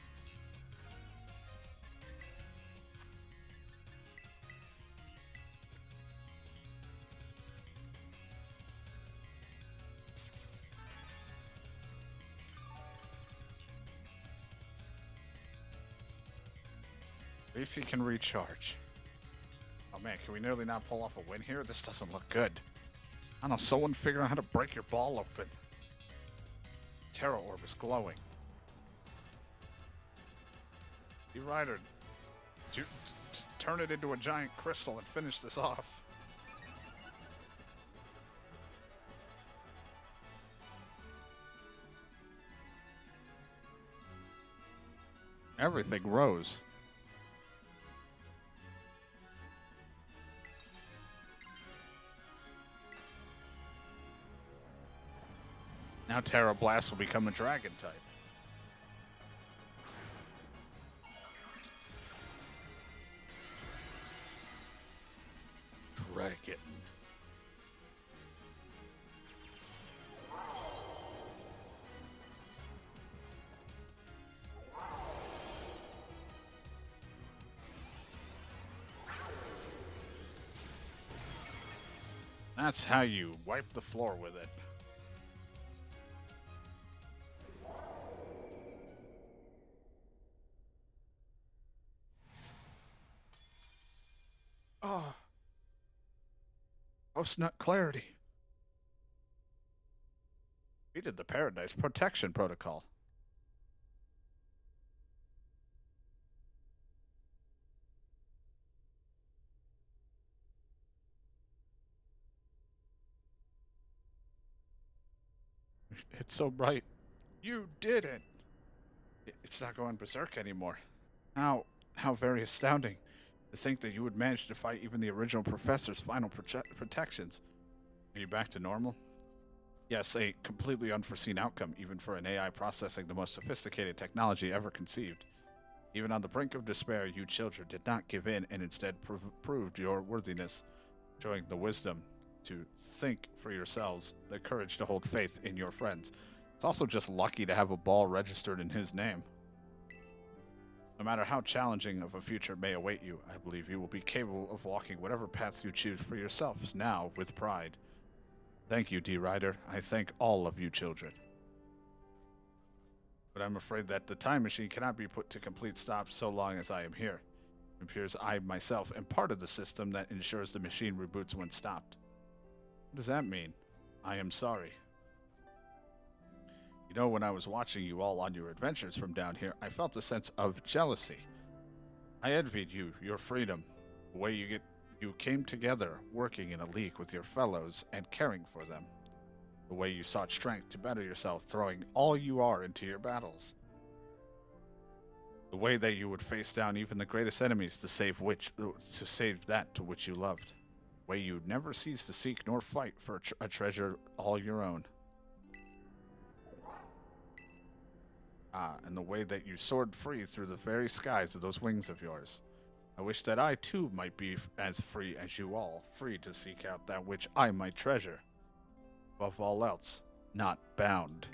At least he can recharge. Oh man, can we nearly not pull off a win here? This doesn't look good. I don't know, someone figure out how to break your ball open. Terra Orb is glowing. T-Rider, turn it into a giant crystal and finish this off. Everything rose. Now Terra Blast will become a dragon type. Dragon. That's how you wipe the floor with it. Oh. Post-nut clarity. We did the Paradise Protection Protocol. It's so bright. You didn't. It's not going berserk anymore. How very astounding. To think that you would manage to fight even the original professor's final protections. Are you back to normal? Yes, a completely unforeseen outcome, even for an AI processing the most sophisticated technology ever conceived. Even on the brink of despair, you children did not give in and instead proved your worthiness, showing the wisdom to think for yourselves, the courage to hold faith in your friends. It's also just lucky to have a ball registered in his name. No matter how challenging of a future may await you, I believe you will be capable of walking whatever path you choose for yourselves now with pride. Thank you, D. Ryder. I thank all of you children. But I'm afraid that the time machine cannot be put to complete stop so long as I am here. It appears I myself am part of the system that ensures the machine reboots when stopped. What does that mean? I am sorry. You know, when I was watching you all on your adventures from down here, I felt a sense of jealousy. I envied you, your freedom, the way you came together, working in a league with your fellows and caring for them. The way you sought strength to better yourself, throwing all you are into your battles. The way that you would face down even the greatest enemies to save that to which you loved. The way you never cease to seek nor fight for a treasure all your own. And the way that you soared free through the very skies of those wings of yours. I wish that I too might be as free as you all, free to seek out that which I might treasure. Above all else, not bound.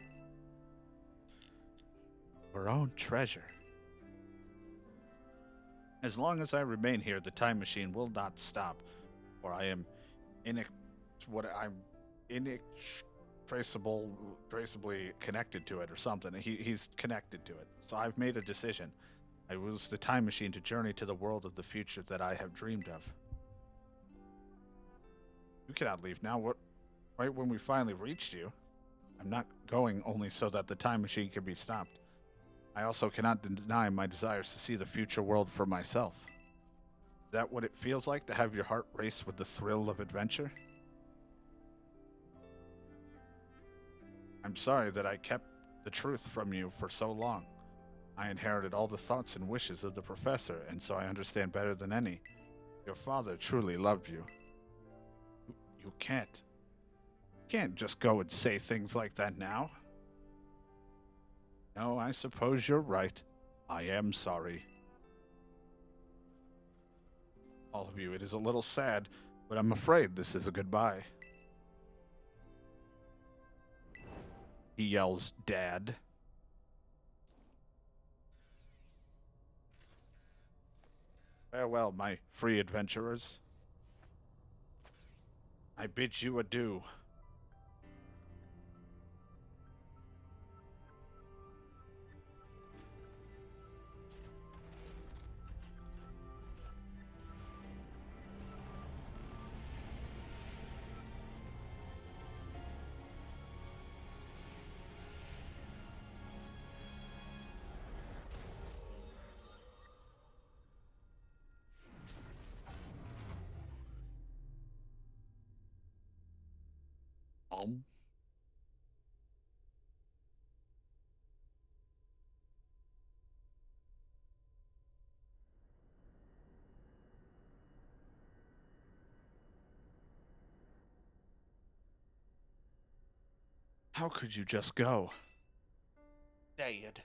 Our own treasure. As long as I remain here, the time machine will not stop, for I am traceably connected to it or something. He's connected to it. So I've made a decision. I will use the time machine to journey to the world of the future that I have dreamed of. You cannot leave now. Right when we finally reached you. I'm not going only so that the time machine can be stopped. I also cannot deny my desires to see the future world for myself. Is that what it feels like to have your heart race with the thrill of adventure? I'm sorry that I kept the truth from you for so long. I inherited all the thoughts and wishes of the professor, and so I understand better than any. Your father truly loved you. You can't just go and say things like that now. No, I suppose you're right. I am sorry. All of you, it is a little sad, but I'm afraid this is a goodbye. He yells, Dad. Farewell, my free adventurers. I bid you adieu. How could you just go? Dad.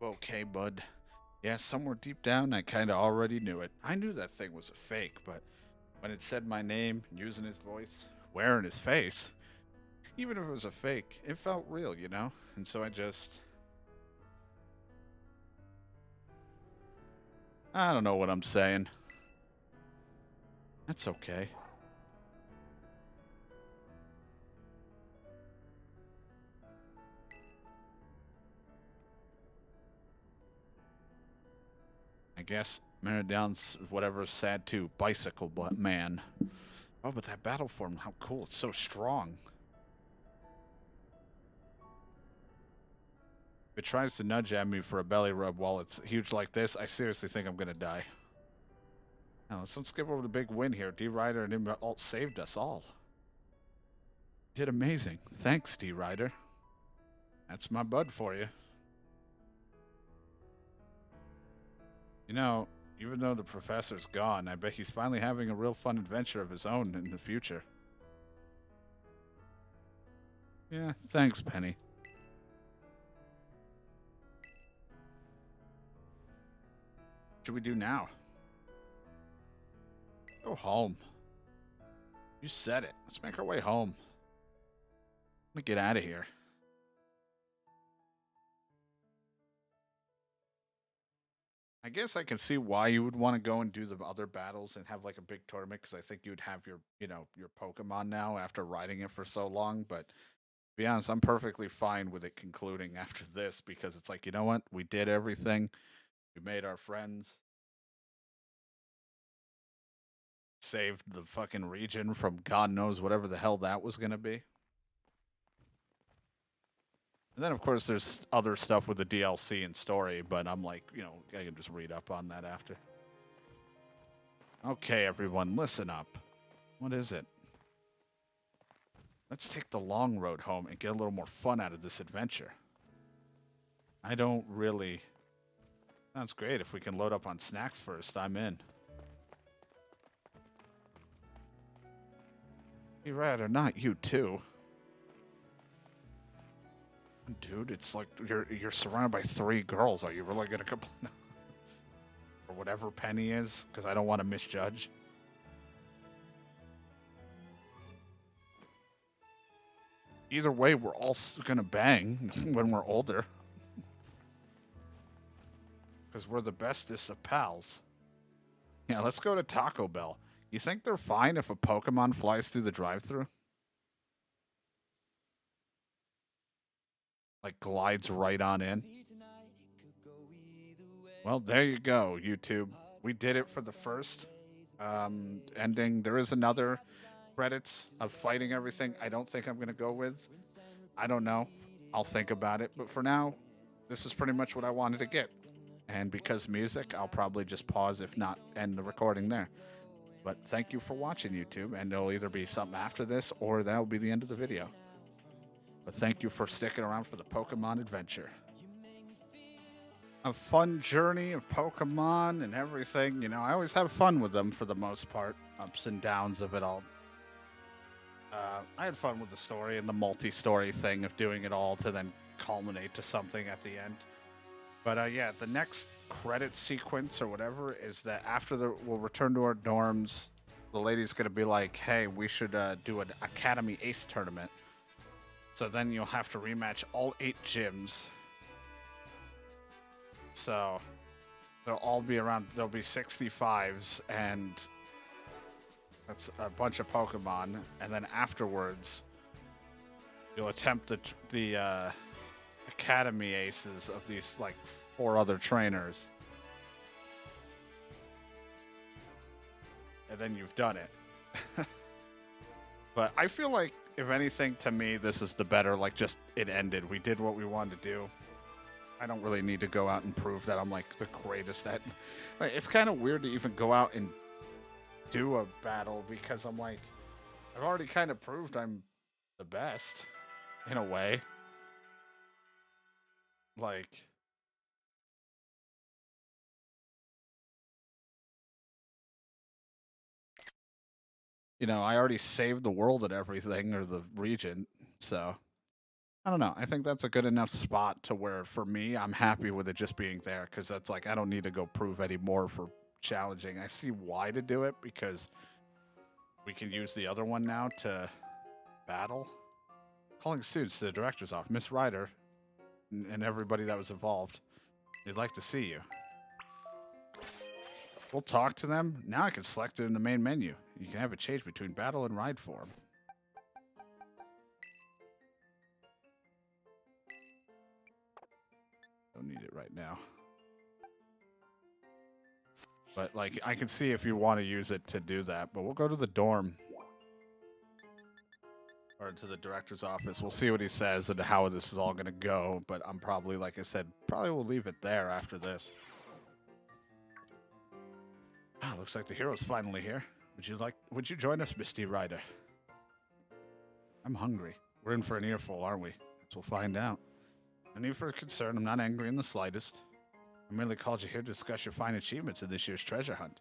Okay, bud. Yeah, somewhere deep down, I kind of already knew it. I knew that thing was a fake, but when it said my name, using his voice, wearing his face, even if it was a fake, it felt real, you know? And so I don't know what I'm saying. That's okay. I guess Meridian's whatever is sad too. Bicycle man. Oh, but that battle form, how cool. It's so strong. If it tries to nudge at me for a belly rub while it's huge like this, I seriously think I'm gonna die. Now, let's skip over the big win here. D. Ryder and Alt saved us all. Did amazing. Thanks, D. Ryder. That's my bud for you. You know, even though the professor's gone, I bet he's finally having a real fun adventure of his own in the future. Yeah, thanks, Penny. What should we do now? Go home. You said it. Let's make our way home. Let me get out of here. I guess I can see why you would want to go and do the other battles and have like a big tournament because I think you'd have your, your Pokemon now after riding it for so long. But to be honest, I'm perfectly fine with it concluding after this because it's like, you know what? We did everything. We made our friends. Saved the fucking region from God knows whatever the hell that was going to be. And then, of course, there's other stuff with the DLC and story, but I'm like, I can just read up on that after. Okay, everyone, listen up. What is it? Let's take the long road home and get a little more fun out of this adventure. I don't really... Sounds great. If we can load up on snacks first, I'm in. You'd rather not, you too. Dude, it's like you're surrounded by 3 girls. Are you really gonna complain? Or whatever Penny is, because I don't want to misjudge. Either way, we're all gonna bang when we're older. Because we're the bestest of pals. Yeah, let's go to Taco Bell. You think they're fine if a Pokemon flies through the drive-thru? Like glides right on in. Well, there you go, YouTube. We did it for the first ending. There is another credits of fighting everything. I don't think I'm going to go with. I don't know. I'll think about it. But for now, this is pretty much what I wanted to get. And because music, I'll probably just pause, if not end the recording there. But thank you for watching, YouTube. And there'll either be something after this or that'll be the end of the video. But thank you for sticking around for the Pokemon adventure. A fun journey of Pokemon and everything. I always have fun with them for the most part. Ups and downs of it all. I had fun with the story and the multi-story thing of doing it all to then culminate to something at the end. But yeah, the next credit sequence or whatever is that after we'll return to our dorms. The lady's going to be like, hey, we should do an Academy Ace tournament. So then you'll have to rematch all 8 gyms. So they'll all be around, there'll be 65s, and that's a bunch of Pokemon. And then afterwards, you'll attempt the Academy Aces of these, like, 4 other trainers. And then you've done it. But I feel like, if anything, to me, this is the better, like, just it ended. We did what we wanted to do. I don't really need to go out and prove that I'm, like, the greatest at... Like, it's kind of weird to even go out and do a battle because I'm like, I've already kind of proved I'm the best, in a way. Like... I already saved the world and everything, or the region, so... I don't know. I think that's a good enough spot to where, for me, I'm happy with it just being there, because that's like, I don't need to go prove any more for challenging. I see why to do it, because we can use the other one now to battle. Calling students to the director's office. Miss Ryder and everybody that was involved. They'd like to see you. We'll talk to them. Now I can select it in the main menu. You can have it change between battle and ride form. Don't need it right now. But, like, I can see if you want to use it to do that. But we'll go to the dorm. Or to the director's office. We'll see what he says and how this is all going to go. But I'm probably, like I said, probably will leave it there after this. Ah, looks like the hero's finally here. Would you join us, Misty Rider? I'm hungry. We're in for an earful, aren't we? Guess we'll find out. No need for concern. I'm not angry in the slightest. I merely called you here to discuss your fine achievements in this year's treasure hunt.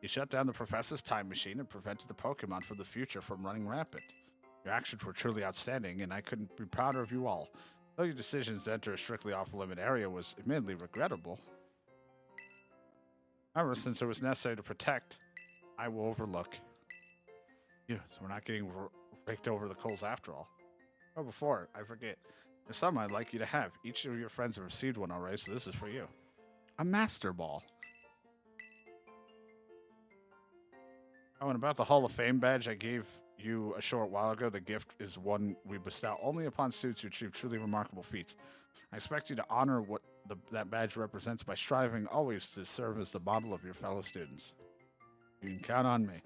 You shut down the professor's time machine and prevented the Pokemon from the future from running rampant. Your actions were truly outstanding, and I couldn't be prouder of you all. Though your decisions to enter a strictly off-limit area was admittedly regrettable. However, since it was necessary to protect, I will overlook you, so we're not getting raked over the coals after all. Oh, before I forget, there's something I'd like you to have. Each of your friends have received one already, so this is for you. A Master Ball. Oh, and about the Hall of Fame badge I gave you a short while ago, the gift is one we bestow only upon students who achieve truly remarkable feats. I expect you to honor what that badge represents by striving always to serve as the model of your fellow students. You can count on me.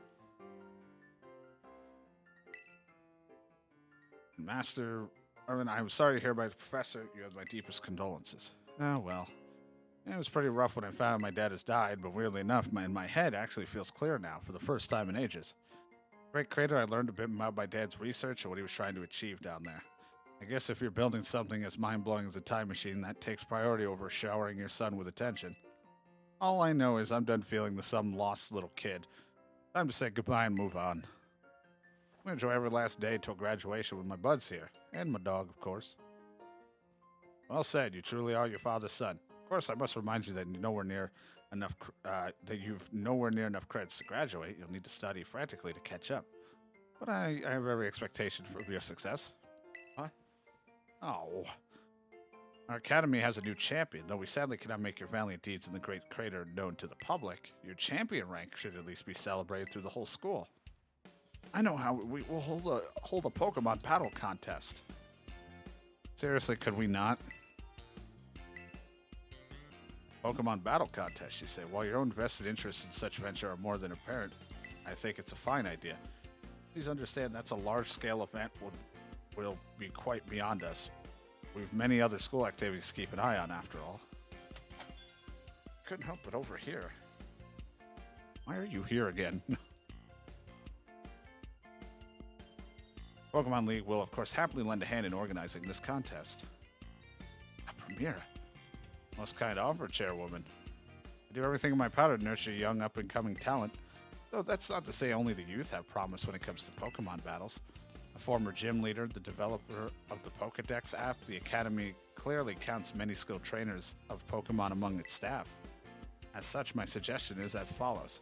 Master Irwin, I'm sorry to hear about the professor. You have my deepest condolences. Oh, well. It was pretty rough when I found out my dad has died, but weirdly enough, my head actually feels clear now for the first time in ages. Great Crater, I learned a bit about my dad's research and what he was trying to achieve down there. I guess if you're building something as mind-blowing as a time machine, that takes priority over showering your son with attention. All I know is I'm done feeling the some lost little kid. Time to say goodbye and move on. I'm gonna enjoy every last day till graduation with my buds here, and my dog, of course. Well said, you truly are your father's son. Of course, I must remind you that you've nowhere near enough credits to graduate. You'll need to study frantically to catch up. But I have every expectation of your success. What? Oh. Our academy has a new champion, though we sadly cannot make your valiant deeds in the Great Crater known to the public. Your champion rank should at least be celebrated through the whole school. I know how we will hold a Pokemon battle contest. Seriously, could we not? Pokemon battle contest, you say? While your own vested interests in such venture are more than apparent, I think it's a fine idea. Please understand that's a large-scale event will be quite beyond us. We've many other school activities to keep an eye on, after all. Couldn't help but over here. Why are you here again? Pokemon League will, of course, happily lend a hand in organizing this contest. A premiere. Most kind offer, Chairwoman. I do everything in my power to nurture young up-and-coming talent, though that's not to say only the youth have promise when it comes to Pokemon battles. A former gym leader, the developer of the Pokedex app, the Academy clearly counts many skilled trainers of Pokemon among its staff. As such, my suggestion is as follows.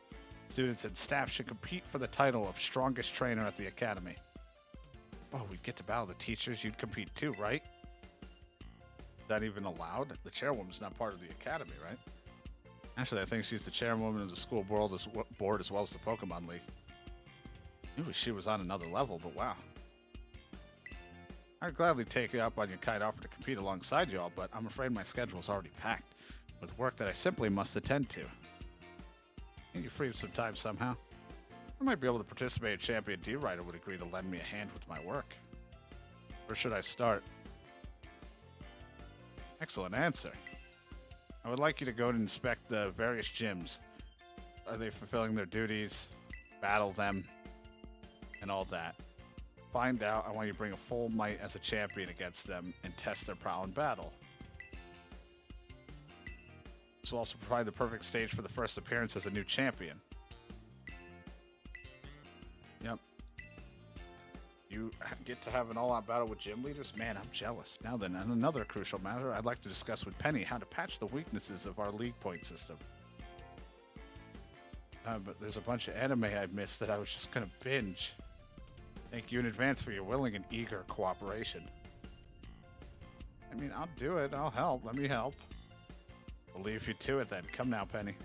Students and staff should compete for the title of Strongest Trainer at the Academy. Oh, we'd get to battle the teachers. You'd compete too, right? Is that even allowed? The chairwoman's not part of the academy, right? Actually, I think she's the chairwoman of the school board as well as the Pokemon League. I knew she was on another level, but wow. I'd gladly take you up on your kind offer to compete alongside y'all, but I'm afraid my schedule is already packed with work that I simply must attend to. Can you free up some time somehow? I might be able to participate if Champion D-Rider would agree to lend me a hand with my work. Where should I start? Excellent answer. I would like you to go and inspect the various gyms. Are they fulfilling their duties? Battle them? And all that. Find out. I want you to bring a full might as a champion against them and test their prowess in battle. This will also provide the perfect stage for the first appearance as a new champion. Yep. You get to have an all-out battle with gym leaders? Man, I'm jealous. Now then, on another crucial matter, I'd like to discuss with Penny how to patch the weaknesses of our league point system. But there's a bunch of anime I've missed that I was just going to binge. Thank you in advance for your willing and eager cooperation. I mean, I'll do it. I'll help. Let me help. We'll leave you to it then. Come now, Penny.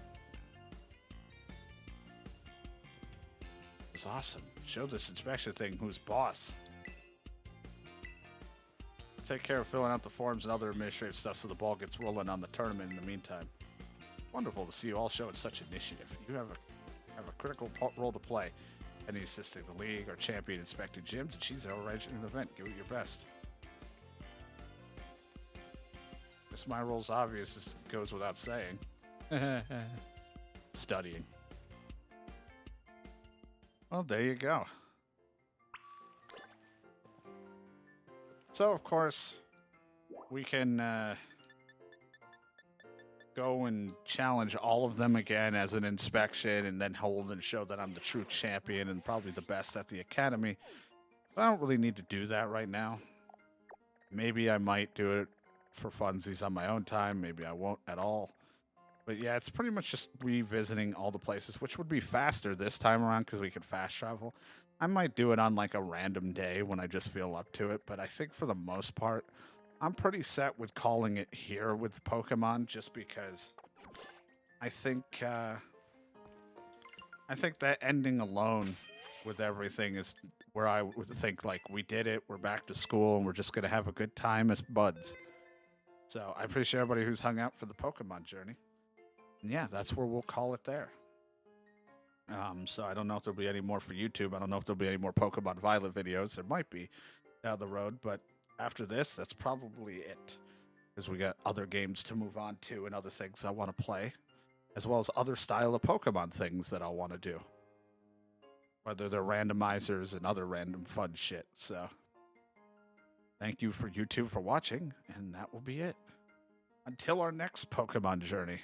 It's awesome. Show this inspection thing who's boss. Take care of filling out the forms and other administrative stuff so the ball gets rolling on the tournament in the meantime. Wonderful to see you all showing such initiative. You have a critical role to play. Any assisting the league or champion inspecting gyms, and she's arranging an event. Give it your best. Guess my role's obvious. This goes without saying. Studying. Well, there you go. So, of course, we can go and challenge all of them again as an inspection and then hold and show that I'm the true champion and probably the best at the academy. I don't really need to do that right now. Maybe I might do it for funsies on my own time. Maybe I won't at all. But yeah, it's pretty much just revisiting all the places, which would be faster this time around because we could fast travel. I might do it on like a random day when I just feel up to it, but I think for the most part, I'm pretty set with calling it here with Pokemon just because I think that ending alone with everything is where I would think like we did it, we're back to school, and we're just gonna have a good time as buds. So I appreciate everybody who's hung out for the Pokemon journey. And yeah, that's where we'll call it there. So I don't know if there'll be any more for YouTube. I don't know if there'll be any more Pokemon Violet videos. There might be down the road, but after this, that's probably it. Because we got other games to move on to and other things I want to play, as well as other style of Pokemon things that I want to do. Whether they're randomizers and other random fun shit. So thank you for YouTube for watching, and that will be it. Until our next Pokemon journey.